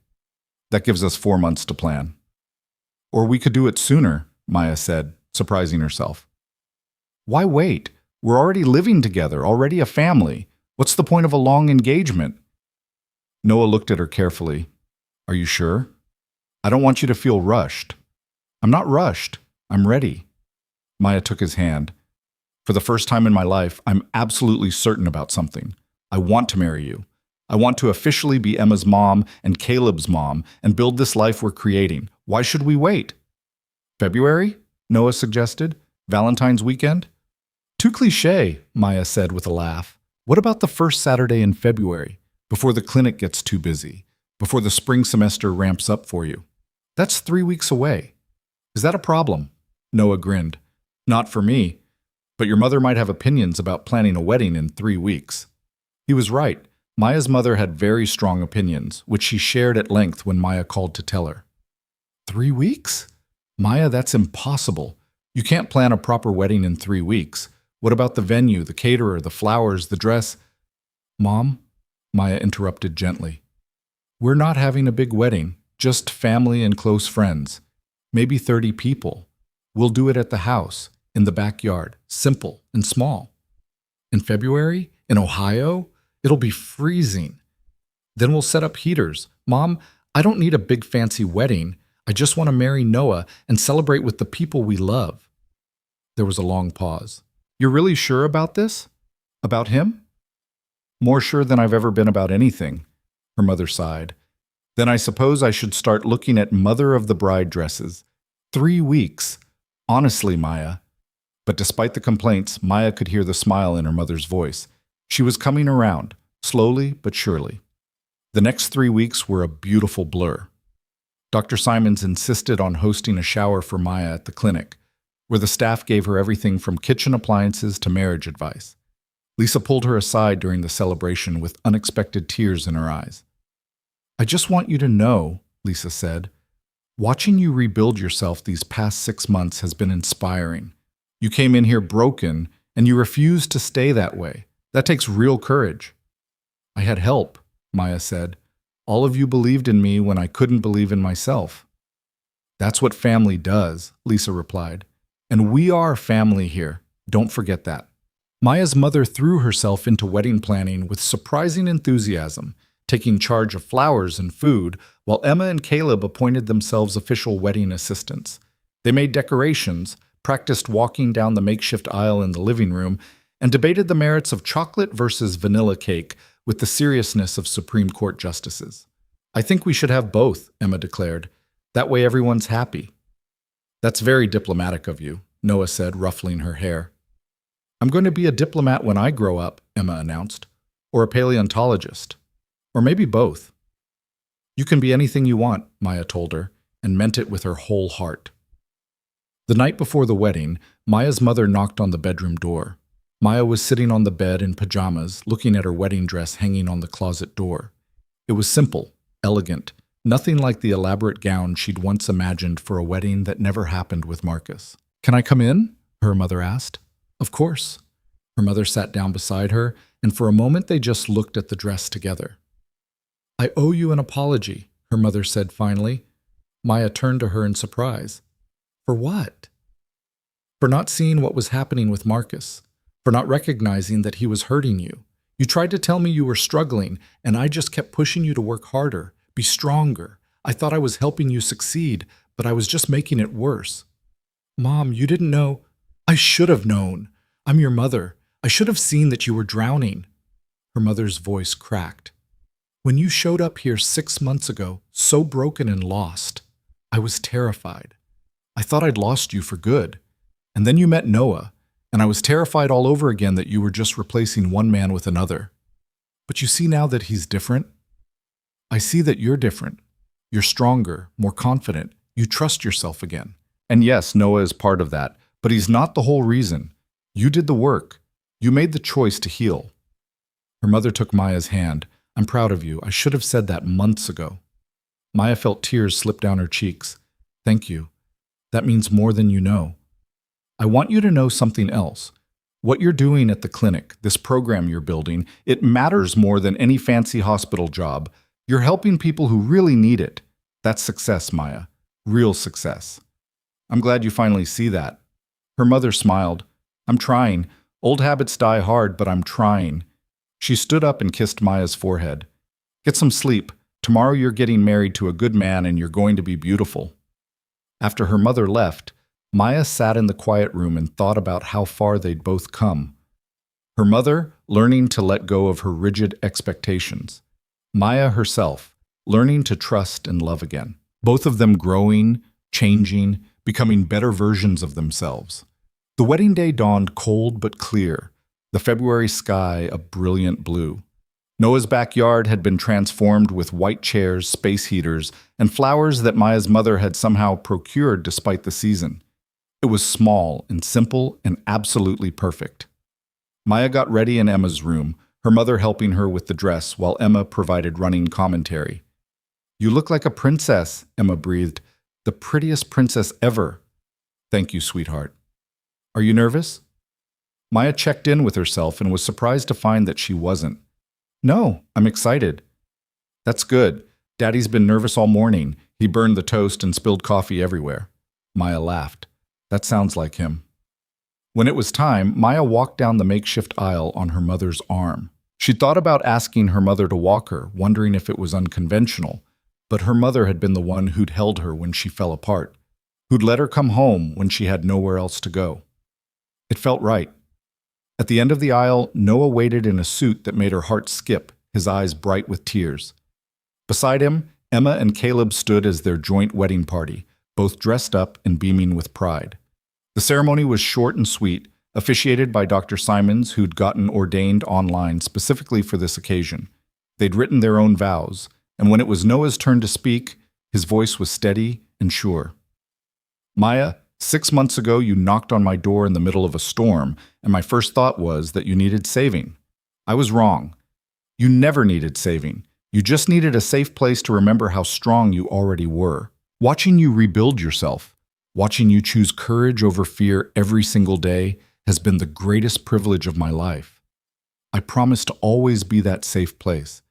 That gives us 4 months to plan. Or we could do it sooner, Maya said, surprising herself. Why wait? We're already living together, already a family. What's the point of a long engagement? Noah looked at her carefully. Are you sure? I don't want you to feel rushed. I'm not rushed. I'm ready. Maya took his hand. For the first time in my life, I'm absolutely certain about something. I want to marry you. I want to officially be Emma's mom and Caleb's mom and build this life we're creating. Why should we wait? February? Noah suggested. Valentine's weekend? Too cliché, Maya said with a laugh. What about the first Saturday in February, before the clinic gets too busy, before the spring semester ramps up for you? That's 3 weeks away. Is that a problem? Noah grinned.
Not for me, but your mother might have opinions about planning a wedding in 3 weeks. He was right. Maya's mother had very strong opinions, which she shared at length when Maya called to tell her. 3 weeks? Maya, that's impossible. You can't plan a proper wedding in 3 weeks. What about the venue, the caterer, the flowers, the dress? Mom, Maya interrupted gently. We're not having a big wedding, just family and close friends. Maybe 30 people. We'll do it at the house, in the backyard, simple and small. In February? In Ohio? It'll be freezing. Then we'll set up heaters. Mom, I don't need a big fancy wedding. I just want to marry Noah and celebrate with the people we love. There was a long pause. You're really sure about this? About him? More sure than I've ever been about anything, her mother sighed. Then I suppose I should start looking at mother of the bride dresses. 3 weeks. Honestly, Maya. But despite the complaints, Maya could hear the smile in her mother's voice. She was coming around, slowly but surely. The next 3 weeks were a beautiful blur. Dr. Simons insisted on hosting a shower for Maya at the clinic, where the staff gave her everything from kitchen appliances to marriage advice. Lisa pulled her aside during the celebration with unexpected tears in her eyes. I just want you to know, Lisa said, watching you rebuild yourself these past 6 months has been inspiring. You came in here broken, and you refused to stay that way. That takes real courage. I had help, Maya said. All of you believed in me when I couldn't believe in myself. That's what family does, Lisa replied. And we are family here. Don't forget that. Maya's mother threw herself into wedding planning with surprising enthusiasm, taking charge of flowers and food, while Emma and Caleb appointed themselves official wedding assistants. They made decorations, practiced walking down the makeshift aisle in the living room, and debated the merits of chocolate versus vanilla cake with the seriousness of Supreme Court justices. I think we should have both, Emma declared. That way everyone's happy. That's very diplomatic of you, Noah said, ruffling her hair. I'm going to be a diplomat when I grow up, Emma announced, or a paleontologist, or maybe both. You can be anything you want, Maya told her, and meant it with her whole heart. The night before the wedding, Maya's mother knocked on the bedroom door. Maya was sitting on the bed in pajamas, looking at her wedding dress hanging on the closet door. It was simple, elegant, nothing like the elaborate gown she'd once imagined for a wedding that never happened with Marcus. Can I come in? Her mother asked. Of course. Her mother sat down beside her, and for a moment they just looked at the dress together. I owe you an apology, her mother said finally. Maya turned to her in surprise. For what? For not seeing what was happening with Marcus. For not recognizing that he was hurting you. You tried to tell me you were struggling, and I just kept pushing you to work harder, be stronger. I thought I was helping you succeed, but I was just making it worse. Mom, you didn't know. I should have known. I'm your mother. I should have seen that you were drowning. Her mother's voice cracked. When you showed up here 6 months ago, so broken and lost, I was terrified. I thought I'd lost you for good. And then you met Noah, and I was terrified all over again that you were just replacing one man with another. But you see now that he's different? I see that you're different. You're stronger, more confident. You trust yourself again. And yes, Noah is part of that, but he's not the whole reason. You did the work. You made the choice to heal. Her mother took Maya's hand. I'm proud of you. I should have said that months ago. Maya felt tears slip down her cheeks. Thank you. That means more than you know. I want you to know something else. What you're doing at the clinic, this program you're building, it matters more than any fancy hospital job. You're helping people who really need it. That's success, Maya. Real success. I'm glad you finally see that. Her mother smiled. I'm trying. Old habits die hard, but I'm trying. She stood up and kissed Maya's forehead. Get some sleep. Tomorrow you're getting married to a good man and you're going to be beautiful. After her mother left, Maya sat in the quiet room and thought about how far they'd both come. Her mother, learning to let go of her rigid expectations. Maya herself, learning to trust and love again. Both of them growing, changing, becoming better versions of themselves. The wedding day dawned cold but clear, the February sky a brilliant blue. Noah's backyard had been transformed with white chairs, space heaters, and flowers that Maya's mother had somehow procured despite the season. It was small and simple and absolutely perfect. Maya got ready in Emma's room, her mother helping her with the dress while Emma provided running commentary. "You look like a princess," Emma breathed. "The prettiest princess ever." "Thank you, sweetheart." "Are you nervous?" Maya checked in with herself and was surprised to find that she wasn't. "No, I'm excited." "That's good. Daddy's been nervous all morning. He burned the toast and spilled coffee everywhere." Maya laughed. "That sounds like him." When it was time, Maya walked down the makeshift aisle on her mother's arm. She thought about asking her mother to walk her, wondering if it was unconventional, but her mother had been the one who'd held her when she fell apart, who'd let her come home when she had nowhere else to go. It felt right. At the end of the aisle, Noah waited in a suit that made her heart skip, his eyes bright with tears. Beside him, Emma and Caleb stood as their joint wedding party, both dressed up and beaming with pride. The ceremony was short and sweet, officiated by Dr. Simons, who'd gotten ordained online specifically for this occasion. They'd written their own vows, and when it was Noah's turn to speak, his voice was steady and sure. "Maya, 6 months ago you knocked on my door in the middle of a storm, and my first thought was that you needed saving. I was wrong. You never needed saving. You just needed a safe place to remember how strong you already were. Watching you rebuild yourself, watching you choose courage over fear every single day has been the greatest privilege of my life. I promise to always be that safe place.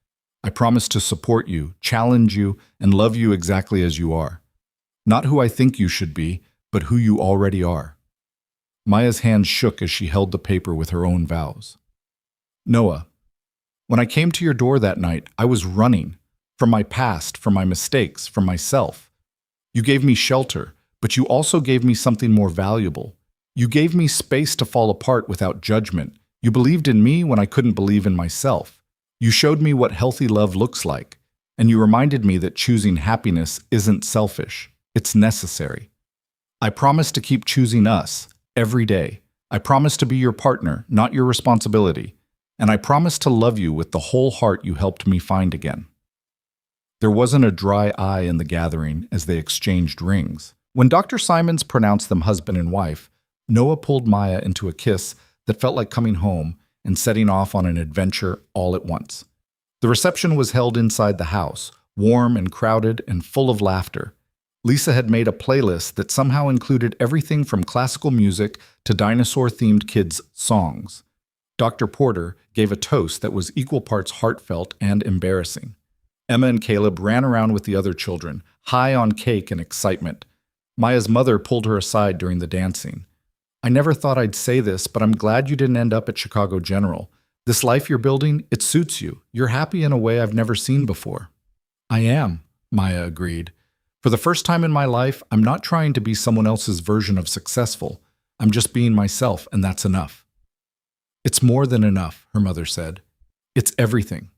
I promise to support you, challenge you, and love you exactly as you are. Not who I think you should be, but who you already are." Maya's hands shook as she held the paper with her own vows. "Noah, when I came to your door that night, I was running from my past, from my mistakes, from myself. You gave me shelter, but you also gave me something more valuable. You gave me space to fall apart without judgment. You believed in me when I couldn't believe in myself. You showed me what healthy love looks like, and you reminded me that choosing happiness isn't selfish, it's necessary. I promise to keep choosing us every day. I promise to be your partner, not your responsibility. And I promise to love you with the whole heart you helped me find again." There wasn't a dry eye in the gathering as they exchanged rings. When Dr. Simons pronounced them husband and wife, Noah pulled Maya into a kiss that felt like coming home and setting off on an adventure all at once. The reception was held inside the house, warm and crowded and full of laughter. Lisa had made a playlist that somehow included everything from classical music to dinosaur-themed kids' songs. Dr. Porter gave a toast that was equal parts heartfelt and embarrassing. Emma and Caleb ran around with the other children, high on cake and excitement. Maya's mother pulled her aside during the dancing. "I never thought I'd say this, but I'm glad you didn't end up at Chicago General. This life you're building, it suits you. You're happy in a way I've never seen before." "I am," Maya agreed. "For the first time in my life, I'm not trying to be someone else's version of successful. I'm just being myself, and that's enough." "It's more than enough," her mother said. "It's everything."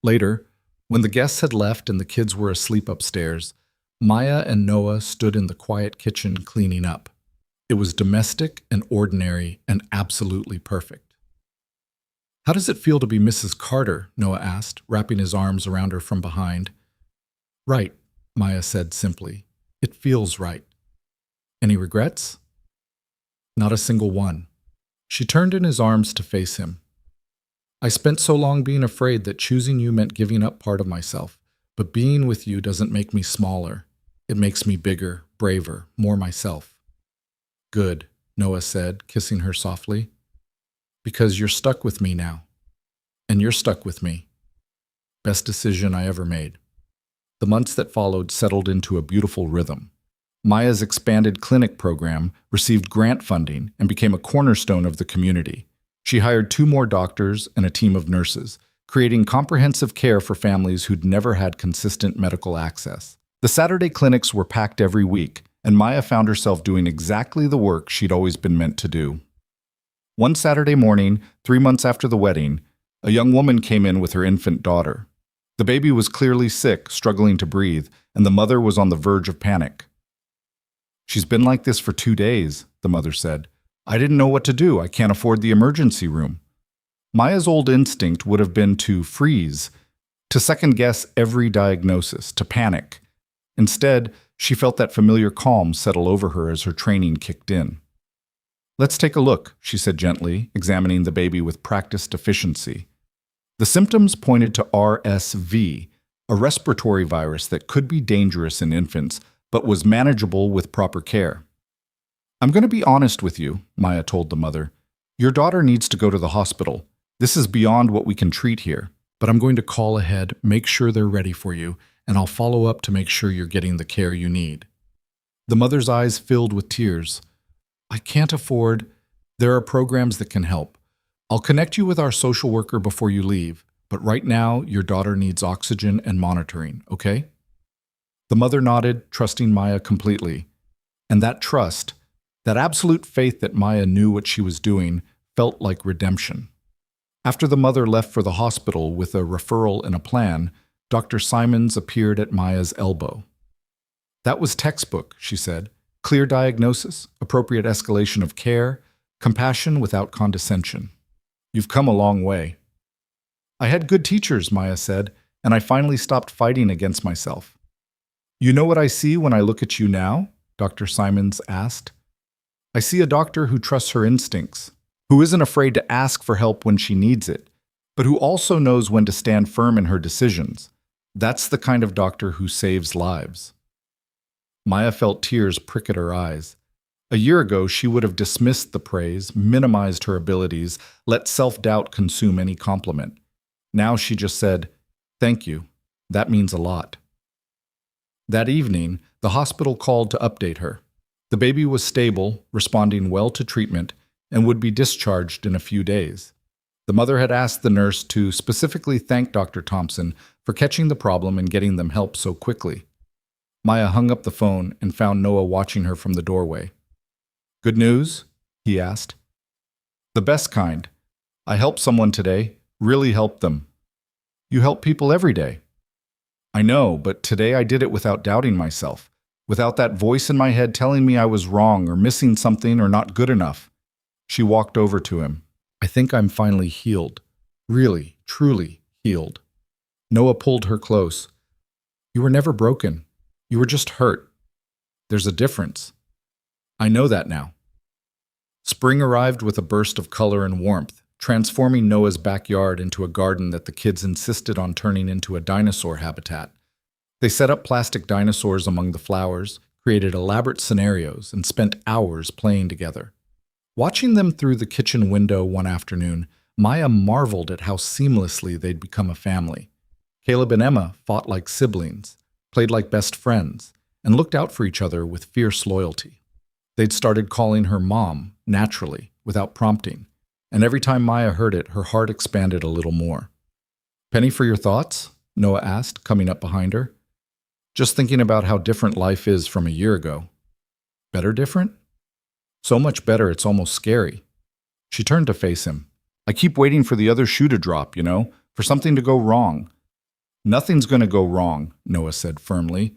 Later, when the guests had left and the kids were asleep upstairs, Maya and Noah stood in the quiet kitchen cleaning up. It was domestic and ordinary and absolutely perfect. "How does it feel to be Mrs. Carter?" Noah asked, wrapping his arms around her from behind. "Right," Maya said simply. "It feels right." "Any regrets?" "Not a single one." She turned in his arms to face him. "I spent so long being afraid that choosing you meant giving up part of myself, but being with you doesn't make me smaller. It makes me bigger, braver, more myself." "Good," Noah said, kissing her softly. "Because you're stuck with me now. And you're stuck with me. Best decision I ever made." The months that followed settled into a beautiful rhythm. Maya's expanded clinic program received grant funding and became a cornerstone of the community. She hired 2 more doctors and a team of nurses, creating comprehensive care for families who'd never had consistent medical access. The Saturday clinics were packed every week, and Maya found herself doing exactly the work she'd always been meant to do. One Saturday morning, 3 months after the wedding, a young woman came in with her infant daughter. The baby was clearly sick, struggling to breathe, and the mother was on the verge of panic. "She's been like this for 2 days, the mother said. "I didn't know what to do. I can't afford the emergency room." Maya's old instinct would have been to freeze, to second-guess every diagnosis, to panic. Instead, She felt that familiar calm settle over her as her training kicked in. "Let's take a look," she said gently, examining the baby with practiced efficiency. The symptoms pointed to RSV, a respiratory virus that could be dangerous in infants, but was manageable with proper care. "I'm going to be honest with you," Maya told the mother. "Your daughter needs to go to the hospital. This is beyond what we can treat here. But I'm going to call ahead, make sure they're ready for you, and I'll follow up to make sure you're getting the care you need." The mother's eyes filled with tears. "I can't afford. There are programs that can help. I'll connect you with our social worker before you leave, but right now your daughter needs oxygen and monitoring, okay?" The mother nodded, trusting Maya completely. And that trust, that absolute faith that Maya knew what she was doing, felt like redemption. After the mother left for the hospital with a referral and a plan, Dr. Simons appeared at Maya's elbow. "That was textbook," she said. "Clear diagnosis, appropriate escalation of care, compassion without condescension. You've come a long way." "I had good teachers," Maya said, "and I finally stopped fighting against myself." "You know what I see when I look at you now?" Dr. Simons asked. "I see a doctor who trusts her instincts, who isn't afraid to ask for help when she needs it, but who also knows when to stand firm in her decisions. That's the kind of doctor who saves lives." Maya felt tears prick at her eyes. A year ago, she would have dismissed the praise, minimized her abilities, let self-doubt consume any compliment. Now she just said, "Thank you. That means a lot." That evening, the hospital called to update her. The baby was stable, responding well to treatment, and would be discharged in a few days. The mother had asked the nurse to specifically thank Dr. Thompson for catching the problem and getting them help so quickly. Maya hung up the phone and found Noah watching her from the doorway. "Good news?" he asked. "The best kind. I helped someone today, really helped them." "You help people every day." "I know, but today I did it without doubting myself, without that voice in my head telling me I was wrong or missing something or not good enough." She walked over to him. "I think I'm finally healed. Really, truly healed." Noah pulled her close. "You were never broken. You were just hurt. There's a difference." "I know that now." Spring arrived with a burst of color and warmth, transforming Noah's backyard into a garden that the kids insisted on turning into a dinosaur habitat. They set up plastic dinosaurs among the flowers, created elaborate scenarios, and spent hours playing together. Watching them through the kitchen window one afternoon, Maya marveled at how seamlessly they'd become a family. Caleb and Emma fought like siblings, played like best friends, and looked out for each other with fierce loyalty. They'd started calling her Mom, naturally, without prompting, and every time Maya heard it, her heart expanded a little more. "Penny for your thoughts?" Noah asked, coming up behind her. "Just thinking about how different life is from a year ago." "Better different?" "So much better it's almost scary." She turned to face him. "I keep waiting for the other shoe to drop, for something to go wrong." "Nothing's going to go wrong," Noah said firmly.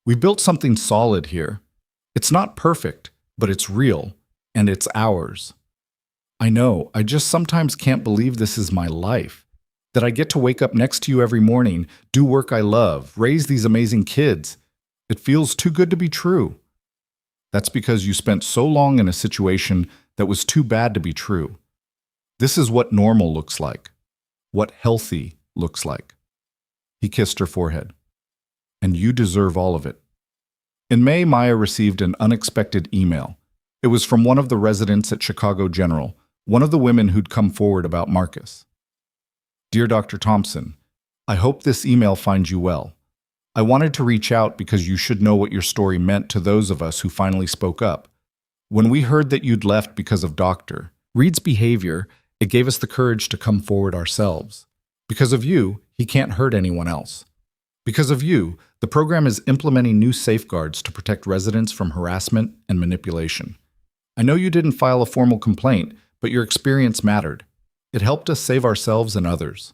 "We built something solid here. It's not perfect, but it's real, and it's ours." "I know, I just sometimes can't believe this is my life. That I get to wake up next to you every morning, do work I love, raise these amazing kids. It feels too good to be true." "That's because you spent so long in a situation that was too bad to be true. This is what normal looks like, what healthy looks like." He kissed her forehead. "And you deserve all of it." In May, Maya received an unexpected email. It was from one of the residents at Chicago General, one of the women who'd come forward about Marcus. "Dear Dr. Thompson, I hope this email finds you well. I wanted to reach out because you should know what your story meant to those of us who finally spoke up. When we heard that you'd left because of Dr. Reed's behavior, it gave us the courage to come forward ourselves. Because of you, he can't hurt anyone else. Because of you, the program is implementing new safeguards to protect residents from harassment and manipulation. I know you didn't file a formal complaint, but your experience mattered. It helped us save ourselves and others.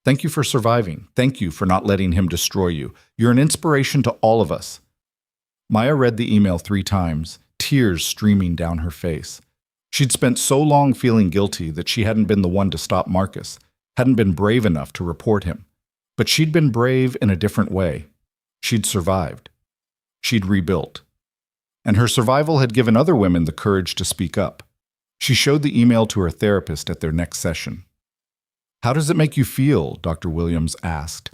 Thank you for surviving. Thank you for not letting him destroy you. You're an inspiration to all of us." Maya read the email 3 times, tears streaming down her face. She'd spent so long feeling guilty that she hadn't been the one to stop Marcus, hadn't been brave enough to report him. But she'd been brave in a different way. She'd survived. she'd rebuilt. And her survival had given other women the courage to speak up. She showed the email to her therapist at their next session. "How does it make you feel?" Dr. Williams asked.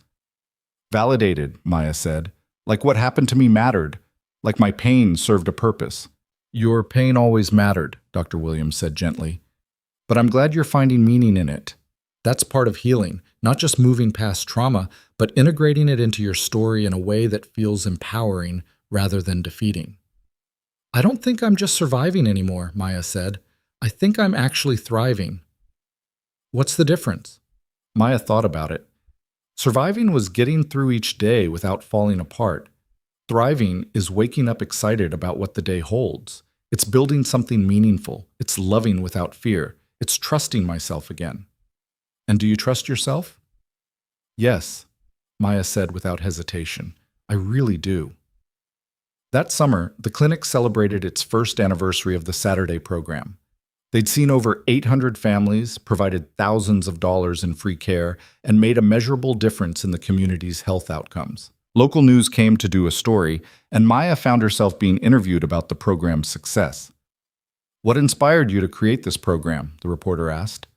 "Validated," Maya said. "Like what happened to me mattered. Like my pain served a purpose." "Your pain always mattered," Dr. Williams said gently. "But I'm glad you're finding meaning in it. That's part of healing, not just moving past trauma, but integrating it into your story in a way that feels empowering rather than defeating." "I don't think I'm just surviving anymore," Maya said. "I think I'm actually thriving." "What's the difference?" Maya thought about it. Surviving was getting through each day without falling apart. Thriving is waking up excited about what the day holds. It's building something meaningful. It's loving without fear. It's trusting myself again. "And do you trust yourself?" "Yes," Maya said without hesitation. "I really do." That summer, the clinic celebrated its first anniversary of the Saturday program. They'd seen over 800 families, provided thousands of dollars in free care, and made a measurable difference in the community's health outcomes. Local news came to do a story, and Maya found herself being interviewed about the program's success. "What inspired you to create this program?" the reporter asked.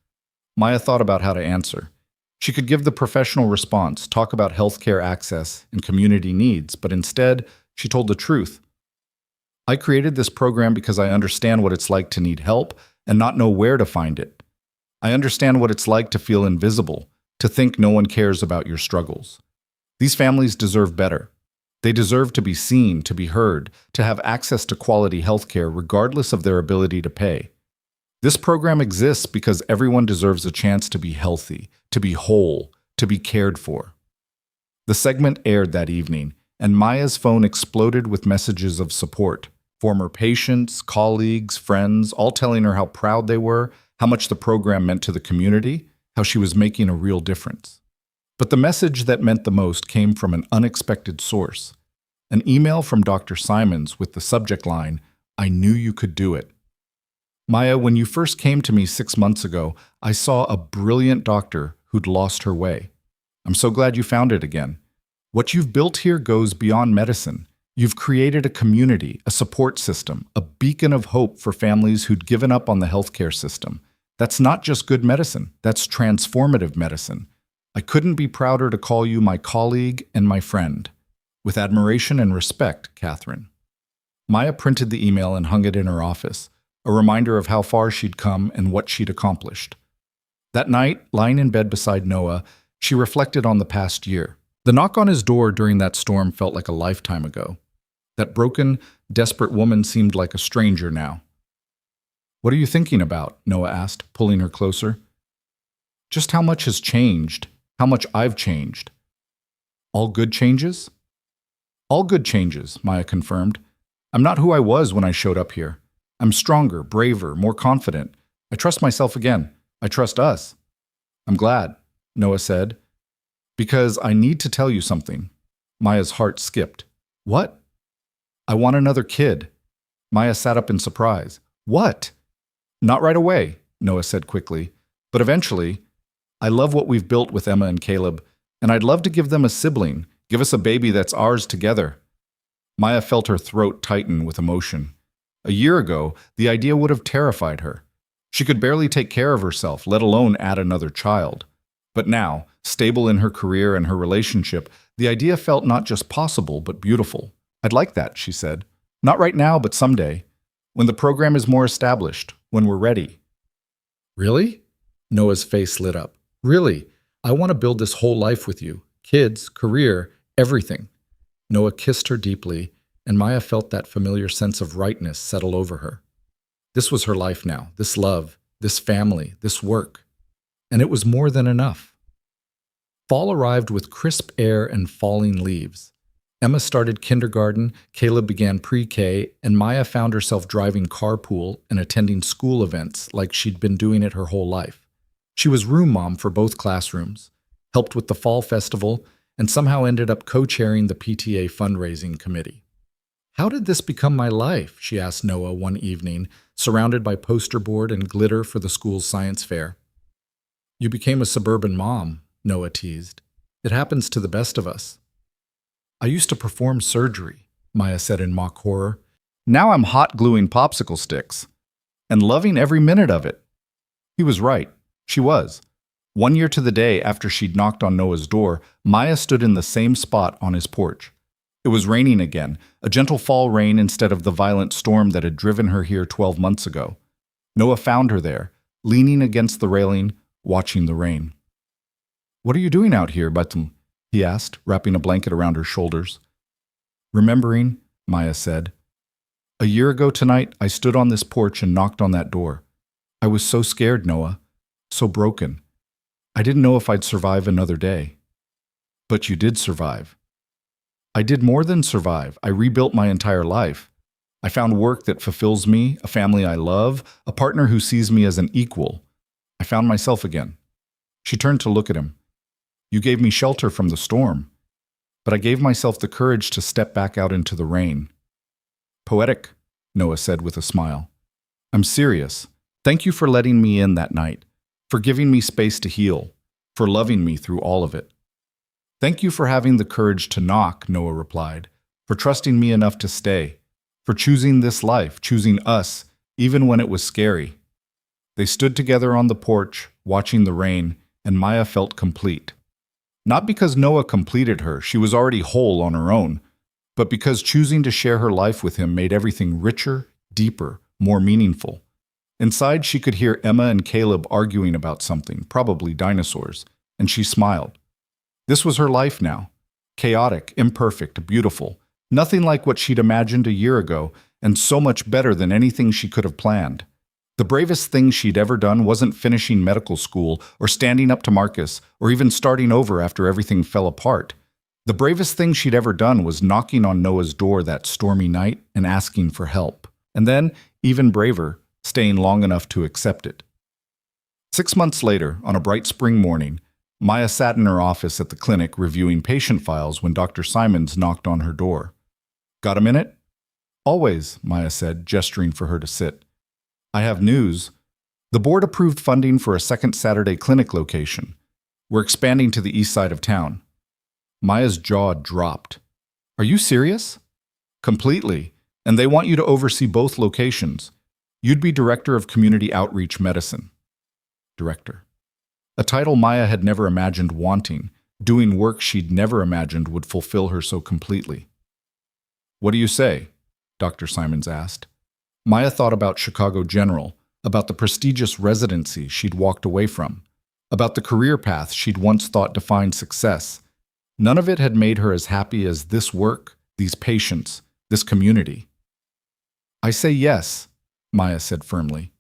Maya thought about how to answer. She could give the professional response, talk about healthcare access and community needs, but instead, she told the truth. "I created this program because I understand what it's like to need help and not know where to find it. I understand what it's like to feel invisible, to think no one cares about your struggles. These families deserve better. They deserve to be seen, to be heard, to have access to quality healthcare regardless of their ability to pay. This program exists because everyone deserves a chance to be healthy, to be whole, to be cared for." The segment aired that evening, and Maya's phone exploded with messages of support. Former patients, colleagues, friends, all telling her how proud they were, how much the program meant to the community, how she was making a real difference. But the message that meant the most came from an unexpected source. An email from Dr. Simons with the subject line, "I knew you could do it." "Maya, when you first came to me 6 months ago, I saw a brilliant doctor who'd lost her way. I'm so glad you found it again. What you've built here goes beyond medicine. You've created a community, a support system, a beacon of hope for families who'd given up on the healthcare system. That's not just good medicine, that's transformative medicine. I couldn't be prouder to call you my colleague and my friend. With admiration and respect, Catherine." Maya printed the email and hung it in her office, a reminder of how far she'd come and what she'd accomplished. That night, lying in bed beside Noah, she reflected on the past year. The knock on his door during that storm felt like a lifetime ago. That broken, desperate woman seemed like a stranger now. "What are you thinking about?" Noah asked, pulling her closer. "Just how much has changed, how much I've changed." "All good changes?" "All good changes," Maya confirmed. "I'm not who I was when I showed up here. I'm stronger, braver, more confident. I trust myself again. I trust us." "I'm glad," Noah said. "Because I need to tell you something." Maya's heart skipped. "What?" "I want another kid." Maya sat up in surprise. "What?" "Not right away," Noah said quickly. "But eventually. I love what we've built with Emma and Caleb, and I'd love to give them a sibling, give us a baby that's ours together." Maya felt her throat tighten with emotion. A year ago, the idea would have terrified her. She could barely take care of herself, let alone add another child. But now, stable in her career and her relationship, the idea felt not just possible, but beautiful. "I'd like that," she said. "Not right now, but someday. When the program is more established, when we're ready." "Really?" Noah's face lit up. "Really? I want to build this whole life with you. Kids, career, everything." Noah kissed her deeply, and Maya felt that familiar sense of rightness settle over her. This was her life now, this love, this family, this work. And it was more than enough. Fall arrived with crisp air and falling leaves. Emma started kindergarten, Caleb began pre-K, and Maya found herself driving carpool and attending school events like she'd been doing it her whole life. She was room mom for both classrooms, helped with the fall festival, and somehow ended up co-chairing the PTA fundraising committee. "How did this become my life?" she asked Noah one evening, surrounded by poster board and glitter for the school's science fair. "You became a suburban mom," Noah teased. "It happens to the best of us." "I used to perform surgery."
Maya said in mock horror.
Now I'm hot gluing popsicle sticks and loving every minute of it. He was right. She was. 1 year to the day after she'd knocked on Noah's door, Maya stood in the same spot on his porch. It was raining again, a gentle fall rain instead of the violent storm that had driven her here 12 months ago. Noah found her there, leaning against the railing, watching the rain. "What are you doing out here, Batum?" he asked, wrapping a blanket around her shoulders. "Remembering," Maya said. "A year ago tonight, I stood on this porch and knocked on that door. I was so scared, Noah, so broken. I didn't know if I'd survive another day." "But you did survive." "I did more than survive. I rebuilt my entire life. I found work that fulfills me, a family I love, a partner who sees me as an equal. I found myself again." She turned to look at him. "You gave me shelter from the storm, but I gave myself the courage to step back out into the rain." "Poetic," Noah said with a smile. "I'm serious. Thank you for letting me in that night, for giving me space to heal, for loving me through all of it." "Thank you for having the courage to knock," Noah replied, "for trusting me enough to stay, for choosing this life, choosing us, even when it was scary." They stood together on the porch, watching the rain, and Maya felt complete. Not because Noah completed her, she was already whole on her own, but because choosing to share her life with him made everything richer, deeper, more meaningful. Inside, she could hear Emma and Caleb arguing about something, probably dinosaurs, and she smiled. This was her life now. Chaotic, imperfect, beautiful. Nothing like what she'd imagined a year ago, and so much better than anything she could have planned. The bravest thing she'd ever done wasn't finishing medical school, or standing up to Marcus, or even starting over after everything fell apart. The bravest thing she'd ever done was knocking on Noah's door that stormy night and asking for help. And then, even braver, staying long enough to accept it. 6 months later, on a bright spring morning, Maya sat in her office at the clinic reviewing patient files when Dr. Simons knocked on her door. "Got a minute?" "Always," Maya said, gesturing for her to sit. "I have news. The board approved funding for a second Saturday clinic location. We're expanding to the east side of town." Maya's jaw dropped. "Are you serious?" "Completely. And they want you to oversee both locations. You'd be Director of Community Outreach Medicine." Director. A title Maya had never imagined wanting, doing work she'd never imagined would fulfill her so completely. "What do you say?" Dr. Simons asked. Maya thought about Chicago General, about the prestigious residency she'd walked away from, about the career path she'd once thought defined success. None of it had made her as happy as this work, these patients, this community. "I say yes," Maya said firmly.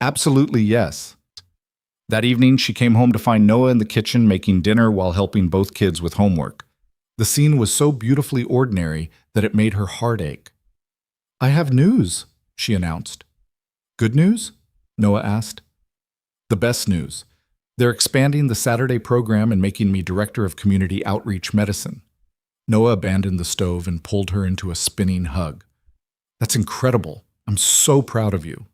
"Absolutely yes." That evening, she came home to find Noah in the kitchen making dinner while helping both kids with homework. The scene was so beautifully ordinary that it made her heart ache. "I have news," she announced. "Good news?" Noah asked. "The best news. They're expanding the Saturday program and making me Director of Community Outreach Medicine." Noah abandoned the stove and pulled her into a spinning hug. "That's incredible. I'm so proud of you."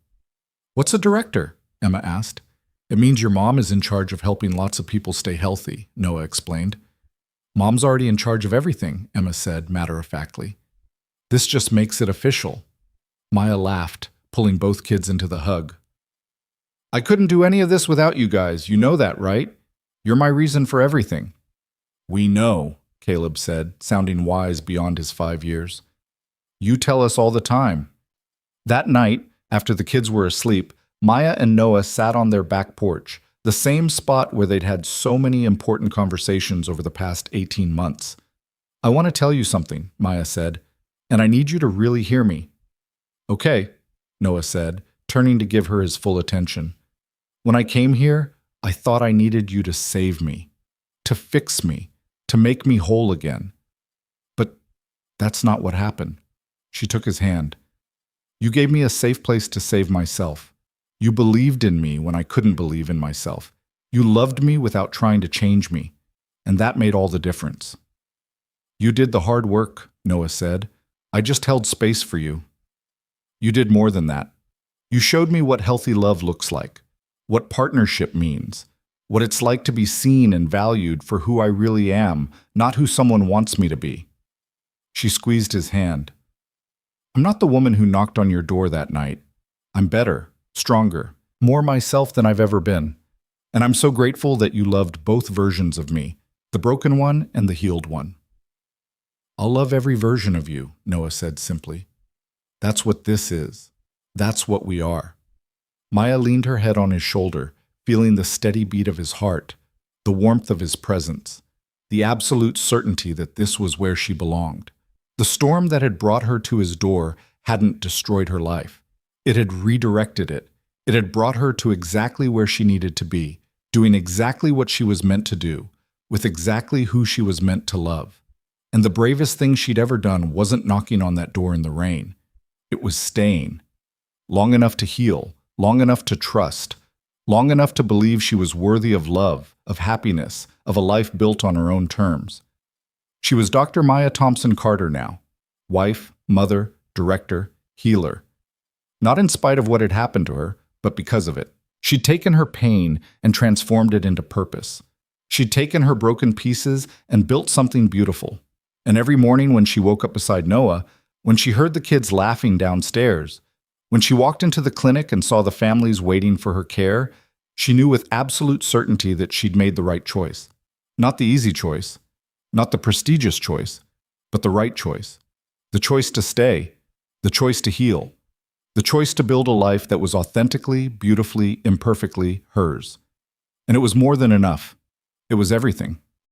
"What's a director?" Emma asked. "It means your mom is in charge of helping lots of people stay healthy," Noah explained. "Mom's already in charge of everything," Emma said matter-of-factly. "This just makes it official." Maya laughed, pulling both kids into the hug. "I couldn't do any of this without you guys. You know that, right? You're my reason for everything." "We know," Caleb said, sounding wise beyond his 5 years. "You tell us all the time." That night, after the kids were asleep, Maya and Noah sat on their back porch, the same spot where they'd had so many important conversations over the past 18 months. "I want to tell you something," Maya said, "and I need you to really hear me." "Okay," Noah said, turning to give her his full attention. "When I came here, I thought I needed you to save me, to fix me, to make me whole again. But that's not what happened." She took his hand. "You gave me a safe place to save myself. You believed in me when I couldn't believe in myself. You loved me without trying to change me, and that made all the difference." "You did the hard work," Noah said. "I just held space for you." "You did more than that. You showed me what healthy love looks like, what partnership means, what it's like to be seen and valued for who I really am, not who someone wants me to be." She squeezed his hand. I'm not the woman who knocked on your door that night. I'm better, stronger, more myself than I've ever been. And I'm so grateful that you loved both versions of me, the broken one and the healed one. I'll love every version of you, Noah said simply. That's what this is. That's what we are. Maya leaned her head on his shoulder, feeling the steady beat of his heart, the warmth of his presence, the absolute certainty that this was where she belonged. The storm that had brought her to his door hadn't destroyed her life. It had redirected it. It had brought her to exactly where she needed to be, doing exactly what she was meant to do, with exactly who she was meant to love. And the bravest thing she'd ever done wasn't knocking on that door in the rain. It was staying. Long enough to heal, long enough to trust, long enough to believe she was worthy of love, of happiness, of a life built on her own terms. She was Dr. Maya Thompson Carter now, wife, mother, director, healer. Not in spite of what had happened to her, but because of it. She'd taken her pain and transformed it into purpose. She'd taken her broken pieces and built something beautiful. And every morning when she woke up beside Noah, when she heard the kids laughing downstairs, when she walked into the clinic and saw the families waiting for her care, she knew with absolute certainty that she'd made the right choice. Not the easy choice, not the prestigious choice, but the right choice. The choice to stay, the choice to heal, the choice to build a life that was authentically, beautifully, imperfectly hers. And it was more than enough. It was everything.